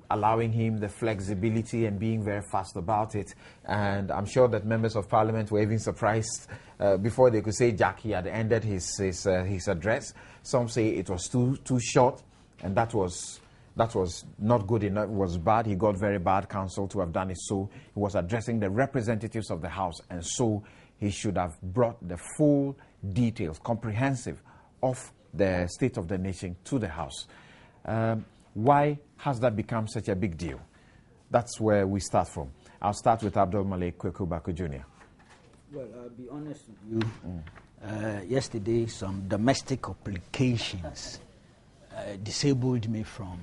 allowing him the flexibility and being very fast about it. And I'm sure that members of Parliament were even surprised before they could say Jack, he had ended his address. Some say it was too short, and that was not good enough. It was bad. He got very bad counsel to have done it. So he was addressing the representatives of the House, and so he should have brought the full details, comprehensive, of the State of the Nation to the House. Why has that become such a big deal? That's where we start from. I'll start with Abdul Malik Kwekubaku Jr. Well, I'll be honest with you. Yesterday, some domestic complications disabled me from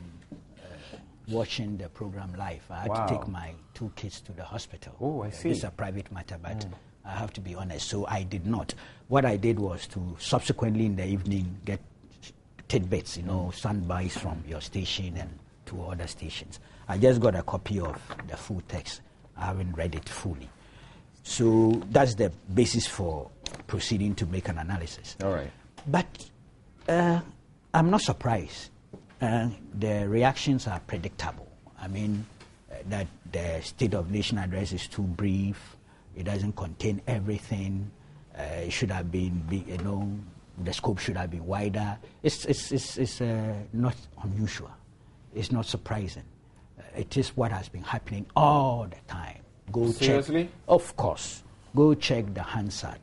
watching the program live. I had to take my 2 kids to the hospital. Oh, I see. It's a private matter, but I have to be honest, so I did not. What I did was to subsequently in the evening get tidbits, soundbites from your station and 2 other stations. I just got a copy of the full text. I haven't read it fully. So that's the basis for proceeding to make an analysis. All right. But I'm not surprised. The reactions are predictable. I mean, that the State of Nation address is too brief. It doesn't contain everything. It should have been, the scope should have been wider. It's not unusual. It's not surprising. It is what has been happening all the time. Seriously? Check. Of course. Go check the Hansard,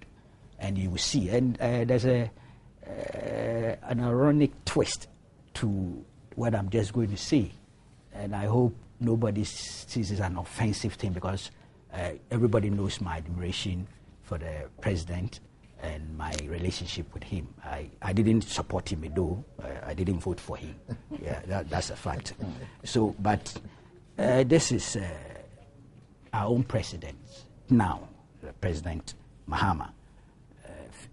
and you will see. And there's an ironic twist to what I'm just going to say. And I hope nobody sees it as an offensive thing, because everybody knows my admiration for the president and my relationship with him. I didn't support him, though. I didn't vote for him. Yeah, that's a fact. So, but this is our own president now, President Mahama,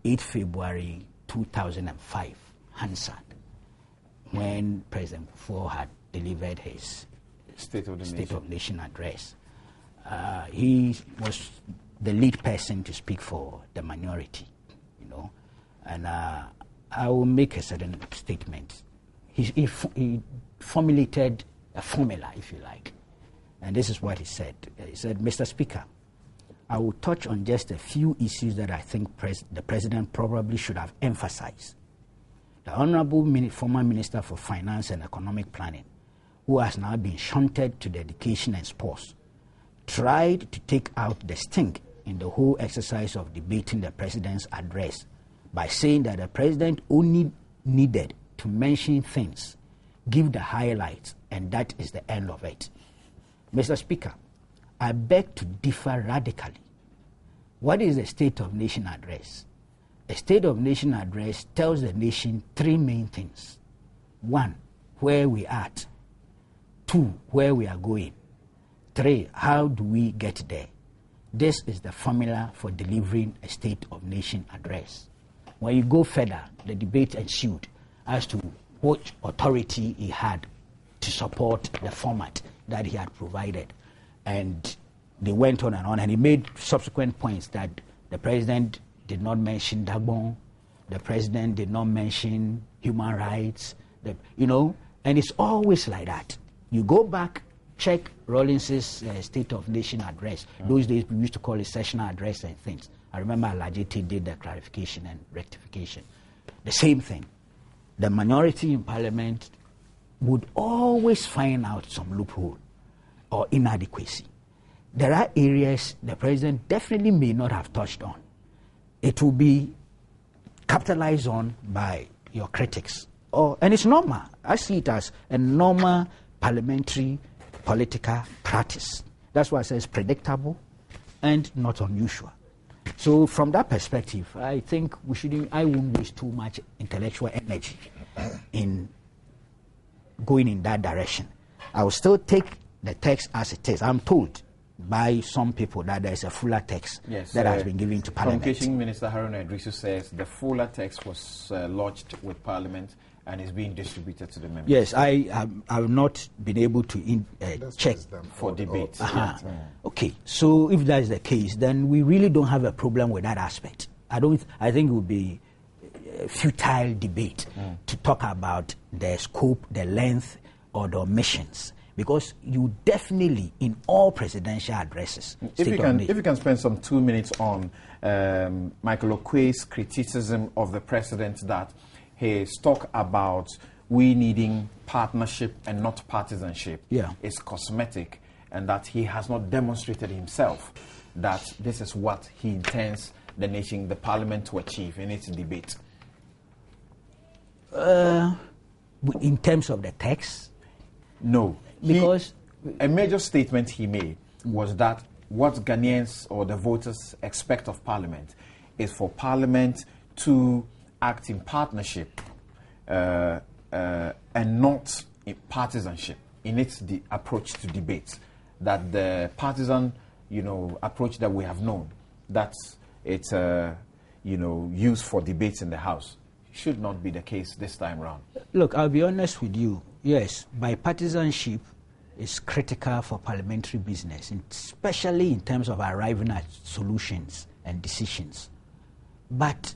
8 February 2005, Hansard, when President Kufuor had delivered his State of the Nation address. He was the lead person to speak for the minority, and I will make a certain statement. He formulated a formula, if you like, and this is what he said. He said, Mr. Speaker, I will touch on just a few issues that I think the President probably should have emphasized. The Honorable former Minister for Finance and Economic Planning, who has now been shunted to the education and sports, tried to take out the stink in the whole exercise of debating the President's address by saying that the President only needed to mention things, give the highlights, and that is the end of it. Mr. Speaker, I beg to differ radically. What is a State of Nation address? A State of Nation address tells the nation 3 main things. 1, where we are at. 2, where we are going. 3, how do we get there? This is the formula for delivering a State of Nation address. When you go further, the debate ensued as to what authority he had to support the format that he had provided. And they went on, and he made subsequent points that the President did not mention Dagbon, the President did not mention human rights, and it's always like that. You go back, check Rawlins's State of Nation address. Those days we used to call it sessional address and things. I remember Alajete did the clarification and rectification. The same thing. The minority in Parliament would always find out some loophole or inadequacy. There are areas the President definitely may not have touched on. It will be capitalized on by your critics. And it's normal. I see it as a normal parliamentary political practice. That's why I say it's predictable and not unusual. So from that perspective, I think I wouldn't waste too much intellectual energy in going in that direction. I will still take the text as it is. I'm told by some people that there is a fuller text that has been given to Parliament. Communication Minister Haruna Idrisu says the fuller text was lodged with Parliament and is being distributed to the members. Yes, I have not been able to check for debate. Okay, so if that is the case, then we really don't have a problem with that aspect. I think it would be a futile debate to talk about the scope, the length, or the omissions, because you definitely, in all presidential addresses... If you can spend some 2 minutes on Michael Okwei's criticism of the president, that his talk about we needing partnership and not partisanship is cosmetic, and that he has not demonstrated himself that this is what he intends the nation, the Parliament, to achieve in its debate. In terms of the text? No. Because a major statement he made was that what Ghanaians or the voters expect of Parliament is for Parliament to act in partnership and not in partisanship in its approach to debates. That the partisan, approach that we have known, that it's used for debates in the House, should not be the case this time round. Look, I'll be honest with you. Yes, bipartisanship is critical for parliamentary business, especially in terms of arriving at solutions and decisions. But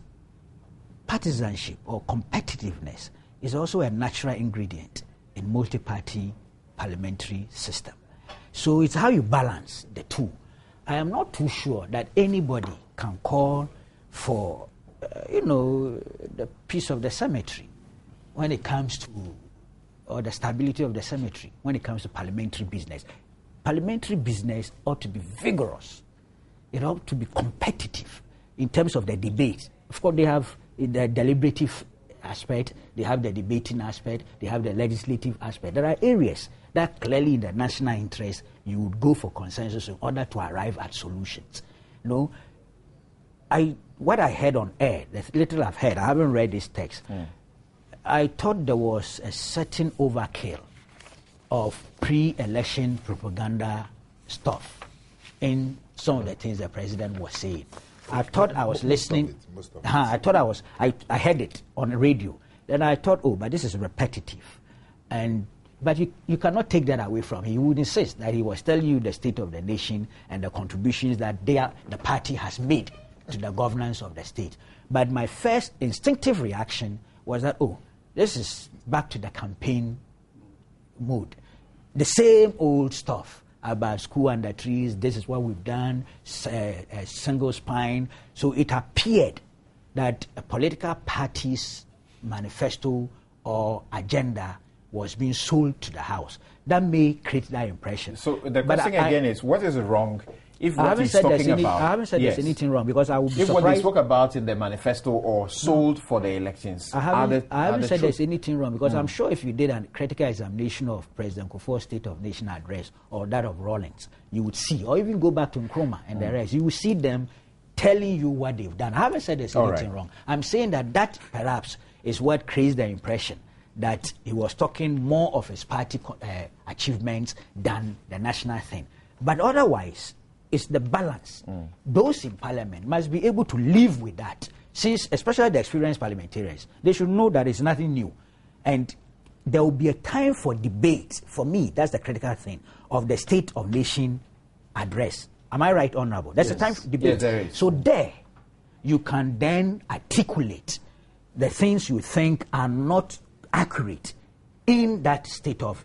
partisanship or competitiveness is also a natural ingredient in multi-party parliamentary system. So it's how you balance the two. I am not too sure that anybody can call for, the peace of the cemetery when it comes to, or the stability of the cemetery when it comes to parliamentary business. Parliamentary business ought to be vigorous. It ought to be competitive in terms of the debate. Of course, they have the deliberative aspect, they have the debating aspect, they have the legislative aspect. There are areas that clearly in the national interest you would go for consensus in order to arrive at solutions. What I heard on air, the little I've heard, I haven't read this text, I thought there was a certain overkill of pre-election propaganda stuff in some of the things the president was saying. I thought I was listening. I heard it on the radio. Then I thought, but this is repetitive. But you cannot take that away from him. He would insist that he was telling you the state of the nation and the contributions that the party has made to the governance of the state. But my first instinctive reaction was that, this is back to the campaign mode. The same old stuff about school under trees, this is what we've done, a single spine. So it appeared that a political party's manifesto or agenda was being sold to the House. That may create that impression. So the question again is, what is wrong if what he's talking about... I haven't said there's anything wrong, because I would be surprised... If what they spoke about in the manifesto or sold for the elections... I haven't said there's anything wrong, because I'm sure if you did a critical examination of President Kufuor's State of Nation address or that of Rawlings, you would see, or even go back to Nkrumah and the rest, you will see them telling you what they've done. I haven't said there's anything wrong. I'm saying that perhaps is what creates the impression that he was talking more of his party achievements than the national thing. But otherwise, it's the balance. Those in parliament must be able to live with that, since, especially the experienced parliamentarians, they should know that it's nothing new. And there will be a time for debate. For me, that's the critical thing, of the State of Nation address. Am I right, Honorable? There's a time for debate. Yes, there is. So there, you can then articulate the things you think are not accurate in that State of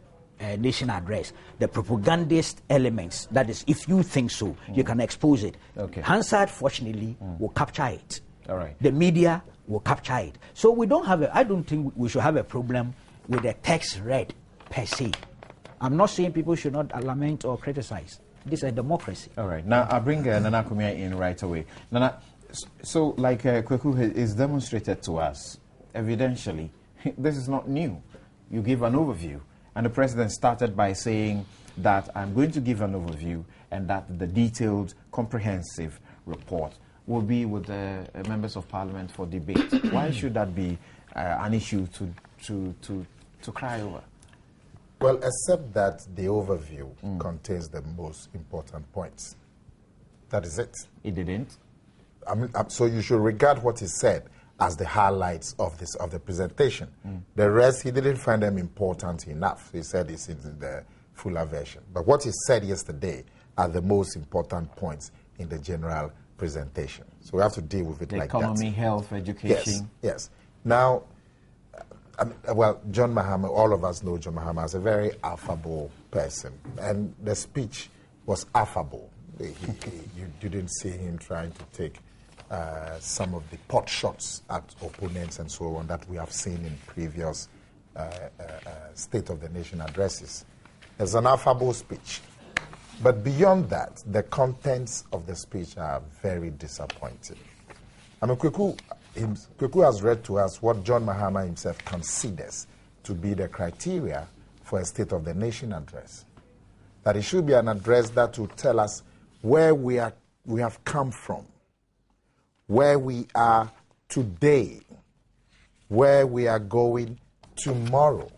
Nation address. The propagandist elements, that is, if you think so, you can expose it. Hansard, fortunately, will capture it. The media will capture it. So we don't have I don't think we should have a problem with the text read per se. I'm not saying people should not lament or criticize. This is a democracy. All right. Now, I'll bring Nana Kumia in right away. Nana, so like Kweku is demonstrated to us, evidentially, this is not new. You give an overview. And the president started by saying that I'm going to give an overview and that the detailed, comprehensive report will be with the members of parliament for debate. Why should that be an issue to cry over? Well, except that the overview contains the most important points. That is it. It didn't? So you should regard what he said as the highlights of the presentation. The rest, he didn't find them important enough. He said it's in the fuller version. But what he said yesterday are the most important points in the general presentation. So we have to deal with it like that. Economy, health, education. Yes. Now, John Mahama, all of us know John Mahama as a very affable person. And the speech was affable. You didn't see him trying to take some of the pot shots at opponents and so on that we have seen in previous State of the Nation addresses. It's an affable speech. But beyond that, the contents of the speech are very disappointing. Kweku has read to us what John Mahama himself considers to be the criteria for a State of the Nation address. That it should be an address that will tell us where we have come from, where we are today, where we are going tomorrow,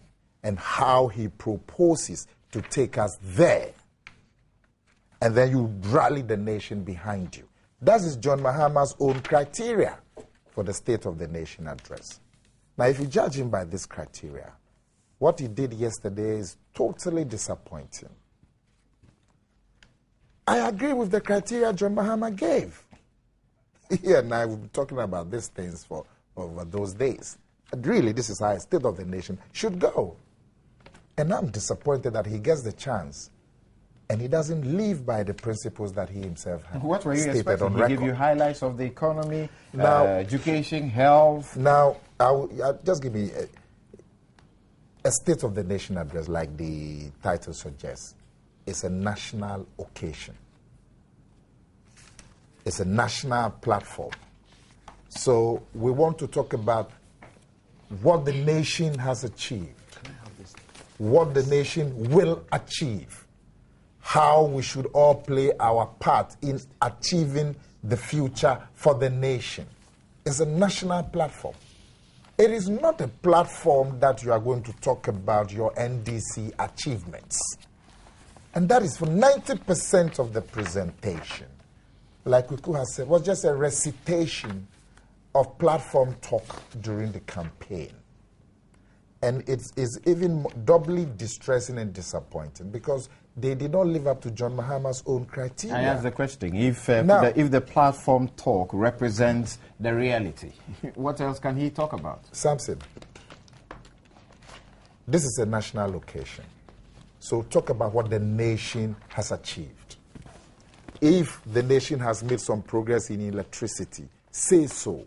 and how he proposes to take us there. And then you rally the nation behind you. That is John Mahama's own criteria for the State of the Nation address. Now, if you judge him by this criteria, what he did yesterday is totally disappointing. I agree with the criteria John Mahama gave. He and I will be talking about these things for over those days. But really, this is how a State of the Nation should go. And I'm disappointed that he gets the chance and he doesn't live by the principles that he himself has. What were you stated expecting? on He record. give you highlights of the economy, education, health. Now, I'll just give me a State of the Nation address, like the title suggests. It's a national occasion. It's a national platform. So we want to talk about what the nation has achieved, what the nation will achieve, how we should all play our part in achieving the future for the nation. It's a national platform. It is not a platform that you are going to talk about your NDC achievements. And that is for 90% of the presentation. Like Wiku has said, was just a recitation of platform talk during the campaign. And it is even doubly distressing and disappointing because they did not live up to John Mahama's own criteria. I ask the question, if the platform talk represents the reality, what else can he talk about? Samson, this is a national occasion. So talk about what the nation has achieved. If the nation has made some progress in electricity, say so.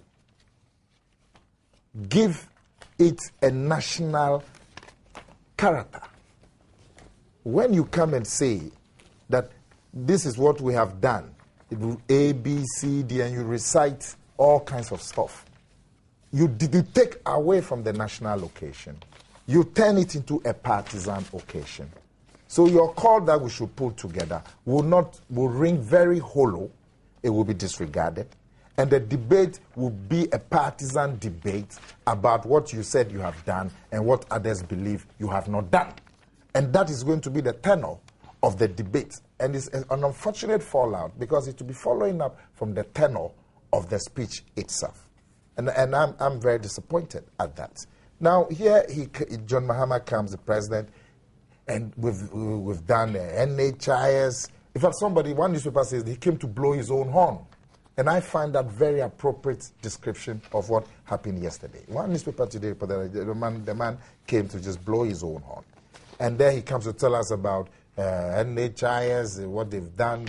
Give it a national character. When you come and say that this is what we have done, A, B, C, D, and you recite all kinds of stuff, you take away from the national occasion. You turn it into a partisan occasion. So your call that we should pull together will ring very hollow. It will be disregarded. And the debate will be a partisan debate about what you said you have done and what others believe you have not done. And that is going to be the tenor of the debate. And it's an unfortunate fallout because it will be following up from the tenor of the speech itself. And I'm very disappointed at that. Now, here John Mahama comes, the president, and we've done NHIS. In fact, one newspaper says he came to blow his own horn. And I find that very appropriate description of what happened yesterday. One newspaper today, the man came to just blow his own horn. And then he comes to tell us about NHIS, what they've done.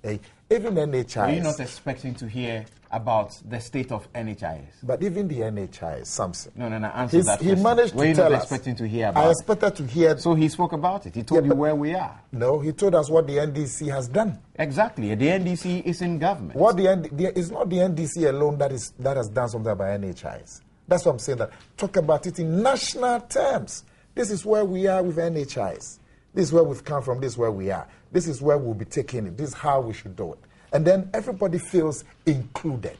Even NHIS. Are you not expecting to hear about the state of NHIS? But even the NHIS, Samson. No, answer that question. He managed to tell us. Were you not expecting to hear about it? I expected to hear. So he spoke about it. He told you where we are. No, he told us what the NDC has done. Exactly. The NDC is in government. It's not the NDC alone that has done something about NHIS. That's what I'm saying. That talk about it in national terms. This is where we are with NHIS. This is where we've come from. This is where we are. This is where we'll be taking it. This is how we should do it. And then everybody feels included.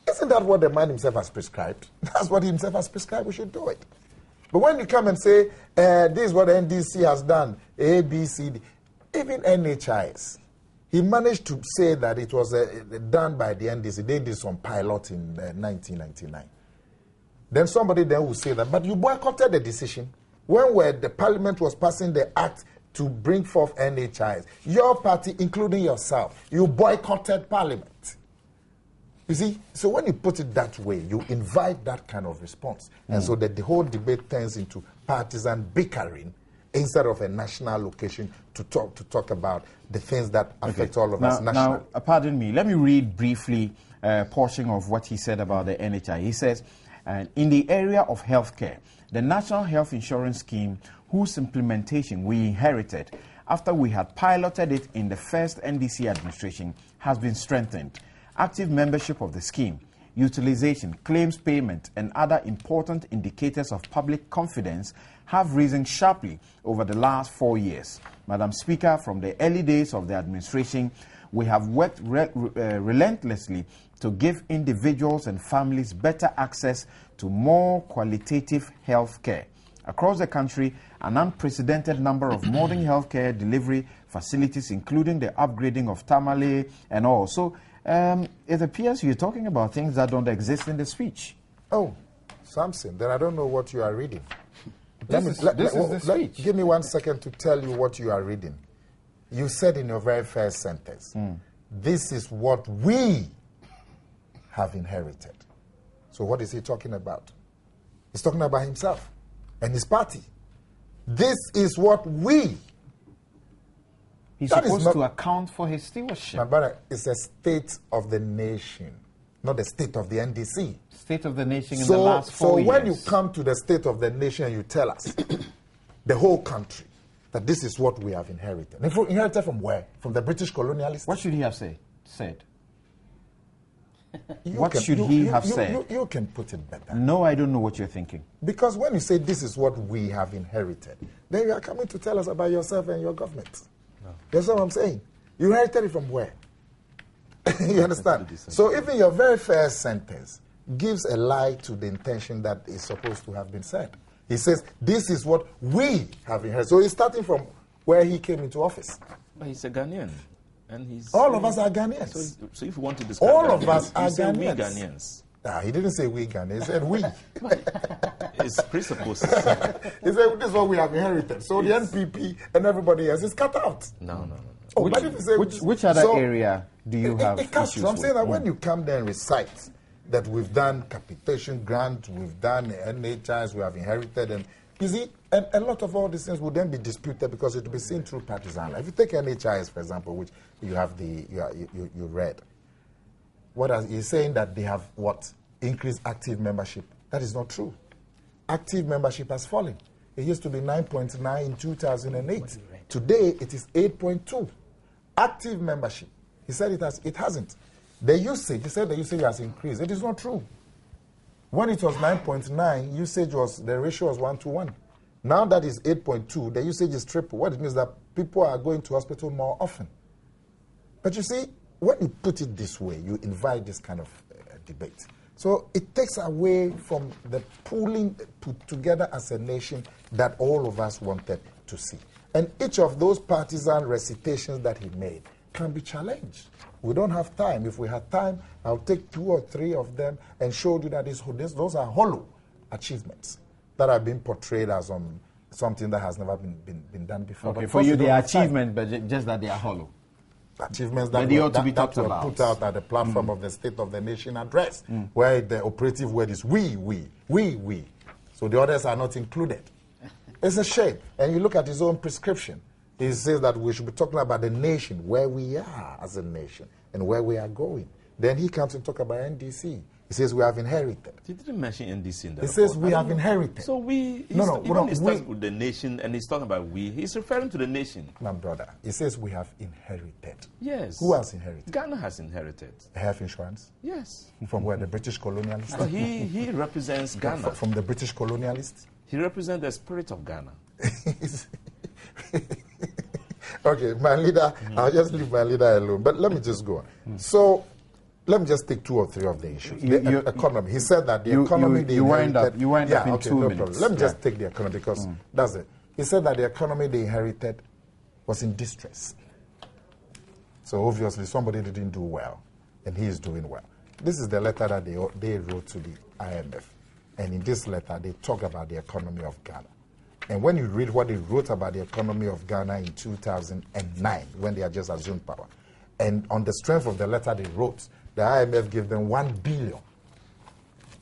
Isn't that what the man himself has prescribed? That's what he himself has prescribed. We should do it. But when you come and say, this is what the NDC has done, A, B, C, D, even NHIS, he managed to say that it was done by the NDC. They did some pilot in 1999. Then somebody then will say that, but you boycotted the decision. When the parliament was passing the act to bring forth NHIS, your party, including yourself, you boycotted parliament. You see, so when you put it that way, you invite that kind of response. And so that the whole debate turns into partisan bickering instead of a national occasion to talk about the things that affect all of us nationally. Now, pardon me, let me read briefly a portion of what he said about the NHI. He says, in the area of healthcare, the National Health Insurance Scheme, whose implementation we inherited after we had piloted it in the first NDC administration, has been strengthened. Active membership of the scheme, utilization, claims payment, and other important indicators of public confidence have risen sharply over the last 4 years. Madam Speaker, from the early days of the administration, we have worked relentlessly to give individuals and families better access to more qualitative health care. Across the country, an unprecedented number of modern healthcare delivery facilities, including the upgrading of Tamale and all. So it appears you're talking about things that don't exist in the speech. Oh, Samson, then I don't know what you are reading. This is the speech. Give me 1 second to tell you what you are reading. You said in your very first sentence, this is what we have inherited. So what is he talking about? He's talking about himself and his party. This is what we. He's supposed to account for his stewardship. My brother, it's a state of the nation, not the state of the NDC. State of the nation in the last 4 years. So when you come to the state of the nation and you tell us, the whole country, that this is what we have inherited. Inherited from where? From the British colonialists? What should he have said? What should he have said? You can put it better. No, I don't know what you're thinking. Because when you say this is what we have inherited, then you are coming to tell us about yourself and your government. No. That's what I'm saying. You inherited it from where? You understand? So even your very first sentence gives a lie to the intention that is supposed to have been said. He says, this is what we have inherited. So he's starting from where he came into office. But he's a Ghanaian. And he's all of us are Ghanaians. So if you want to describe all Ghanaians, of us are Ghanaians. We Ghanaians. He didn't say we Ghanaians, he said we. It's presupposed. He said this is what we have inherited. So the NPP and everybody else is cut out. No. Oh, which other area do you have issues I'm saying that with? when you come there and recite that we've done capitation grant, we've done NHIs, we have inherited, and you see, and a lot of all these things will then be disputed because it will be seen through partisan life. If you take NHIs, for example, which you have you read, he's saying that they have increased active membership. That is not true. Active membership has fallen. It used to be 9.9 in 2008. Today it is 8.2. Active membership. He said it hasn't. The usage, he said the usage has increased. It is not true. When it was 9.9, the ratio was 1:1. Now that is 8.2, the usage is triple. What it means that people are going to hospital more often. But you see, when you put it this way, you invite this kind of debate. So it takes away from the pooling put together as a nation that all of us wanted to see. And each of those partisan recitations that he made can be challenged. We don't have time. If we had time, I'll take 2 or 3 of them and show you that those are hollow achievements that are being portrayed as something that has never been done before. Okay, for you they are achievements, but just that they are hollow. Achievements that they ought to be talked were about. Put out at the platform of the State of the Nation address, where the operative word is we. So the others are not included. It's a shame. And you look at his own prescription. He says that we should be talking about the nation, where we are as a nation, and where we are going. Then he comes and talk about NDC. He says we have inherited. He didn't mention NDC in the He report. says we have inherited. So he starts with the nation, and he's talking about we. He's referring to the nation. My brother, he says we have inherited. Yes. Who has inherited? Ghana has inherited. Health insurance? Yes. From where? The British colonialists? So he represents Ghana. From the British colonialists? He represents the spirit of Ghana. Okay, my leader, I'll just leave my leader alone. But let me just go on. So, let me just take 2 or 3 of the issues. The economy. He said that the economy... You wind up in 2 minutes. Problem. Let me just take the economy because that's it. He said that the economy they inherited was in distress. So obviously somebody didn't do well, and he is doing well. This is the letter that they wrote to the IMF. And in this letter, they talk about the economy of Ghana. And when you read what they wrote about the economy of Ghana in 2009, when they had just assumed power, and on the strength of the letter they wrote, the IMF gave them 1 billion.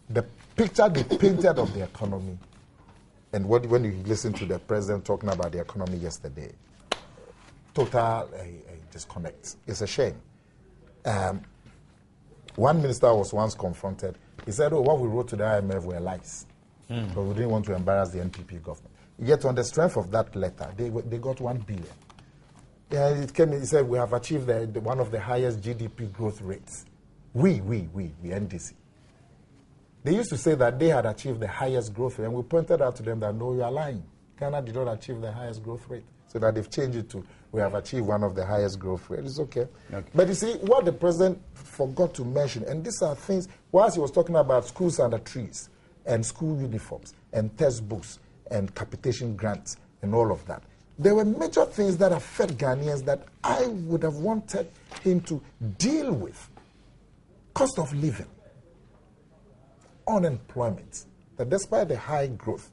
The picture they painted of the economy, and when you listen to the president talking about the economy yesterday, total disconnect. It's a shame. One minister was once confronted. He said, what we wrote to the IMF were lies. But we didn't want to embarrass the NPP government. Yet on the strength of that letter, they got 1 billion. He said, we have achieved one of the highest GDP growth rates. We, NDC. They used to say that they had achieved the highest growth rate, and we pointed out to them that, no, you are lying. Ghana did not achieve the highest growth rate. So that they've changed it to, we have achieved one of the highest growth rates. It's okay. But you see, what the president forgot to mention, and these are things, whilst he was talking about schools under trees, and school uniforms, and textbooks, and capitation grants, and all of that, there were major things that affect Ghanaians that I would have wanted him to deal with. Cost of living, unemployment, that despite the high growth,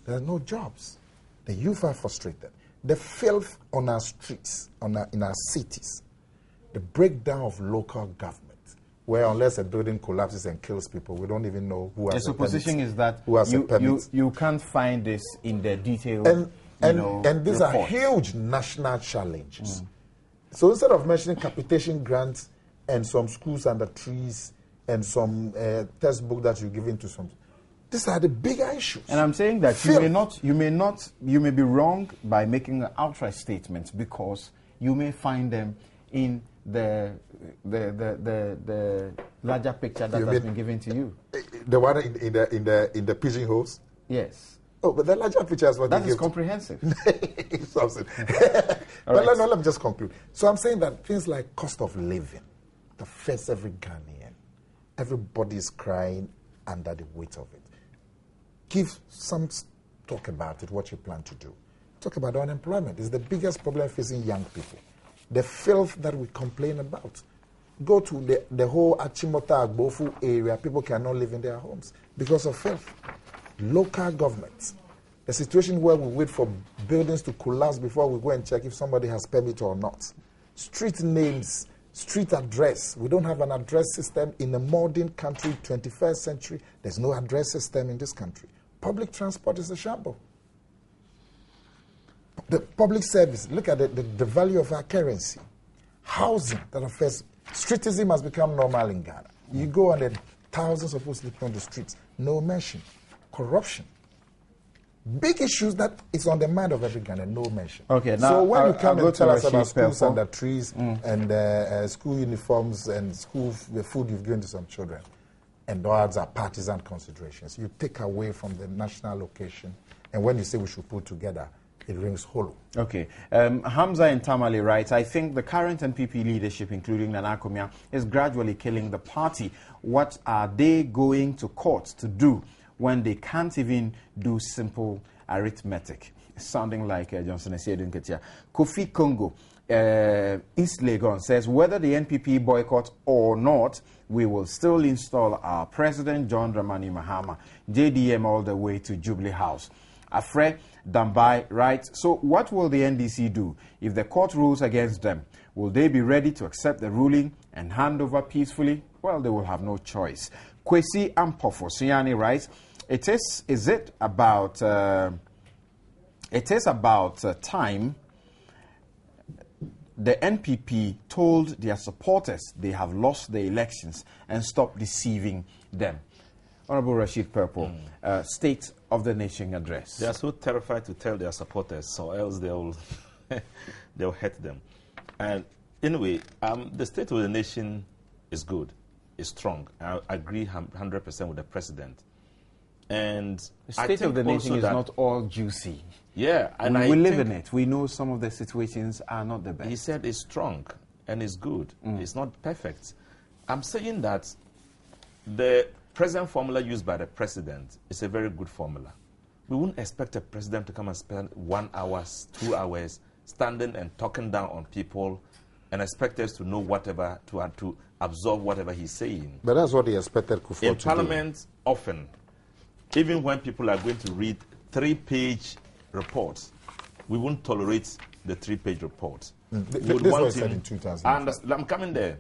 there are no jobs. The youth are frustrated. The filth on our streets, in our cities, the breakdown of local government, where unless a building collapses and kills people, we don't even know who has the supposition is that you can't find this in the detailed and these are huge national challenges. So instead of mentioning capitation grants and some schools under trees and some textbook that you're giving to some, these are the bigger issues. And I'm saying that you may be wrong by making an outright statement because you may find them in the the larger picture that has been given to you? The one in the pigeonholes? Yes. Oh, but the larger picture is what that is comprehensive. But right. Let me just conclude. So I'm saying that things like cost of living that affects every Ghanaian. Everybody is crying under the weight of it. Give some talk about it, what you plan to do. Talk about unemployment. It's the biggest problem facing young people. The filth that we complain about. Go to the whole Achimota Agbofu area, people cannot live in their homes because of filth. Local governments. The situation where we wait for buildings to collapse before we go and check if somebody has permit or not. Street names, street address. We don't have an address system in a modern country, 21st century. There's no address system in this country. Public transport is a shambles. The public service, look at the value of our currency. Housing that affects, streetism has become normal in Ghana. You go and then thousands of people sleeping on the streets. No mention. Corruption. Big issues that is on the mind of every Ghanaian, no mention. Okay, now so when you come and tell us about schools Pelpo. under trees and school uniforms and the food you've given to some children, and those are partisan considerations, you take away from the national occasion, and when you say we should put together, it rings hollow. Okay. Hamza and Tamale writes, I think the current NPP leadership, including Nana Akoumia, is gradually killing the party. What are they going to court to do when they can't even do simple arithmetic? Sounding like Johnson Essiedu Nketia. Kofi Congo, East Legon, says, whether the NPP boycott or not, we will still install our president, John Dramani Mahama, JDM all the way to Jubilee House. Afre Dambai writes, so what will the NDC do if the court rules against them? Will they be ready to accept the ruling and hand over peacefully? Well, they will have no choice. Kwesi Ampofo Suyani writes, it is about time the NPP told their supporters they have lost the elections and stop deceiving them. Honorable Rashid Purple, State of the Nation address. They are so terrified to tell their supporters, or else they'll they'll hurt them. And anyway, the State of the Nation is good, is strong. I agree 100% with the president. And the State of the Nation is not all juicy. Yeah, and we live in it. We know some of the situations are not the best. He said it's strong and it's good. It's not perfect. I'm saying that the present formula used by the president is a very good formula. We wouldn't expect a president to come and spend 1 hour, 2 hours standing and talking down on people and expect us to know whatever, to absorb whatever he's saying. But that's what he expected Kufuor in Parliament, often, even when people are going to read 3-page reports, we won't tolerate the 3-page reports. This was said in 2000. I'm coming there.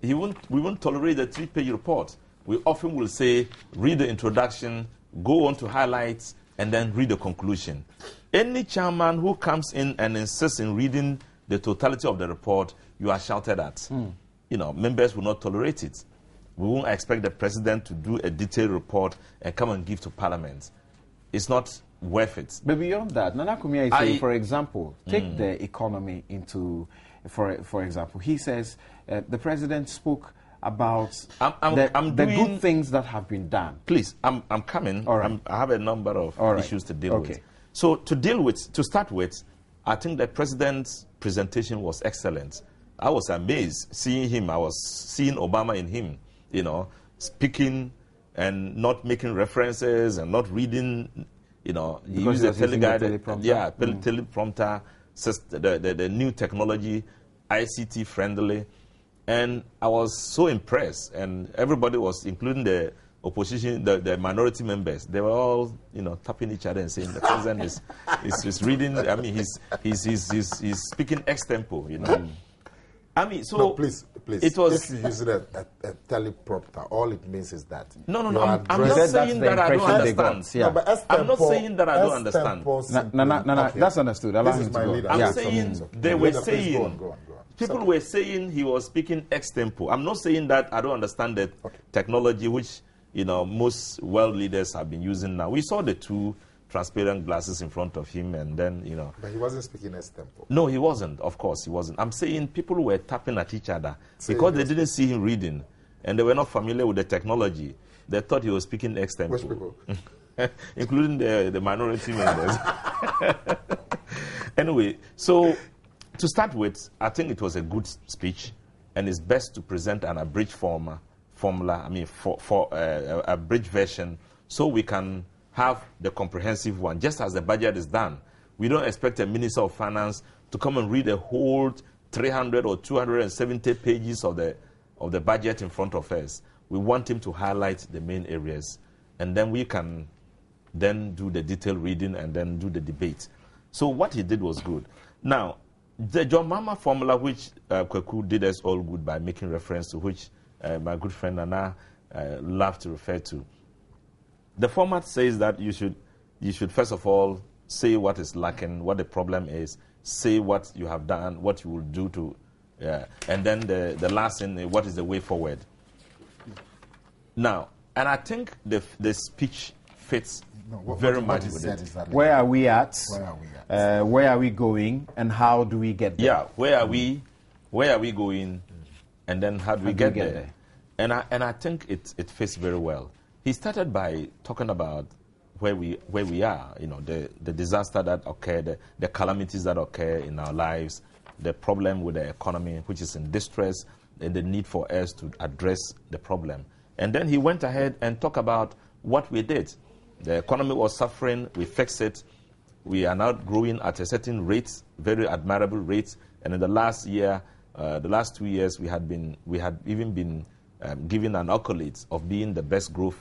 We won't tolerate the 3-page report. We often will say, read the introduction, go on to highlights, and then read the conclusion. Any chairman who comes in and insists in reading the totality of the report, you are shouted at. You know, members will not tolerate it. We won't expect the president to do a detailed report and come and give to Parliament. It's not worth it. But beyond that, Nana Akoumia is saying, for example, take the economy into, for example, he says the president spoke about the good things that have been done. Please, I'm coming. All right. I have a number of issues to deal with. So to start with, I think the president's presentation was excellent. I was amazed seeing him. I was seeing Obama in him, you know, speaking and not making references and not reading, you know. He used the teleprompter. Teleprompter, the new technology, ICT friendly. And I was so impressed. And everybody was, including the opposition, the minority members, they were all, you know, tapping each other and saying the president is reading. I mean, he's speaking ex-tempo, you know. I mean, so no, please. It was, if you use a teleprompter, all it means is that no. I'm not saying that I don't understand. Yeah. No, I'm not saying that I don't understand. No, that's understood. This is my leader. I'm saying they were saying. Go on. People were saying he was speaking ex-tempo. I'm not saying that I don't understand the technology which, you know, most world leaders have been using now. We saw the two transparent glasses in front of him, and then, But he wasn't speaking extempo. No, he wasn't. Of course, he wasn't. I'm saying people were tapping at each other because they didn't see him reading, and they were not familiar with the technology. They thought he was speaking extempo. Which people? Including the minority members. Anyway, so to start with, I think it was a good speech, and it's best to present an abridged formula. For a abridged version, so we can have the comprehensive one, just as the budget is done. We don't expect a Minister of Finance to come and read a whole 300 or 270 pages of the budget in front of us. We want him to highlight the main areas, and then we can then do the detailed reading and then do the debate. So what he did was good. Now, the John Mahama formula, which Kweku did us all good by making reference to, which my good friend Nana loved to refer to. The format says that you should first of all say what is lacking, what the problem is, say what you have done, what you will do to, and then the last thing, what is the way forward. Now, and I think the speech fits very much with it. Exactly. Where are we at? Where are we at? Where are we going, and how do we get there? Yeah, where are we going, and then how do we get there? And I think it fits very well. He started by talking about where we are, the disaster that occurred, the calamities that occur in our lives, the problem with the economy, which is in distress, and the need for us to address the problem. And then he went ahead and talked about what we did. The economy was suffering, we fixed it. We are now growing at a certain rate, very admirable rate. And in the last year, the last 2 years, we had even been given an accolade of being the best growth,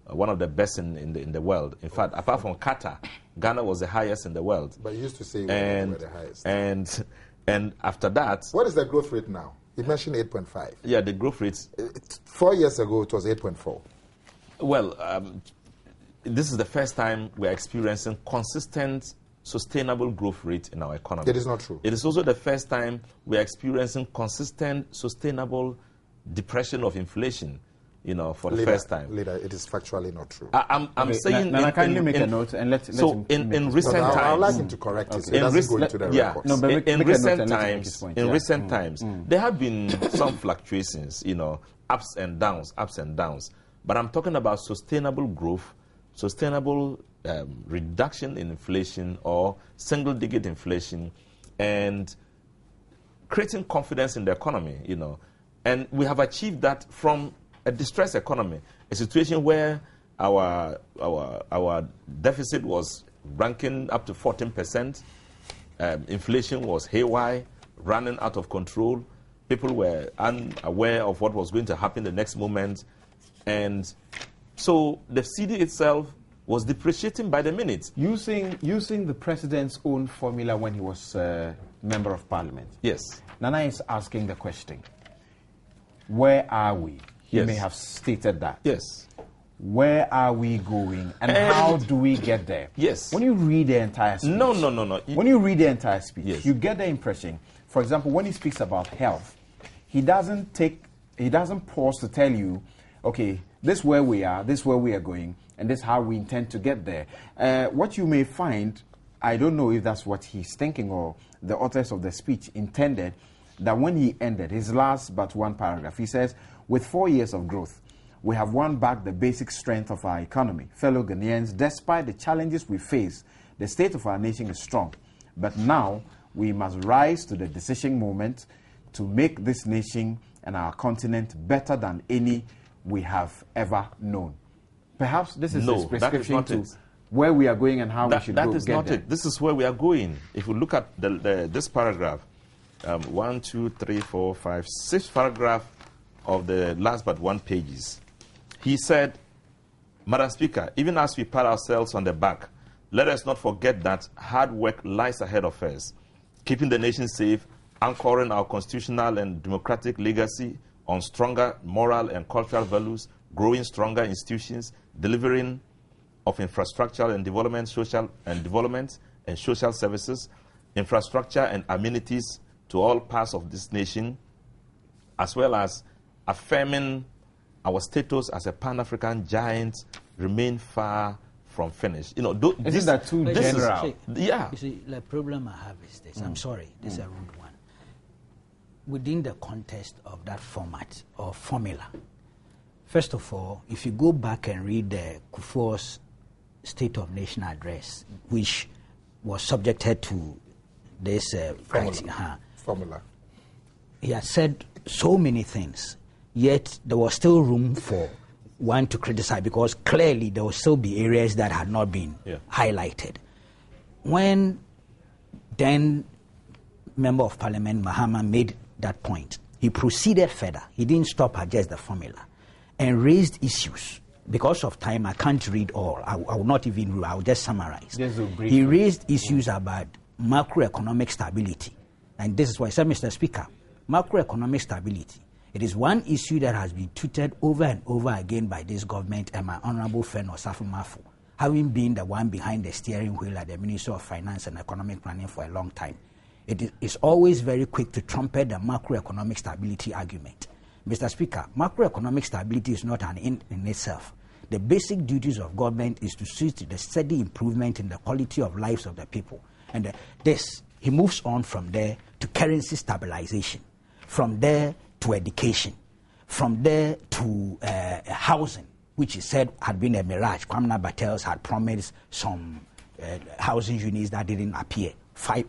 one of the best in the world. In fact, apart from Qatar, Ghana was the highest in the world. But you used to say we were the highest. And after that... What is the growth rate now? You mentioned 8.5. Yeah, the growth rate... 4 years ago, it was 8.4. Well, this is the first time we are experiencing consistent, sustainable growth rate in our economy. It is not true. It is also the first time we are experiencing consistent, sustainable depression of inflation, for the first time. Later, it is factually not true. I'm saying... Now, kindly make a note and let so him in recent times... I would like him to correct it. Okay. It doesn't go into the records. No, but in recent times, there have been some fluctuations, ups and downs. But I'm talking about sustainable growth, sustainable reduction in inflation or single-digit inflation, and creating confidence in the economy, And we have achieved that from a distressed economy, a situation where our deficit was ranking up to 14%, inflation was haywire, running out of control. People were unaware of what was going to happen the next moment. And so the CD itself was depreciating by the minute. Using the president's own formula when he was member of parliament. Yes. Nana is asking the question, where are we? He may have stated that. Yes. Where are we going, and how do we get there? Yes. When you read the entire speech... No. When you read the entire speech, yes, you get the impression, for example, when he speaks about health, he doesn't pause to tell you, okay, this is where we are, this is where we are going, and this is how we intend to get there. What you may find, I don't know if that's what he's thinking or the authors of the speech intended, that when he ended his last but one paragraph, he says, with 4 years of growth, we have won back the basic strength of our economy. Fellow Ghanaians, despite the challenges we face, the state of our nation is strong. But now we must rise to the decision moment to make this nation and our continent better than any we have ever known. Perhaps this is his prescription to where we are going and how we should go. That is not it. This is where we are going. If we look at this paragraph, 1, 2, 3, 4, 5, 6 paragraph of the last but one pages, he said, Madam Speaker, even as we pat ourselves on the back, let us not forget that hard work lies ahead of us, keeping the nation safe, anchoring our constitutional and democratic legacy on stronger moral and cultural values, growing stronger institutions, delivering of infrastructure and development, social services, infrastructure and amenities to all parts of this nation, as well as affirming our status as a Pan-African giant remain far from finish. Isn't that too general? You see, the problem I have is this. I'm sorry, this is a rude one. Within the context of that format or formula, first of all, if you go back and read the Kufuor's State of Nation address, which was subjected to this formula, he had said so many things, yet there was still room for one to criticize, because clearly there will still be areas that had not been highlighted. When then Member of Parliament Mahama made that point, he proceeded further. He didn't stop at just the formula and raised issues. Because of time, I can't read all. I will not even read. I will just summarize. He raised issues about macroeconomic stability. And this is why I said, Mr. Speaker, macroeconomic stability, it is one issue that has been tweeted over and over again by this government and my honorable friend Osafo Mafu, having been the one behind the steering wheel at the Ministry of Finance and Economic Planning for a long time. It is always very quick to trumpet the macroeconomic stability argument. Mr. Speaker, macroeconomic stability is not an end in itself. The basic duties of government is to see to the steady improvement in the quality of lives of the people. And he moves on from there to currency stabilization, from there to education, from there to housing, which he said had been a mirage. Kwamna Bartels had promised some housing units that didn't appear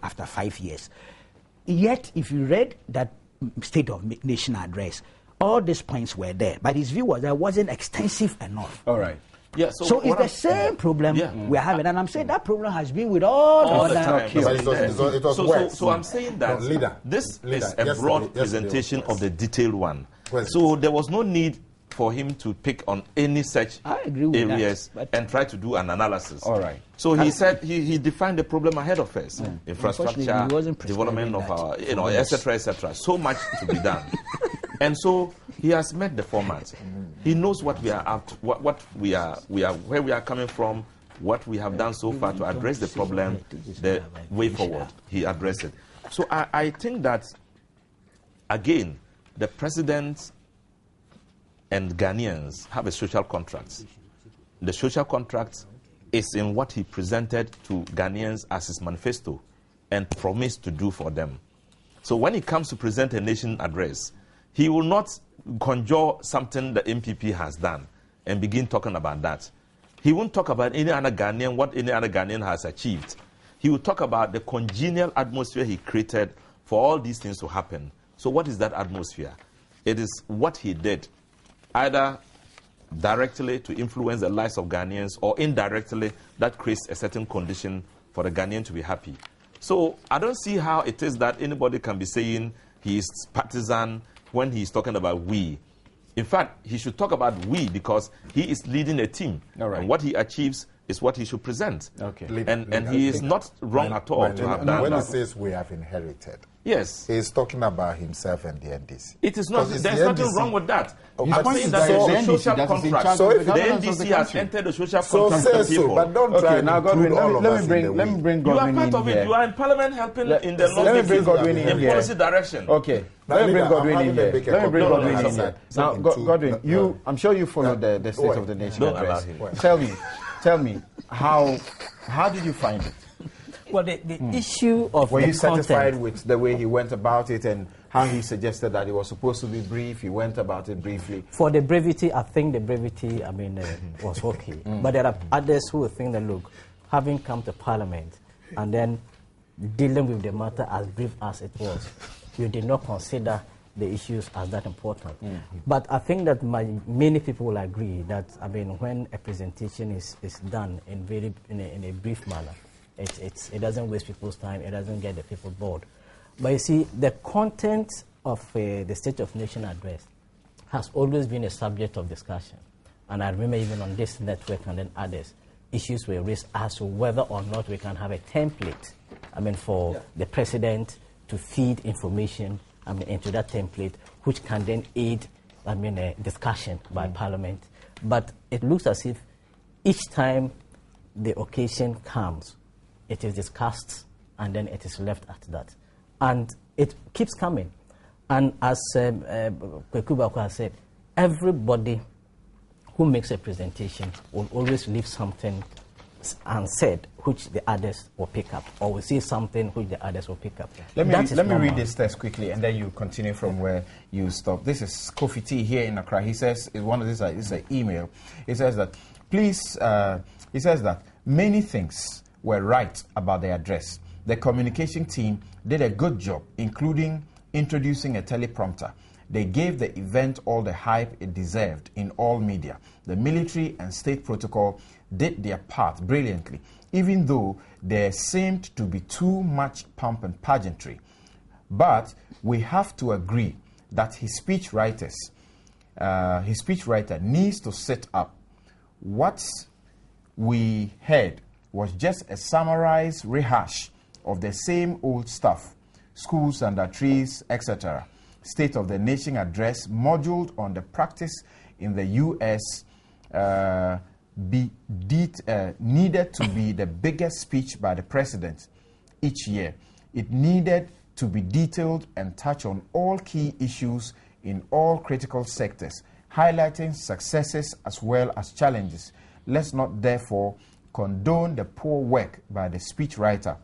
after 5 years. Yet, if you read that State of Nation address, all these points were there, but his view was that it wasn't extensive enough. All right. Yeah, so it's the same problem we're having, and I'm saying that problem has been with all the time. It was worse. So I'm saying that this is a broad presentation of the detailed one. So there was no need for him to pick on any such areas and try to do an analysis. All right. So he said he defined the problem ahead of us: infrastructure, development of our, etc., etc. So much to be done. And so he has met the format. He knows what we are up to, what we are, where we are coming from, what we have done so far to address the problem, the way forward. He addressed it. So I think that, again, the president and Ghanaians have a social contract. The social contract is in what he presented to Ghanaians as his manifesto and promised to do for them. So when it comes to present a nation address, he will not conjure something the NPP has done and begin talking about that. He won't talk about any other Ghanaian, what any other Ghanaian has achieved. He will talk about the congenial atmosphere he created for all these things to happen. So what is that atmosphere? It is what he did, either directly to influence the lives of Ghanaians or indirectly that creates a certain condition for the Ghanaian to be happy. So I don't see how it is that anybody can be saying he is partisan when he's talking about we. In fact, he should talk about we because he is leading a team. All right. And what he achieves is what he should present. Okay. And he is not wrong at all to have done when that. he says we have inherited, yes, he's talking about himself and the NDC. It is not. There's nothing wrong with that. His I'm point saying is that that there's a social contract. So if the NDC has entered the social contract with the people. but don't try now, Godwin, let me bring Godwin in You are part of it. You are in Parliament helping in the let me bring Godwin in here. policy direction. Okay. Let me bring Godwin in here. Let me bring Godwin in here. Now, Godwin, I'm sure you followed the State of the Nation address. Tell me, how did you find it? Well, the issue of Were the you satisfied content, with the way he went about it and how he suggested that it was supposed to be brief? He went about it briefly. For the brevity, I think the brevity, was okay. But there are others who think that, look, having come to Parliament and then dealing with the matter as brief as it was, you did not consider the issues as that important. But I think that many people will agree that, when a presentation is done in a brief manner, it doesn't waste people's time, it doesn't get the people bored. But you see, the content of the State of Nation address has always been a subject of discussion. And I remember even on this network and then others, issues were raised as to whether or not we can have a template, for the president to feed information into that template, which can then aid a discussion by Parliament. But it looks as if each time the occasion comes, it is discussed and then it is left at that. And it keeps coming. And as Kwekubako has said, everybody who makes a presentation will always leave something and said, which the others will pick up, or will say something which the others will pick up. Let me read this text quickly, and then you continue from where you stop. This is Kofi T here in Accra. He says, this is an email. He says that, he says that many things were right about the address. The communication team did a good job, including introducing a teleprompter. They gave the event all the hype it deserved in all media. The military and state protocol did their part brilliantly, even though there seemed to be too much pomp and pageantry. But we have to agree that his speechwriter needs to sit up. What we heard was just a summarized rehash of the same old stuff, schools under trees, etc. State of the Nation address moduled on the practice in the U.S. Needed to be the biggest speech by the president each year. It needed to be detailed and touch on all key issues in all critical sectors, highlighting successes as well as challenges. Let's not therefore condone the poor work by the speechwriter.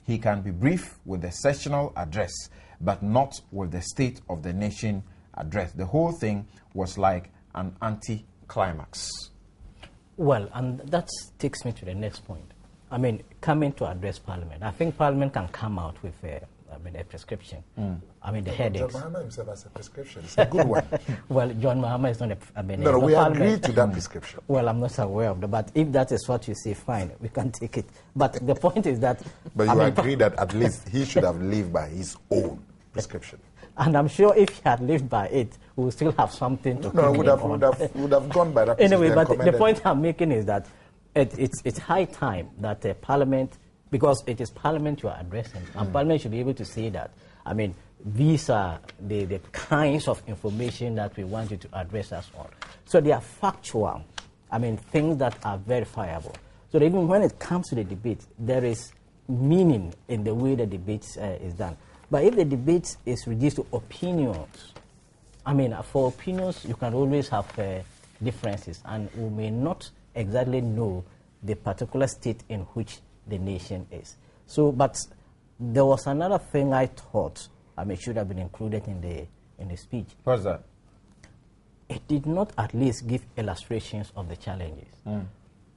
He can be brief with the sessional address, but not with the State of the Nation address. The whole thing was like an anti-climax. Well, and that takes me to the next point. I mean, coming to address Parliament. I think Parliament can come out with a prescription. I mean, the headaches. John Mahama himself has a prescription. It's a good one. Well, John Mahama is not no, we agree to that prescription. Well, I'm not aware of that. But if that is what you say, fine, we can take it. But the point is that... But you agree that at least he should have lived by his own prescription. And I'm sure if he had lived by it, we would still have something to would have gone by that. Anyway, but the point I'm making is that it's high time that Parliament, because it is Parliament you are addressing, and Parliament should be able to say that, I mean, these are the kinds of information that we want you to address us on. So they are factual, I mean, things that are verifiable. So that even when it comes to the debate, there is meaning in the way the debate is done. But if the debate is reduced to opinions, I mean, for opinions, you can always have differences, and we may not exactly know the particular state in which the nation is. So, but there was another thing I thought should have been included in the speech. What's that? It did not at least give illustrations of the challenges.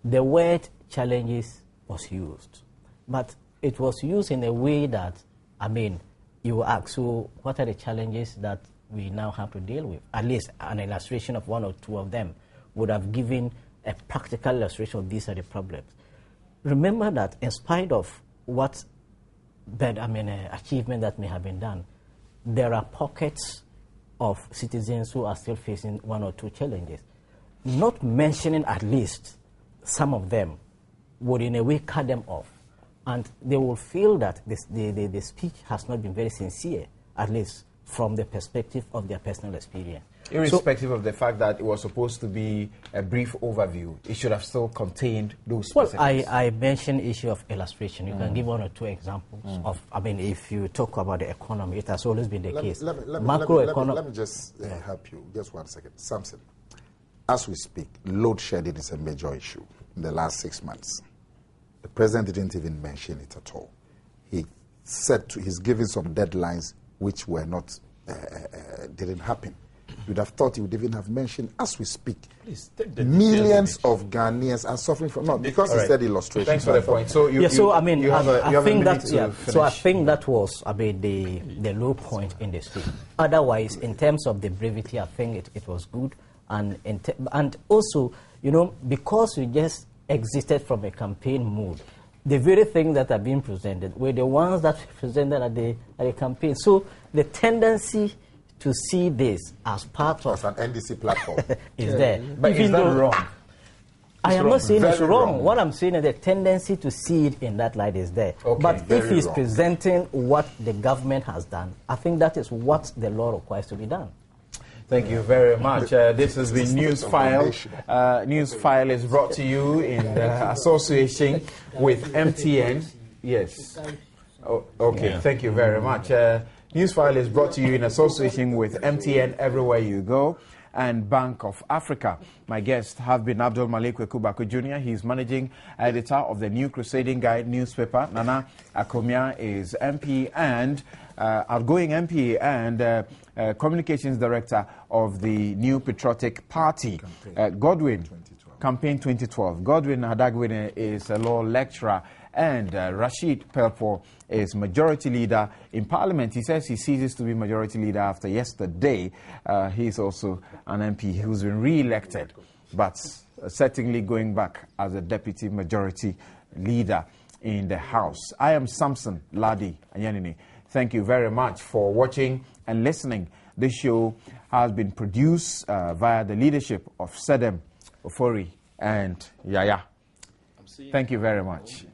The word challenges was used, but it was used in a way that, I mean, you ask, so what are the challenges that we now have to deal with? At least an illustration of one or two of them would have given a practical illustration of these are the problems. Remember that in spite of what achievement that may have been done, there are pockets of citizens who are still facing one or two challenges. Not mentioning at least some of them would in a way cut them off. And they will feel that the speech has not been very sincere, at least from the perspective of their personal experience. Irrespective of the fact that it was supposed to be a brief overview, it should have still contained those specifics. Well, I mentioned issue of illustration. You can give one or two examples of, if you talk about the economy, it has always been the case. Let me just help you. Just 1 second. Samson, as we speak, load shedding is a major issue in the last 6 months. The president didn't even mention it at all. He said he's giving some deadlines which were not, didn't happen. You'd have thought he would even have mentioned, as we speak, millions of Ghanaians are suffering from, because he said illustration. Thanks for the point. So I think that was the low point in the speech. Otherwise, in terms of the brevity, I think it was good. And also, because we just existed from a campaign mood, the very things that are being presented were the ones that were presented at the campaign. So the tendency to see this as part of an NDC platform is there. But is that wrong? I am not saying it's wrong. What I'm saying is the tendency to see it in that light is there. Okay, but if he's presenting what the government has done, I think that is what the law requires to be done. Thank you very much. This has been Newsfile. Newsfile is brought to you in association with MTN. Yes. Oh, okay, thank you very much. Newsfile is brought to you in association with MTN everywhere you go. and Bank of Africa. My guests have been Abdul Malik Wekubako Jr. He's managing editor of the New Crusading Guide newspaper. Nana Akomia is MP and outgoing MP and communications director of the New Patriotic Party. Godwin, Campaign 2012. Godwin Adagwine is a law lecturer, and Rashid Pelpo is majority leader in Parliament. He says he ceases to be majority leader after yesterday. He's also an MP who's been re-elected, but certainly going back as a deputy majority leader in the House. I am Samson Ladi Anyanini. Thank you very much for watching and listening. This show has been produced via the leadership of Sedem Ofori and Yaya. Thank you very much.